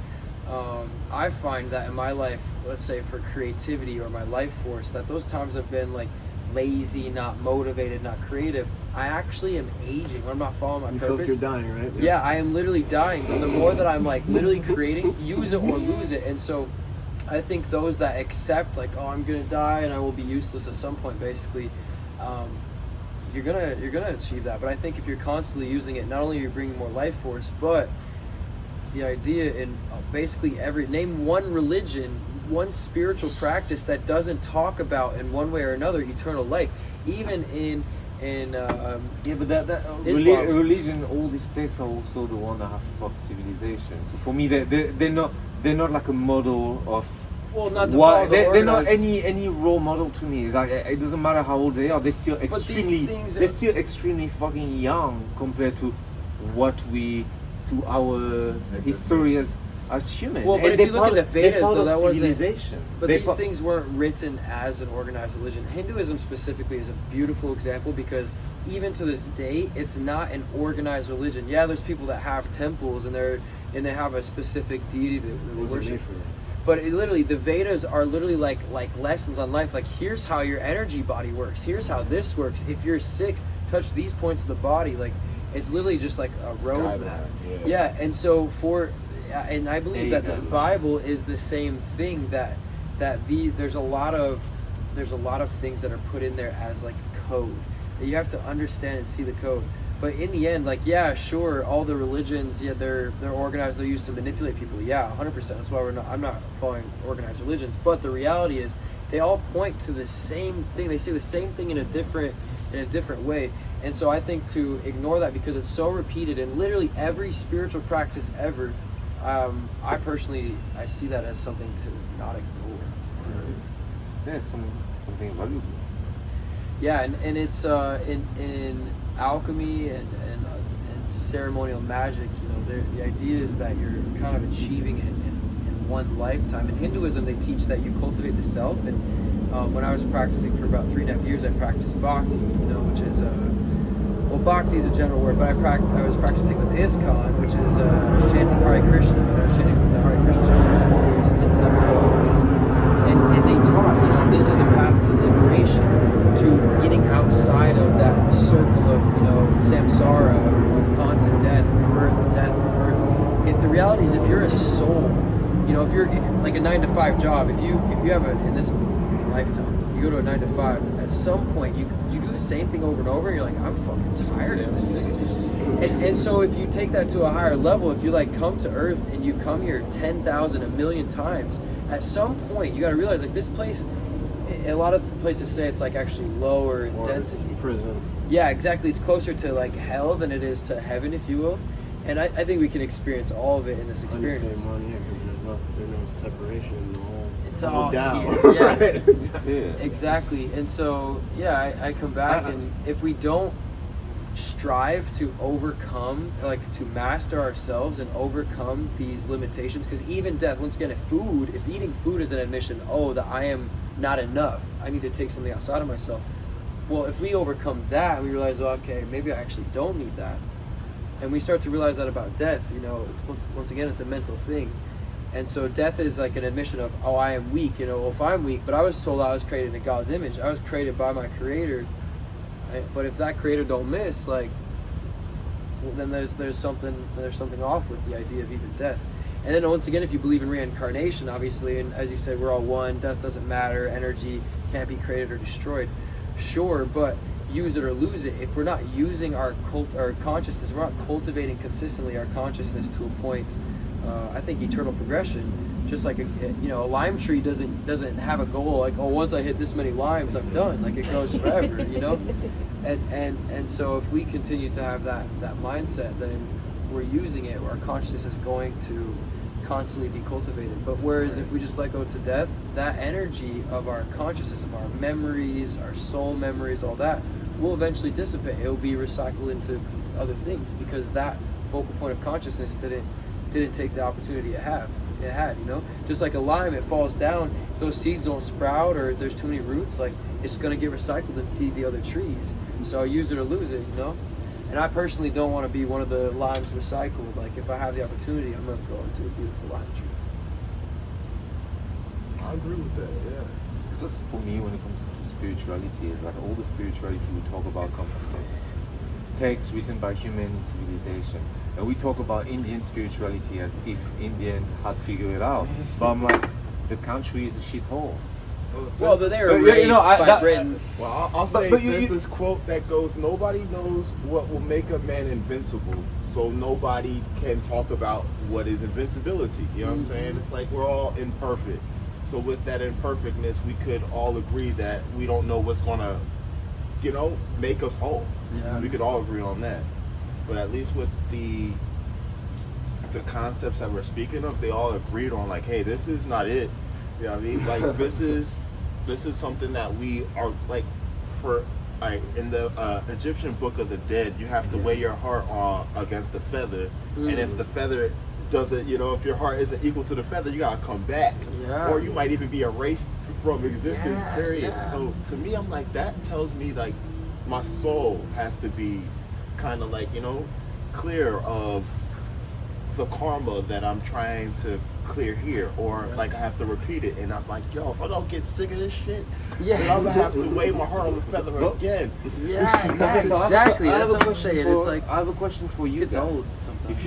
I find that in my life, let's say for creativity or my life force, that those times have been like lazy, not motivated, not creative. I actually am aging. I'm not following my You feel purpose. like you're dying, right? Yeah, I am literally dying. But the more that I'm like literally creating, use it or lose it. And so I think those that accept like, oh, I'm gonna die and I will be useless at some point, basically, you're gonna achieve that. But I think if you're constantly using it, not only are you bringing more life force, but the idea in basically name one religion, one spiritual practice that doesn't talk about in one way or another eternal life. Even in but that Islam. religion, all these texts are also the one that have fucked civilization. So for me, they're not like a model of. Well, not to why follow the they're not organized- any role model to me. It's like it doesn't matter how old they are. They're still But these extremely things they're are- still extremely fucking young compared to our history as humans. Well, but And if they're you look part at of- the they're Vedas, part though, of that wasn't. civilization. But They're these part- things weren't written as an organized religion. Hinduism specifically is a beautiful example because even to this day, it's not an organized religion. Yeah, there's people that have temples and they have a specific deity that they Wasn't worship. made for that. But literally, the Vedas are literally like lessons on life. Like, here's how your energy body works. Here's how this works. If you're sick, touch these points of the body. Like, it's literally just like a roadmap. Guideline, Yeah, and so and I believe that the Guideline. Bible is the same thing. There's a lot of things that are put in there as like code that you have to understand and see the code. But in the end, like, yeah, sure, all the religions, yeah, they're organized, they're used to manipulate people. Yeah, 100%. That's why I'm not following organized religions. But the reality is, they all point to the same thing. They say the same thing in a different way. And so I think to ignore that because it's so repeated in literally every spiritual practice ever, I see that as something to not ignore. Yeah, something valuable. Yeah, and it's in alchemy and ceremonial magic, you know, the idea is that you're kind of achieving it in one lifetime. In Hinduism, they teach that you cultivate the self, and When I was practicing for about 3.5 years, I practiced bhakti, which is well, bhakti is a general word, but I was practicing with ISKCON, which is I was chanting Hare Krishna, and I was chanting the Hare Krishnas for years in temple always, and they taught, this is a path to liberation, to getting outside of that circle of samsara, of constant death, rebirth, death, rebirth. The reality is, if you're a soul, if you're like a 9-to-5 job, if you have in this lifetime, you go to a 9-to-5, at some point you do the same thing over and over, you're like, I'm fucking tired of this thing. And so if you take that to a higher level, if you come to Earth and you come here 10,000, a million times, at some point you got to realize this place, a lot of places say it's actually lower in density. Prison. Yeah, exactly. It's closer to hell than it is to heaven, if you will. And I think we can experience all of it in this experience. On the same one, because there's no separation in the whole. It's all down. here. Yeah. Exactly. And so, I come back, and if we don't strive to overcome, to master ourselves and overcome these limitations, because even death, once again, if eating food is an admission, that I am not enough, I need to take something outside of myself. Well, if we overcome that, we realize, okay, maybe I actually don't need that. And we start to realize that about death, once again, it's a mental thing. And so death is like an admission of, I am weak, if I'm weak, but I was told I was created in God's image. I was created by my creator. But if that creator don't miss, then there's something off with the idea of even death. And then once again, if you believe in reincarnation, obviously, and as you said, we're all one, death doesn't matter, energy can't be created or destroyed. Sure, but use it or lose it. If we're not using our consciousness, we're not cultivating consistently our consciousness to a point, I think eternal progression, just like a lime tree doesn't have a goal once I hit this many limes I'm done, it goes forever, and so if we continue to have that mindset, then we're using it, our consciousness is going to constantly be cultivated. But whereas if we just let go to death, that energy of our consciousness, of our memories, our soul memories, all that will eventually dissipate. It will be recycled into other things, because that focal point of consciousness didn't take the opportunity it had, just like a lime, it falls down, those seeds don't sprout, or there's too many roots, it's going to get recycled and feed the other trees. So use it or lose it, And I personally don't want to be one of the limes recycled. If I have the opportunity, I'm going to go into a beautiful lime tree. I agree with that, yeah. Just for me, when it comes to spirituality, all the spirituality we talk about come from texts written by human civilization. And we talk about Indian spirituality as if Indians had figured it out. But I'm like, the country is a shithole. Well, they were raped by Britain. Well, I'll say there's this quote that goes, nobody knows what will make a man invincible, so nobody can talk about what is invincibility. You know what I'm saying? It's we're all imperfect. So with that imperfectness, we could all agree that we don't know what's going to, make us whole. Yeah. We could all agree on that. But at least with the concepts that we're speaking of, they all agreed on, hey, this is not it. You know what I mean? This is something that we are in the Egyptian Book of the Dead, you have to weigh your heart against the feather, and if the feather doesn't, if your heart isn't equal to the feather, you gotta come back, or you might even be erased from existence. Period. So to me, I'm that tells me my soul has to be kind of clear of the karma that I'm trying to clear here, or I have to repeat it, and I'm if I don't get sick of this shit, then I'm gonna have to weigh my heart on the feather again. Exactly. That's what I'm saying. I have a question for you. It's old sometimes.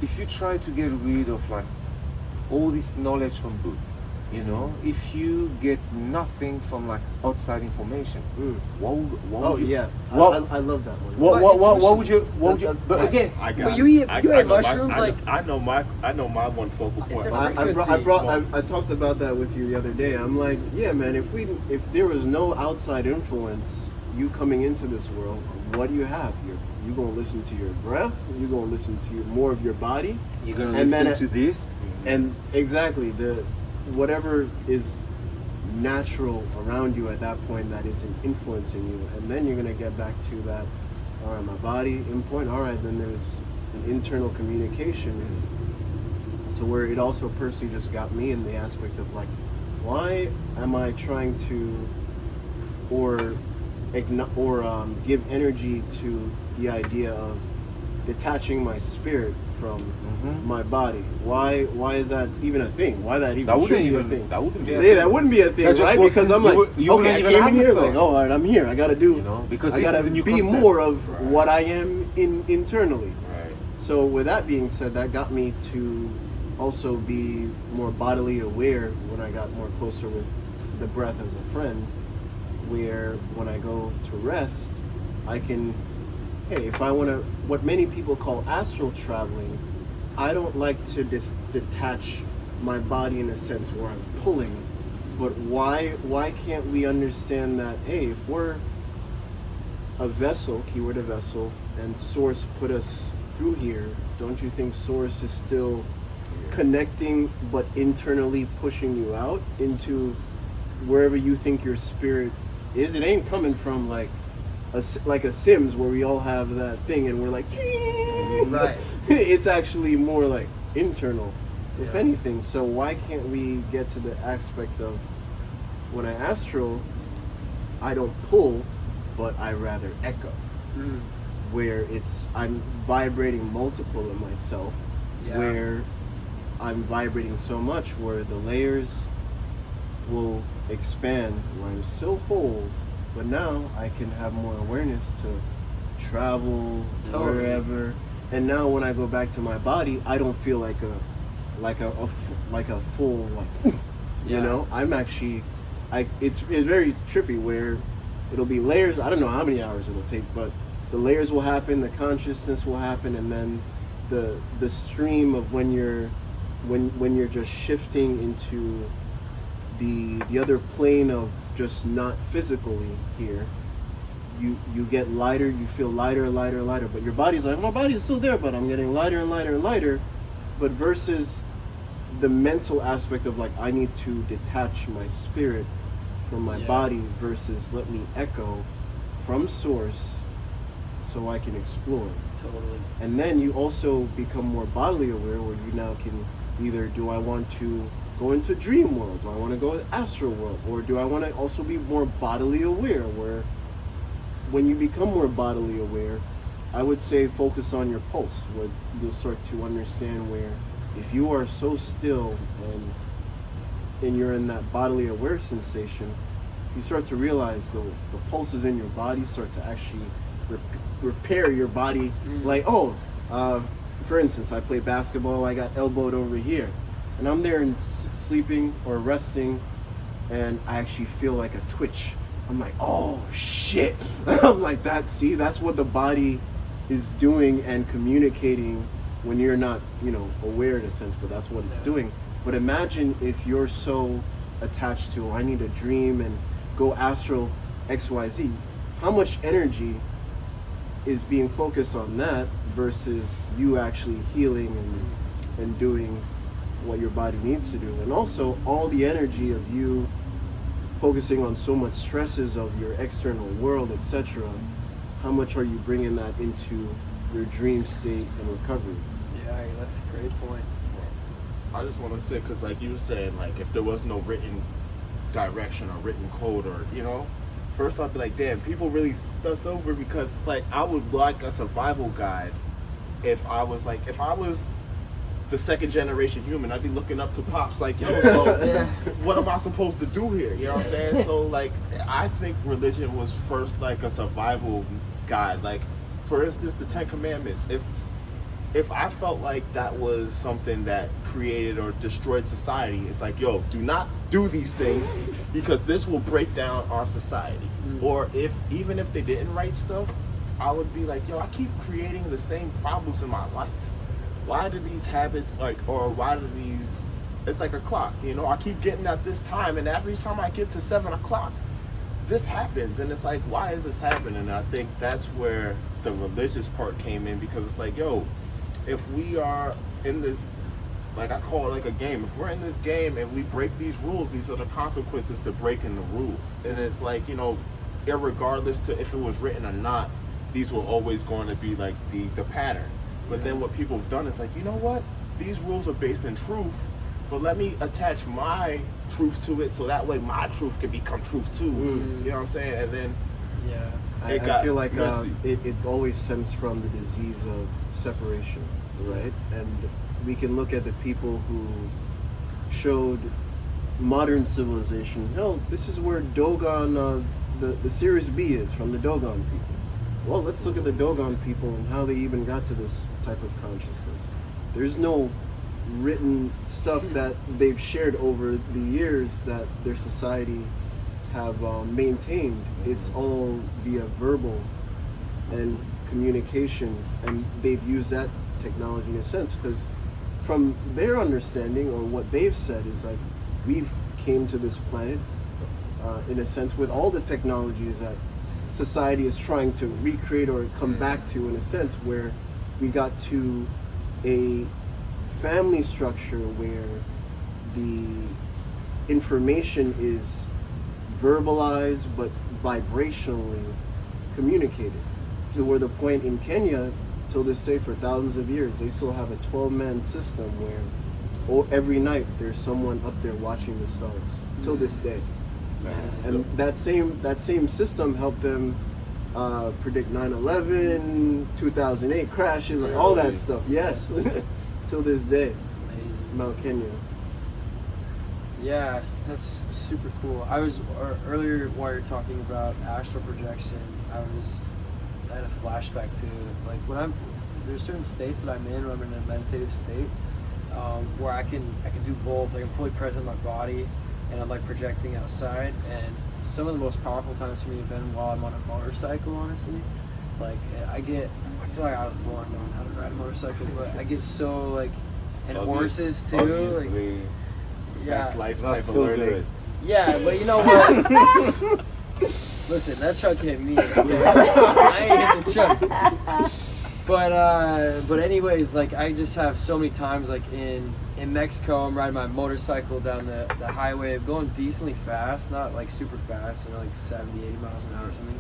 If you try to get rid of all this knowledge from books, if you get nothing from outside information, what would you? I love that one. What would you? But again, you ate mushrooms. I know my one focal point. I talked about that with you the other day. I'm yeah, man. If there was no outside influence, you coming into this world, what do you have? You're gonna listen to your breath. You're gonna listen to more of your body. You're gonna listen to this, and exactly whatever is natural around you at that point that isn't influencing you, and then you're going to get back to that, all right, my body in point, all right, then there's an internal communication to where it also personally just got me in the aspect of why am I trying to give energy to the idea of detaching my spirit from my body? Why is that even a thing? Why that even should be a thing? That wouldn't be a Yeah, thing. that wouldn't be a thing, That's just right? what Because I'm like, you okay, I wouldn't even came in have here the like, thought. oh, all right, I'm here. I gotta do, You know, because I this gotta is a new be concept. more of what I am internally. Right. So with that being said, that got me to also be more bodily aware when I got more closer with the breath as a friend, where when I go to rest, I can, hey, if I want to, what many people call astral traveling, I don't like to detach my body in a sense where I'm pulling, but why can't we understand that, hey, if we're a vessel, keyword a vessel, and source put us through here, don't you think source is still connecting but internally pushing you out into wherever you think your spirit is? It ain't coming from like a Sims where we all have that thing and we're like, Right. It's actually more like internal, if Yeah. anything. So why can't we get to the aspect of when I astral, I don't pull, but I rather echo, where I'm vibrating multiple of myself, Yeah. where I'm vibrating so much where the layers will expand where I'm still whole, but now I can have more awareness to travel Totally. wherever. And now when I go back to my body, I don't feel like a full you Yeah. know. I'm actually, it's very trippy where it'll be layers. I don't know how many hours it'll take, but the layers will happen, the consciousness will happen, and then the stream of when you're just shifting into the other plane of just not physically here, you get lighter, you feel lighter, but your body's like, my body is still there, but I'm getting lighter and lighter and lighter. But versus the mental aspect of like, I need to detach my spirit from my body versus let me echo from source so I can explore. Totally. And then you also become more bodily aware where you now can either, do I want to go into dream world? Do I want to go to astral world? Or do I want to also be more bodily aware, where when you become more bodily aware, I would say focus on your pulse, where you'll start to understand where if you are so still and you're in that bodily aware sensation, you start to realize the pulses in your body start to actually repair your body. Like, for instance, I play basketball, I got elbowed over here, and I'm there and sleeping or resting, and I actually feel like a twitch. I'm like, oh shit. I'm like, that's what the body is doing and communicating when you're not, aware in a sense, but that's what it's doing. But imagine if you're so attached to, I need a dream and go astral XYZ, how much energy is being focused on that versus you actually healing and doing what your body needs to do. And also all the energy of you focusing on so much stresses of your external world, etc. How much are you bringing that into your dream state and recovery? Yeah, that's a great point. I just want to say, because like you were saying, like if there was no written direction or written code, or first I'd be like, damn, people really fuck us over, because it's like I would like a survival guide if I was the second generation human. I'd be looking up to Pops like, yo, so what am I supposed to do here? You know what I'm saying? So like, I think religion was first like a survival guide. Like, for instance, the 10 Commandments. If I felt like that was something that created or destroyed society, it's like, yo, do not do these things because this will break down our society. Or even if they didn't write stuff, I would be like, yo, I keep creating the same problems in my life. Why do these habits it's like a clock, I keep getting at this time, and every time I get to 7 o'clock, this happens, and it's like, why is this happening? And I think that's where the religious part came in, because it's like, yo, if we are in this, like I call it like a game, if we're in this game and we break these rules, these are the consequences to breaking the rules. And it's like, irregardless to if it was written or not, these were always going to be like the pattern. But then what people have done is like, you know what? These rules are based in truth. but let me attach my truth to it, so that way my truth can become truth too. You know what I'm saying? And then Yeah. I feel like messy. it always stems from the disease of separation, right? And we can look at the people who showed modern civilization. No, this is where Dogon, the Sirius B is, from the Dogon people. Well, let's look at the Dogon people and how they even got to this type of consciousness. There's no written stuff that they've shared over the years that their society have maintained. It's all via verbal and communication, and they've used that technology in a sense, because from their understanding, or what they've said, is like, we've came to this planet in a sense with all the technologies that society is trying to recreate or come back to, in a sense, where we got to a family structure where the information is verbalized but vibrationally communicated, to where the point in Kenya till this day, for thousands of years, they still have a 12-man system where every night there's someone up there watching the stars till this day. And that same system helped them predict 9/11, 2008 crashes, like all that stuff. Yes, till this day, Mount Kenya. Yeah, that's super cool. I was earlier while you're talking about astral projection, I had a flashback to like when there's certain states that I'm in when I'm in a meditative state, where I can do both. Like I'm fully present in my body, and I'm like projecting outside. And some of the most powerful times for me have been while I'm on a motorcycle. Honestly, like I feel like I was born knowing how to ride a motorcycle, but I get so like, and horses too. Like, yeah, That's life Not type so of learning. good. yeah, but you know what? Listen, that truck hit me. I ain't hit the truck. But anyways, like I just have so many times, like in Mexico, I'm riding my motorcycle down the highway, going decently fast, not like super fast, you know, like 70, 80 miles an hour or something.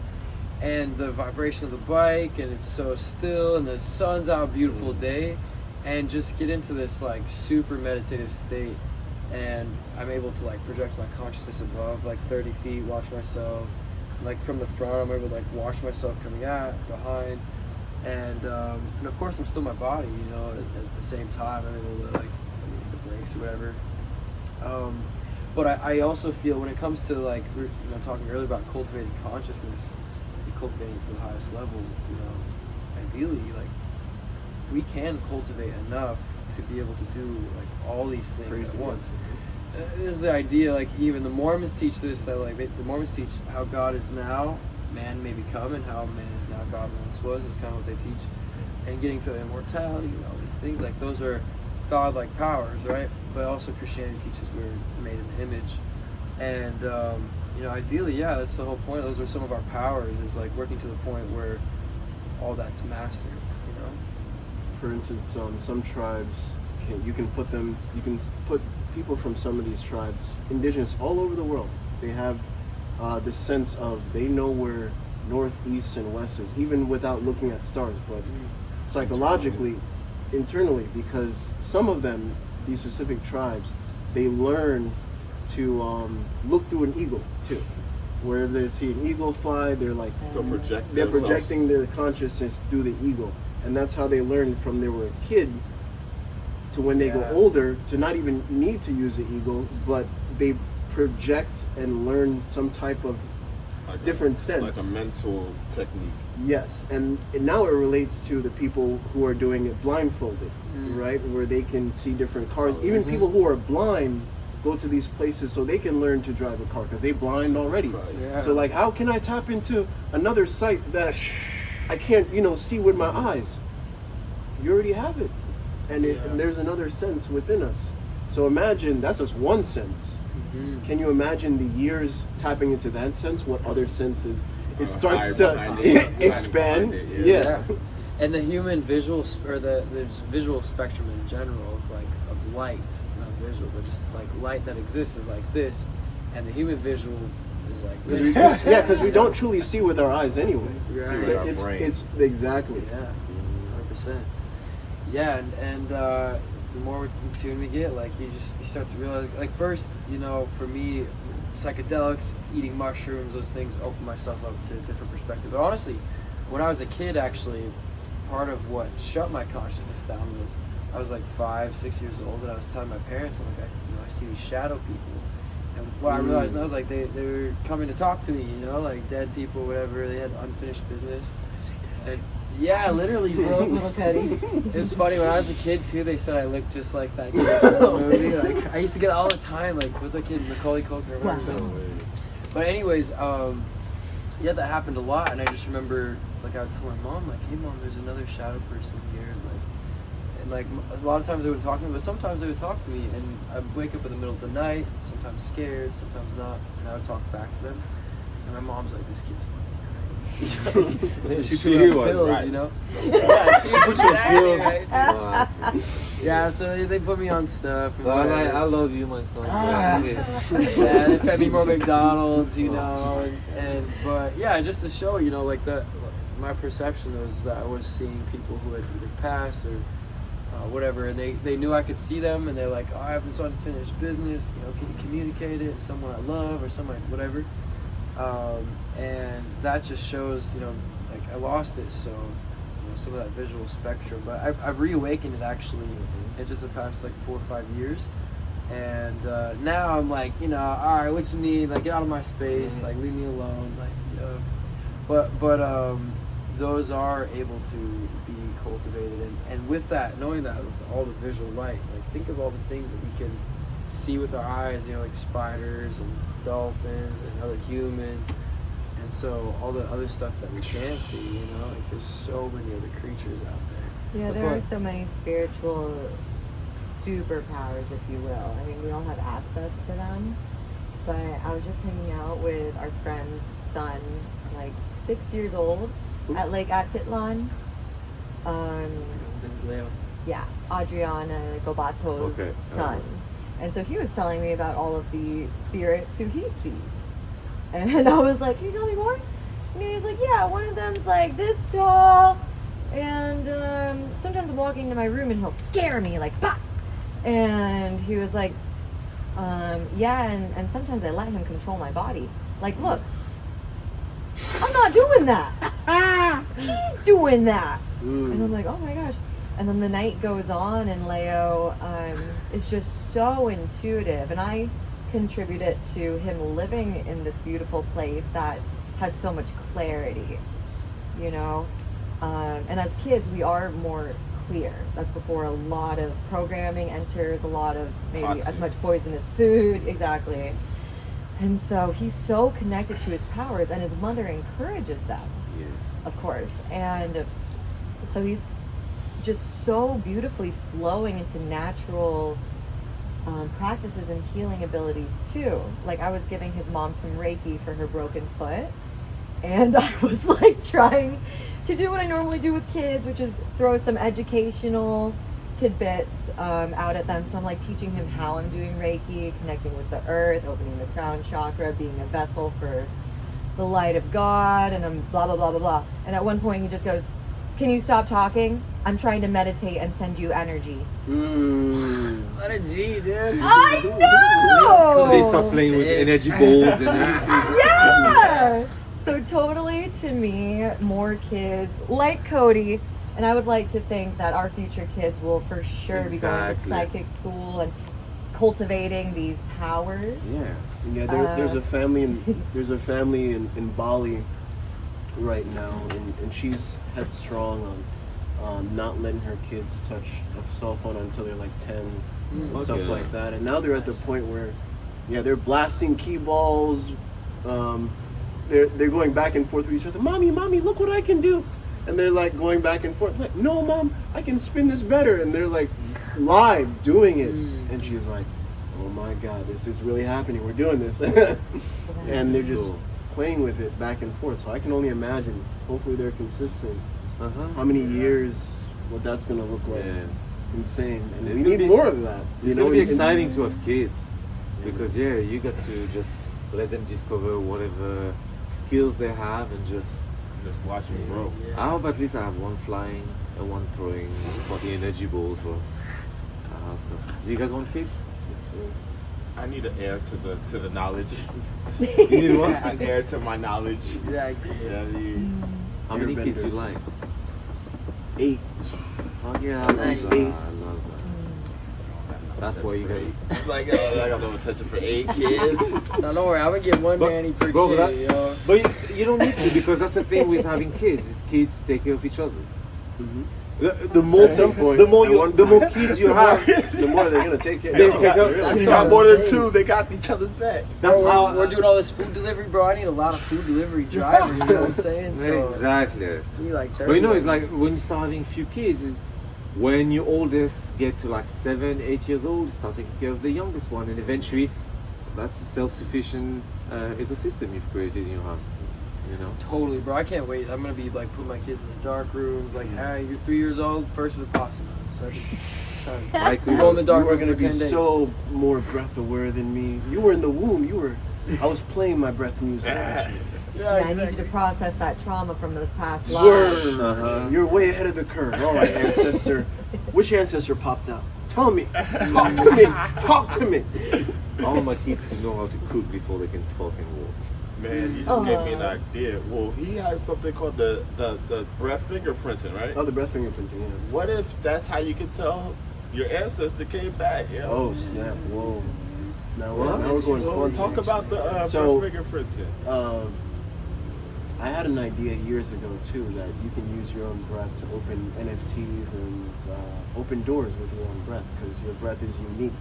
And the vibration of the bike, and it's so still, and the sun's out, beautiful day, and just get into this like super meditative state. And I'm able to like project my consciousness above like 30 feet, watch myself like from the front. I'm able to like watch myself coming out behind, and of course I'm still my body, you know, at the same time I'm able to like hit the brakes or whatever. But I also feel when it comes to like, you know, talking earlier about cultivating consciousness, cultivating it to the highest level, you know, ideally like we can cultivate enough to be able to do like all these things at once. This is the idea, like even the Mormons teach this, that like the Mormons teach how God is now, man may become, and how man is now, God once was, is kind of what they teach. And getting to immortality and all these things, like those are God-like powers, right? But also Christianity teaches we're made in the image. And you know, ideally, yeah, that's the whole point. Those are some of our powers, is like working to the point where all that's mastered, you know? For instance, some tribes, you can put people from some of these tribes, indigenous all over the world. They have this sense of, they know where north, east, and west is, even without looking at stars, but psychologically, internally, because some of them, these specific tribes, they learn to look through an eagle too. Where they see an eagle fly, they're like, they're projecting their consciousness through the eagle. And that's how they learn from they were a kid to when they go older, to not even need to use the eagle, but they project and learn some type of Like different sense. Like a mental technique. Yes, and now it relates to the people who are doing it blindfolded, right? Where they can see different cars. Even people who are blind go to these places so they can learn to drive a car, because they blind already. Yeah. So like, how can I tap into another sight that I can't, you know, see with my eyes? You already have it. And there's another sense within us. So imagine, that's just one sense. Can you imagine the years tapping into that sense? What other senses? It starts to expand. Yeah. And the human visual, or the visual spectrum in general, of light, not visual, but just like light that exists is like this, and the human visual is like this. Yeah, because we don't truly see with our eyes anyway. See with our brain. It's exactly. Yeah, 100%. Yeah, and the more in tune we get, like you start to realize, like first, you know, for me, psychedelics, eating mushrooms, those things open myself up to a different perspective. But honestly, when I was a kid, actually, part of what shut my consciousness down was I was like 5, 6 years old, and I was telling my parents, I'm like, I see these shadow people. And what I realized now was like they were coming to talk to me, you know, like dead people, whatever. They had unfinished business. And yeah, literally, bro, little Teddy. It was funny when I was a kid too. They said I looked just like that kid in the movie. Like I used to get it all the time. Like what's that kid, Macaulay Culkin or whatever. Wow. But anyways, yeah, that happened a lot. And I just remember, like I would tell my mom, like, hey mom, there's another shadow person here. And like a lot of times they wouldn't talk to me, but sometimes they would talk to me, and I'd wake up in the middle of the night, sometimes scared, sometimes not, and I would talk back to them. And my mom's like, this kid's fucking crazy. She put me on pills, you know? Yeah, she put you on pills. Right? Wow. Yeah, so they put me on stuff. So I love you, my son. Yeah, they fed me more McDonald's, you know, but yeah, just to show, you know, like my perception was that I was seeing people who had either passed or whatever, and they knew I could see them, and they're like, oh, I have this unfinished business, you know, can you communicate it? Someone I love or someone whatever, and that just shows, you know, like I lost it, so you know, some of that visual spectrum, but I've reawakened it actually in just the past like 4 or 5 years, and now I'm like, you know, all right, what you need, like get out of my space, like leave me alone, like, you know, but those are able to be cultivated, and with that, knowing that, with all the visual light, like think of all the things that we can see with our eyes, you know, like spiders and dolphins and other humans, and so all the other stuff that we can't see, you know, like there's so many other creatures out there. Yeah, there are so many spiritual superpowers, if you will. I mean, we all have access to them, but I was just hanging out with our friend's son, like 6 years old, at Lake Atitlan. Leo. Yeah, Adriana Gobato's son. And so he was telling me about all of the spirits who he sees. And I was like, can you tell me more? And he's like, yeah, one of them's like this tall, and sometimes I'm walking into my room and he'll scare me, like, bah! And he was like, yeah, and sometimes I let him control my body. Like, look, I'm not doing that. He's doing that. And I'm like, oh my gosh. And then the night goes on, and Leo is just so intuitive. And I contribute it to him living in this beautiful place that has so much clarity, you know? And as kids, we are more clear. That's before a lot of programming enters, a lot of maybe as much poisonous food. Exactly. And so he's so connected to his powers, and his mother encourages them, of course. And so he's just so beautifully flowing into natural practices and healing abilities too. Like I was giving his mom some Reiki for her broken foot, and I was like trying to do what I normally do with kids, which is throw some educational tidbits out at them. So I'm like teaching him how I'm doing Reiki, connecting with the earth, opening the crown chakra, being a vessel for the light of God, and I'm blah, blah, blah, blah, blah. And at one point he just goes, can you stop talking? I'm trying to meditate and send you energy. What a G, dude. I know! They start playing with energy balls and everything. Yeah! So totally, to me, more kids like Cody, and I would like to think that our future kids will for sure be going to psychic school and cultivating these powers. Yeah, there's a family in Bali right now, and she's headstrong on not letting her kids touch a cell phone until they're like 10 and stuff like that. And now they're at the point where, they're blasting key balls. They're going back and forth with each other. Mommy, look what I can do. And they're like going back and forth. Like, no, Mom, I can spin this better. And they're like live doing it. And she's like, oh my God, this is really happening. We're doing this. And they're just playing with it back and forth. So I can only imagine, hopefully they're consistent, how many years, what that's going to look like. Insane. And we need more of that. It's going to be exciting to have kids. Because, you got to just let them discover whatever skills they have and just watch them grow. I hope at least I have one flying and one throwing for the energy balls, but Awesome. Do you guys want kids? I need an heir to the knowledge. You need what? An heir to my knowledge. Exactly. Yeah, I mean, How many kids you Airbenders. like? 8. Oh yeah, I Nice. love that. I love that. That's why you got. like I got no attention for 8 kids. No, don't worry. I'm gonna get one But- nanny per bro, kid, that- yo. But you don't need to, because that's the thing with having kids. Is kids take care of each other. Mhm. The more At some point, the more at you, one the more point. kids you have, The more they're gonna take care. They Oh, take up- really? That's You what got I'm more than saying. 2, they got each other's back. that's Bro, how we're doing all this food delivery, bro. I need a lot of food delivery drivers. You know what I'm saying? So exactly. we like 30. But you know, it's like when you start having few kids, is when your oldest get to like 7, 8 years old, start taking care of the youngest one, and eventually, that's a self-sufficient ecosystem you've created in your home. You know. Totally, bro. I can't wait. I'm gonna be like putting my kids in the dark room. Like, hey, you're 3 years old. First with pasta. Like We go in the dark You are room gonna for be 10 days. so more breath aware than me. You were in the womb. I was playing my breath music. actually. Yeah, I need you to process that trauma from those past lives. Word. Uh-huh. You're way ahead of the curve. All right, ancestor. Which ancestor popped out? Tell me. Talk to me. Talk to me. All my kids know how to cook before they can talk and walk. Man, you just gave me an idea. Well, he has something called the breath fingerprinting, right? Oh, the breath fingerprinting. Yeah. What if that's how you can tell your ancestor came back? You know? Oh snap! Whoa. Now What? we're going Well, fun. talk about the So- breath fingerprinting. I had an idea years ago too that you can use your own breath to open NFTs and open doors with your own breath, because your breath is unique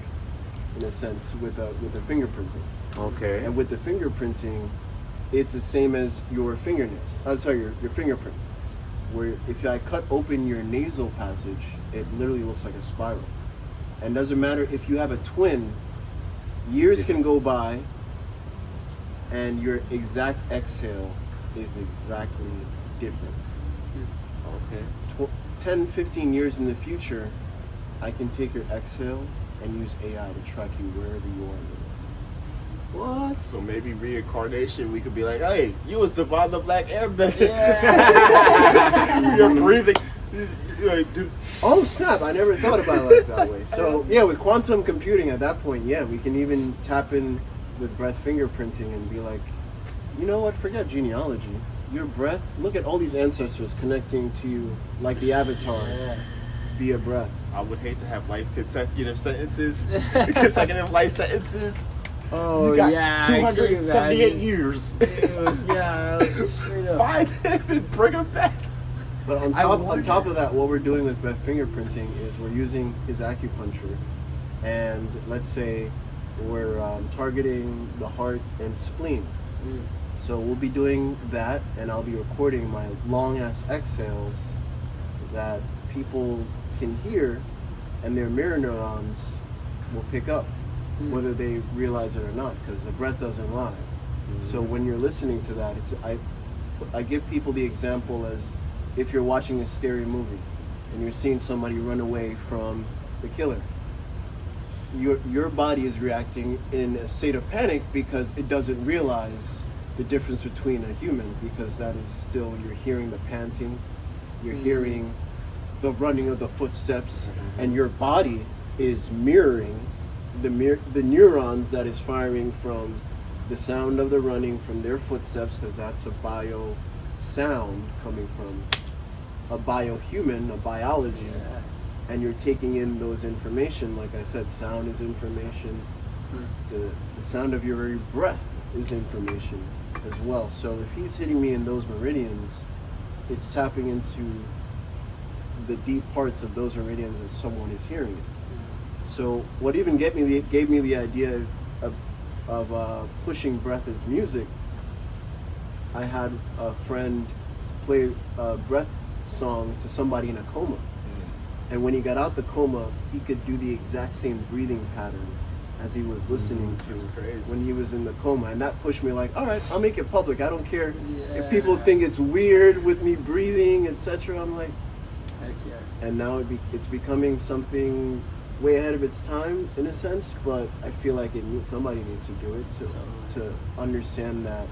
in a sense with the fingerprinting. Okay. And with the fingerprinting, it's the same as your fingernail. Your fingerprint. Where if I cut open your nasal passage, it literally looks like a spiral. And doesn't matter if you have a twin, years can go by, and your exact exhale is exactly different. Okay. 10, 15 years in the future, I can take your exhale and use AI to track you wherever you are. What? So maybe reincarnation, we could be like, hey, you was Devon the Black Airbender. You're breathing. You're like, dude. Oh snap! I never thought about it like that way. So yeah, with quantum computing at that point, yeah, we can even tap in with breath fingerprinting and be like, you know what? Forget genealogy. Your breath. Look at all these ancestors connecting to you like the Avatar via breath. I would hate to have life consecutive sentences. Consecutive life sentences. Oh You got yeah, I can 278 imagine. years. Dude, yeah, like, straight up. Find him and bring him back. But on I top wonder- of that, what we're doing with breath fingerprinting is we're using his acupuncture, and let's say we're targeting the heart and spleen. Mm. So we'll be doing that, and I'll be recording my long ass exhales that people can hear, and their mirror neurons will pick up, whether they realize it or not, because the breath doesn't lie. So when you're listening to that, I give people the example as if you're watching a scary movie and you're seeing somebody run away from the killer. Your body is reacting in a state of panic because it doesn't realize the difference between a human, because that is still, you're hearing the panting, you're hearing the running of the footsteps, and your body is mirroring the neurons that is firing from the sound of the running, from their footsteps, because that's a bio sound coming from a biohuman, a biology, and you're taking in those information. Like I said, sound is information. The sound of your very breath is information as well. So if he's hitting me in those meridians, it's tapping into the deep parts of those meridians that someone is hearing it. So what even gave me the idea of pushing breath as music, I had a friend play a breath song to somebody in a coma. And when he got out the coma, he could do the exact same breathing pattern as he was listening to crazy. when he was in the coma. And that pushed me like, all right, I'll make it public. I don't care Yeah. if people think it's weird with me breathing, etc. I'm like, Heck yeah. and now it's becoming something way ahead of its time in a sense, but I feel like somebody needs to do it to understand that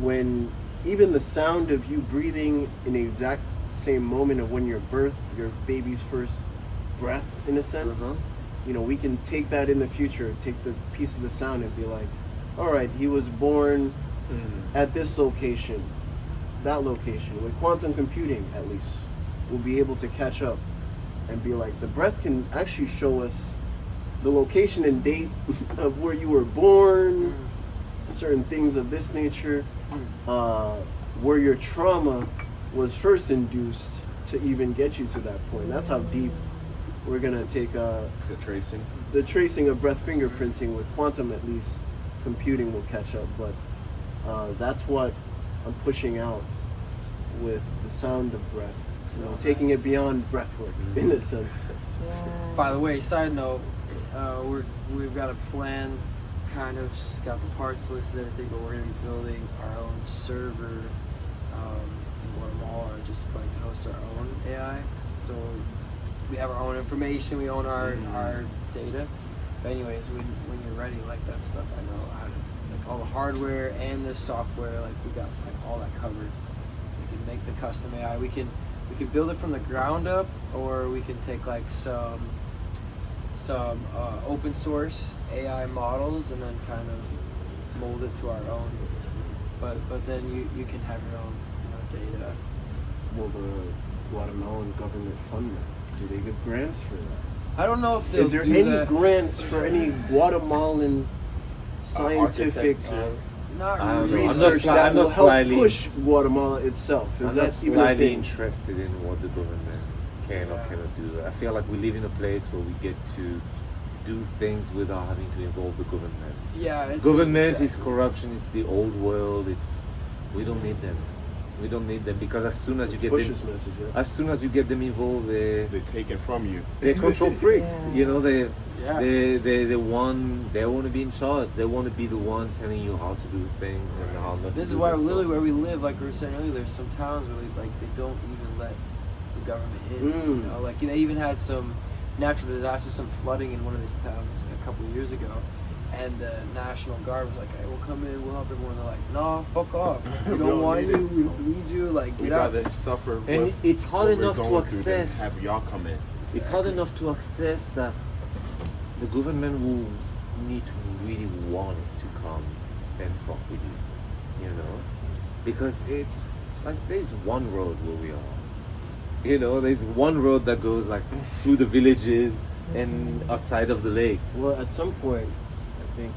when even the sound of you breathing in the exact same moment of when you're birthed, your baby's first breath in a sense. You know, we can take that in the future, take the piece of the sound and be like, all right, he was born at this location, that location. With quantum computing, at least, we'll be able to catch up and be like, the breath can actually show us the location and date of where you were born, certain things of this nature, where your trauma was first induced to even get you to that point. That's how deep we're gonna take the tracing of breath fingerprinting with quantum, at least computing will catch up. But that's what I'm pushing out with the sound of breath, you know, taking it beyond breath work in a sense. By the way, side note, we've got a plan, kind of got the parts listed, everything, but we're gonna be building our own server in Guatemala, just like host our own AI. So we have our own information, we own our data. But anyways, when you're ready, like that stuff, I know how to, like all the hardware and the software, like we got like all that covered. We can make the custom AI. We can build it from the ground up, or we can take like some open source AI models and then kind of mold it to our own. But then you can have your own, you know, data. Will the Guatemalan government fund that? Do they give grants for that? I don't know if they'll Is there do any that. grants for any Guatemalan scientific Not I don't know. really. research that I'm not will help slightly- push Guatemala itself? Is I'm that not even a slightly thing? interested in what the government can or cannot do. I feel like we live in a place where we get to do things without having to involve the government. Yeah, it's Government is exactly. corruption. It's the old world. We don't need them. We don't need them because as soon as you It's get Bush's them, message, yeah. as soon as you get them involved, They're taken from you. they're control freaks. You know, they want to be in charge. They want to be the one telling you how to do things and how not to This is do why them. literally where we live, like we were saying earlier, there's some towns where like they don't even let the government in. You know, like they even had some natural disasters, some flooding in one of these towns a couple of years ago, and the National Guard was like, "Hey, we'll come in, we'll help everyone." They're like, "No, fuck off. We don't want you. We don't need you. Like, We'd get out." rather suffer And with it's hard what we're enough to going through than access. have y'all come in. It's hard enough to access that the government will need to really want to come and fuck with you, you know? Because it's like there's one road where we are. You know, there's one road that goes like through the villages and outside of the lake. Well, at some point, I think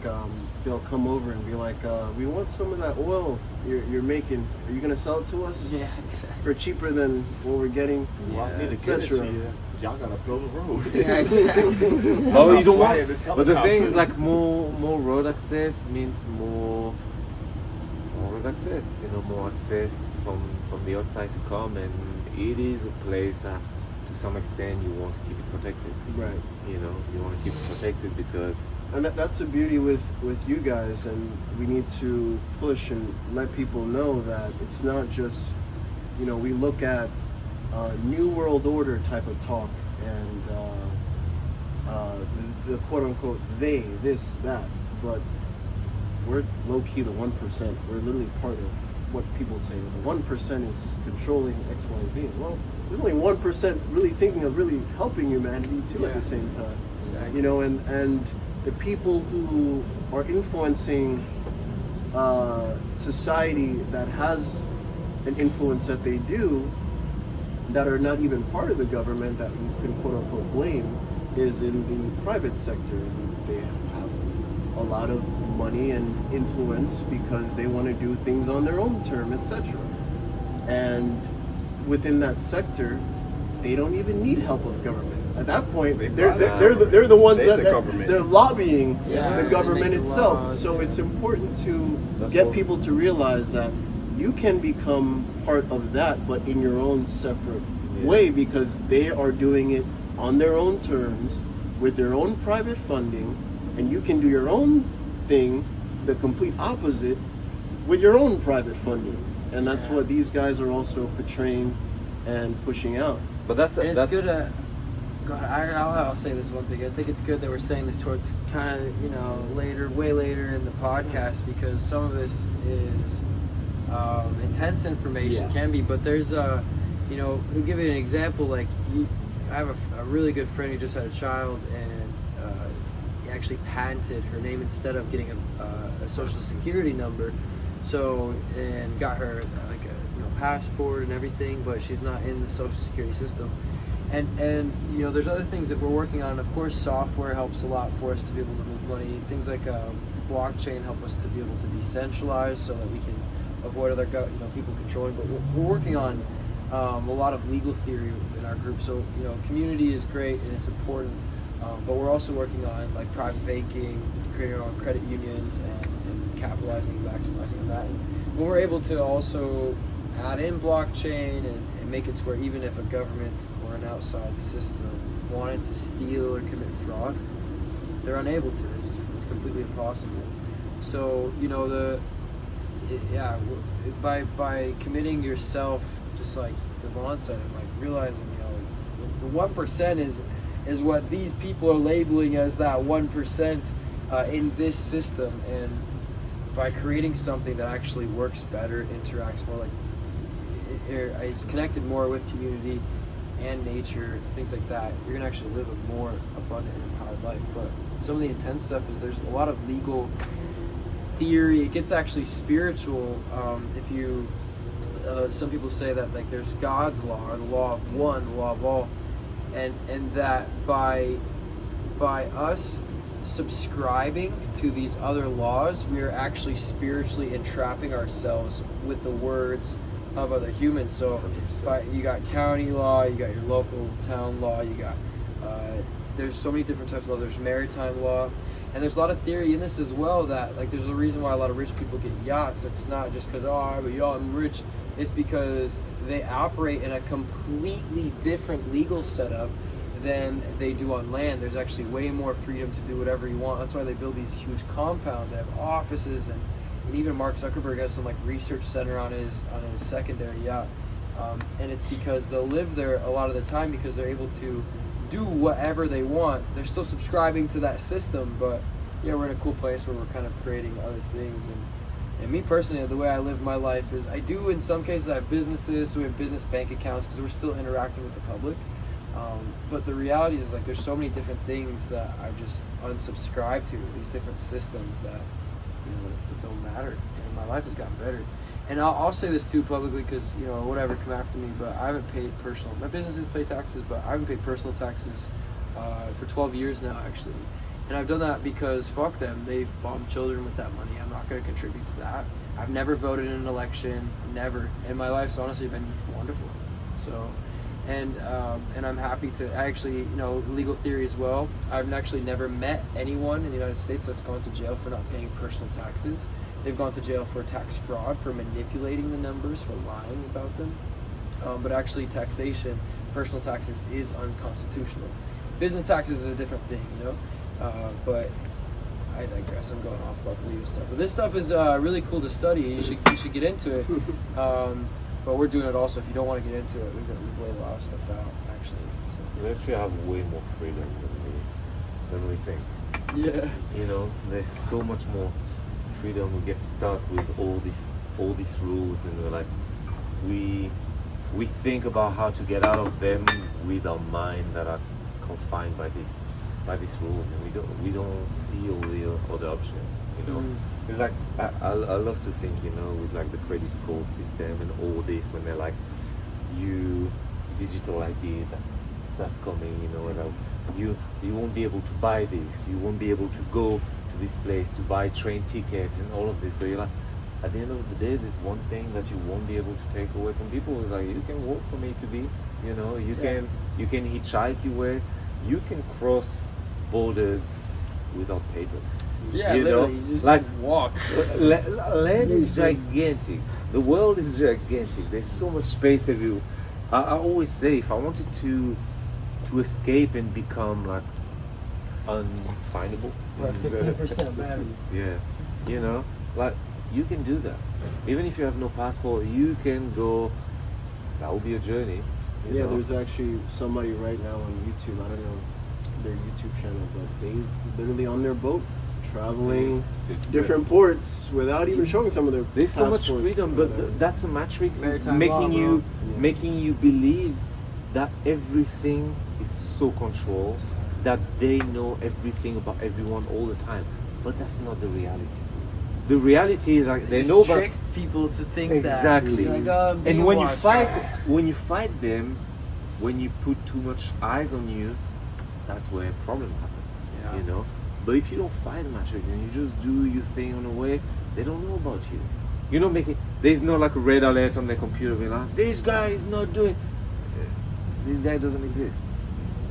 they'll come over and be like, "We want some of that oil you're making. Are you gonna sell it to us Yeah, exactly. for cheaper than what we're getting?" Well, I need to get it etc. to you. Y'all gotta build a road. Yeah, exactly. Oh, I'm you don't not want. flying this But the thing is, helicopter. like more road access means more road access. You know, more access from the outside to come, and it is a place that, to some extent, you want to keep it protected. Right. You know, you want to keep it protected because And that's the beauty with you guys, and we need to push and let people know that it's not just, you know, we look at New World Order type of talk and the quote unquote they, this, that, but we're low key the 1%. We're literally part of what people say. The 1% is controlling X, Y, Z. Well, there's only 1% really thinking of really helping humanity too at the same time. Exactly. You know, and the people who are influencing society that has an influence that they do, that are not even part of the government, that you can quote unquote blame, is in the private sector. They have a lot of money and influence because they want to do things on their own term, etc. And within that sector, they don't even need help of government. At that point, they're the ones They're that the government. they're lobbying Yeah, the government they make itself. laws, So yeah. it's important to That's get what- people to realize that you can become part of that, but in your own separate way, because they are doing it on their own terms, with their own private funding, and you can do your own thing, the complete opposite, with your own private funding. And that's what these guys are also portraying and pushing out. but that's And it's that's good to. Go ahead. I'll say this one thing. I think it's good that we're saying this towards kind of later, way later in the podcast, because some of this is intense information, Yeah. can be. But there's to give you an example, like I have a really good friend who just had a child, and he actually patented her name instead of getting a social security number. So, and got her like a passport and everything, but she's not in the social security system. And there's other things that we're working on. Of course, software helps a lot for us to be able to move money. Things like blockchain help us to be able to decentralize so that we can avoid other people controlling. But we're working on a lot of legal theory in our group. So community is great and it's important, but we're also working on like private banking, creating our own credit unions, and capitalizing and maximizing on that. And we're able to also add in blockchain and make it to where even if a government or an outside system wanted to steal or commit fraud, they're unable to. It's completely impossible. So by committing yourself, just like Devon said, like realizing the 1% is what these people are labeling as that 1% in this system, and by creating something that actually works better, interacts more, like is connected more with community and nature, things like that, you're gonna actually live a more abundant and empowered life. But some of the intense stuff is there's a lot of legal theory. It gets actually spiritual. If you some people say that like there's God's law, or the law of one, the law of all, and that by us subscribing to these other laws, we are actually spiritually entrapping ourselves with the words of other humans. So you got county law, you got your local town law, you got there's so many different types of law. There's maritime law, and there's a lot of theory in this as well, that like there's a reason why a lot of rich people get yachts. It's not just because I'm rich. It's because they operate in a completely different legal setup than they do on land. There's actually way more freedom to do whatever you want. That's why they build these huge compounds. They have offices, and even Mark Zuckerberg has some like research center on his secondary yacht. And it's because they'll live there a lot of the time because they're able to do whatever they want. They're still subscribing to that system, but we're in a cool place where we're kind of creating other things. And me personally, the way I live my life is I do, in some cases, I have businesses, so we have business bank accounts because we're still interacting with the public. But the reality is like there's so many different things that I've just unsubscribed to, these different systems that that don't matter. And my life has gotten better. And I'll say this too publicly because whatever, come after me, but I haven't paid personal. My businesses pay taxes, but I haven't paid personal taxes for 12 years now actually. And I've done that because fuck them. They've bombed children with that money. I'm not going to contribute to that. I've never voted in an election, never. And my life's honestly been wonderful. So, and I'm happy to. I actually, legal theory as well. I've actually never met anyone in the United States that's gone to jail for not paying personal taxes. They've gone to jail for tax fraud, for manipulating the numbers, for lying about them. But actually, taxation, personal taxes, is unconstitutional. Business taxes is a different thing, but I digress. I'm going off about legal stuff. But this stuff is really cool to study. You should get into it. But we're doing it also. If you don't want to get into it, we've laid a lot of stuff out actually. So. We actually have way more freedom than we think. Yeah. There's so much more freedom. We get stuck with all these rules, and we're like, we think about how to get out of them with our mind that are confined by these rules, and we don't see all the other options. It's like I love to think, with like the credit score system and all this, when they're like, you digital ID that's coming, and you won't be able to buy this, you won't be able to go to this place to buy train ticket and all of this. But you're like, at the end of the day, there's one thing that you won't be able to take away from people. Is like, you can walk from A to B, you can hitchhike your way, you can cross borders without papers. Yeah, literally, you just like walk. Land is gigantic. The world is gigantic. There's so much space everywhere. I always say, if I wanted to escape and become like unfindable, like 15% battery. Yeah, like you can do that. Even if you have no passport, you can go. That will be a journey. Yeah, there's actually somebody right now on YouTube. I don't know their YouTube channel, but they literally on their boat traveling different ports without even showing some of their so much freedom, but that's a matrix. It's making you believe that everything is so controlled, that they know everything about everyone all the time. But that's not the reality. The reality is like they know about tricked people to think exactly. that. Like, oh, And when you being watched. fight them, when you put too much eyes on you, that's where a problem happens. Yeah. You know. But if you don't fight them actually, and you just do your thing on the way, they don't know about you. You're not making. There's no like a red alert on their computer being like, this guy is not doing. This guy doesn't exist.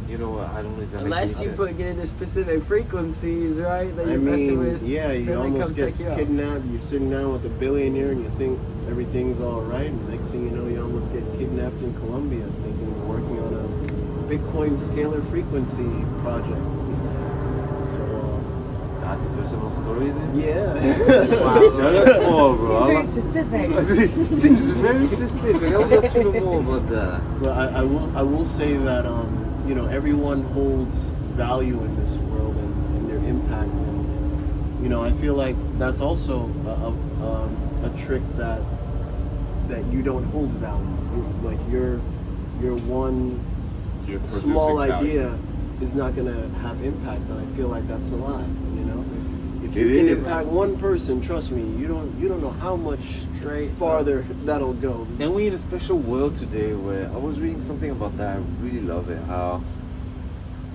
You know, I don't know if that Unless you makes put it into specific frequencies, right? That I you're messing mean, with. yeah, you then they almost come get check you out. kidnapped. You're sitting down with a billionaire and you think everything's all right. And next thing you know, you almost get kidnapped in Colombia thinking you're working on a Bitcoin scalar frequency project. So, That's a personal story then? yeah. Tell us more, Seems bro. very specific. Seems very specific. I would love to know more about that. But I will say that you know, everyone holds value in this world and their impact, and you know, I feel like that's also a trick that you don't hold value. Like your one You're small producing value. idea is not gonna have impact, and I feel like that's a lie. You know, if It you can is. impact one person, trust me, you don't know how much Straight farther that'll go. And we're in a special world today where I was reading something about that. I really love it. How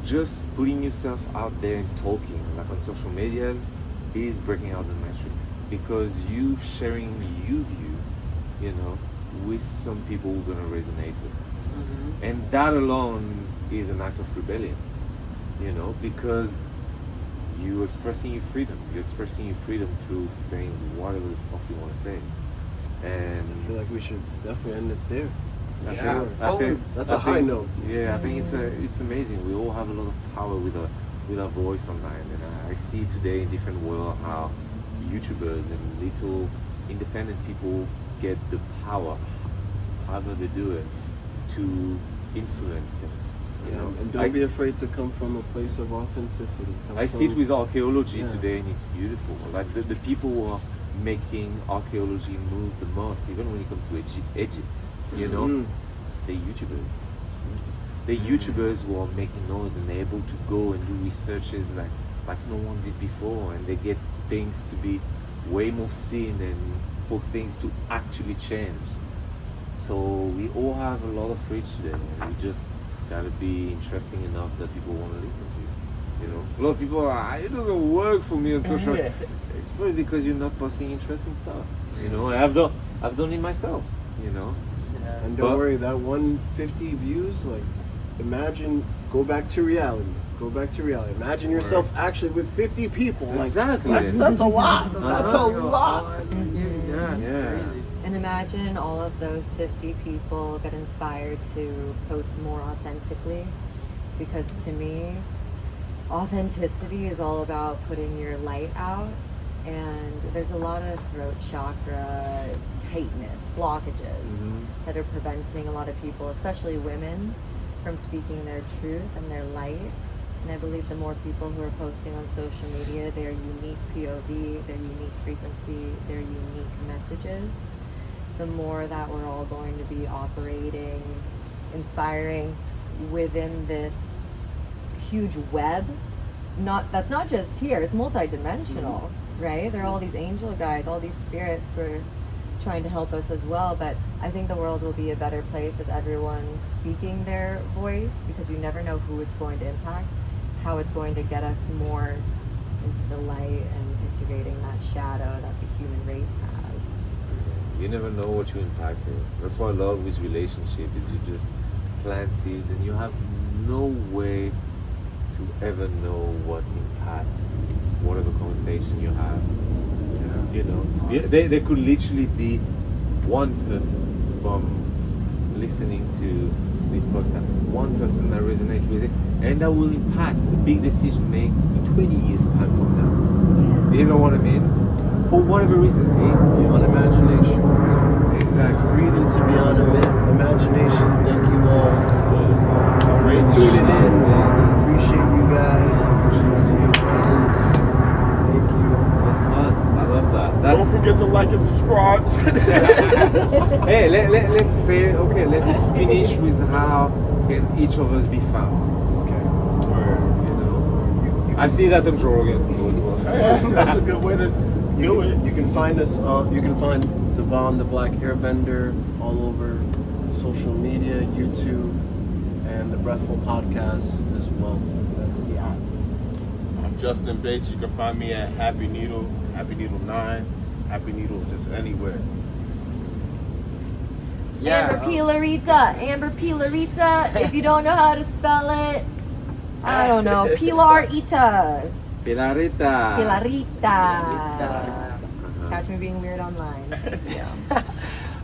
just putting yourself out there and talking, like on social media, is breaking out the matrix. Because you sharing your view, you know, with some people who are gonna resonate with. Mm-hmm. And that alone is an act of rebellion, you know, because you're expressing your freedom. You're expressing your freedom through saying whatever the fuck you want to say. And I feel like we should definitely end it there. Yeah. I think That's a high note. Yeah, I think it's amazing. We all have a lot of power with our voice online, and I see today in different world how YouTubers and little independent people get the power, however they do it, to influence things. You know, And don't be afraid to come from a place of authenticity. I see it with archaeology Yeah. today, and it's beautiful. Like the people who are making archaeology move the most, even when it comes to Egypt, you know, Mhm. the YouTubers. The YouTubers who are making noise and they're able to go and do researches like no one did before, and they get things to be way more seen and for things to actually change. So we all have a lot of reach today, and we just gotta be interesting enough that people want to listen to you. You know, a lot of people are, it doesn't work for me on social. It's probably because you're not posting interesting stuff. You know, I've done it myself. You know, And don't But- worry, that 150 views, like, imagine, go back to reality. Go back to reality. Imagine yourself actually with 50 people. Like, Exactly. That's a lot. Uh-huh. That's a lot. Yeah, it's Yeah. crazy. And imagine all of those 50 people get inspired to post more authentically. Because to me, authenticity is all about putting your light out. And there's a lot of throat chakra tightness, blockages that are preventing a lot of people, especially women, from speaking their truth and their light. And I believe the more people who are posting on social media, their unique POV, their unique frequency, their unique messages, the more that we're all going to be operating, inspiring within this huge web. That's not just here, it's multidimensional, right? There are all these angel guides, all these spirits who are trying to help us as well, but I think the world will be a better place as everyone's speaking their voice, because you never know who it's going to impact, how it's going to get us more into the light and integrating that shadow that the human race has. you never know what you impacted. That's why I love with relationship is you just plant seeds and you have no way to ever know what impact whatever conversation you have. You know, they could literally be one person from listening to this podcast, one person that resonates with it, and that will impact the big decision made in 20 years time from now. You know what I mean? For whatever reason. Beyond imagination. So Exactly. breathe into beyond imagination. Thank you all for tuning in. Appreciate you guys. Your presence. Thank you. That's fun. I love that. Don't forget to like and subscribe. Hey, let's say, okay, let's finish with how can each of us be found? Okay. You know, I see that in Joe Rogan do as well. That's a good way to do it. You can find us. You can find Devon the Black Airbender all over social media, YouTube, and the Breathful podcast as well. That's the app. I'm Justin Bates. You can find me at Happy Needle 9. Happy Needle just anywhere. Amber Pilarita. If you don't know how to spell it, I don't know. Pilarita. Pilarita. Catch me being weird online.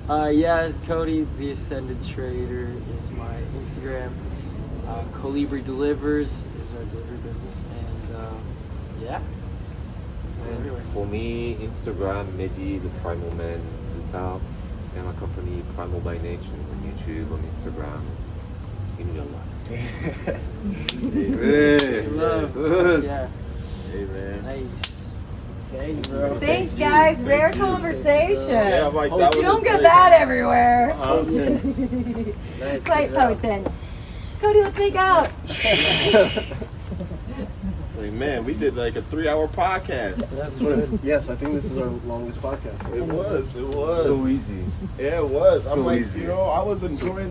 Yeah, Cody, the Ascended Trader is my Instagram. Colibri Delivers is our delivery business, and yeah. And for me, Instagram, Mehdi, the Primal Man, Zoutal, and my company Primal by Nature on YouTube, on Instagram, in your life. It's love. Yeah. Hey man. Nice. Thanks, bro. Thanks, guys. Rare conversation. Yeah, I'm like that was You don't a get great- that everywhere. Potent. Nice. Quite good job. potent. Cody, let's make out. It's like, man, we did like a 3-hour podcast. That's good. Yes, I think this is our longest podcast. It was. So easy. Yeah, it was. I'm So like, easy. you know, I was enjoying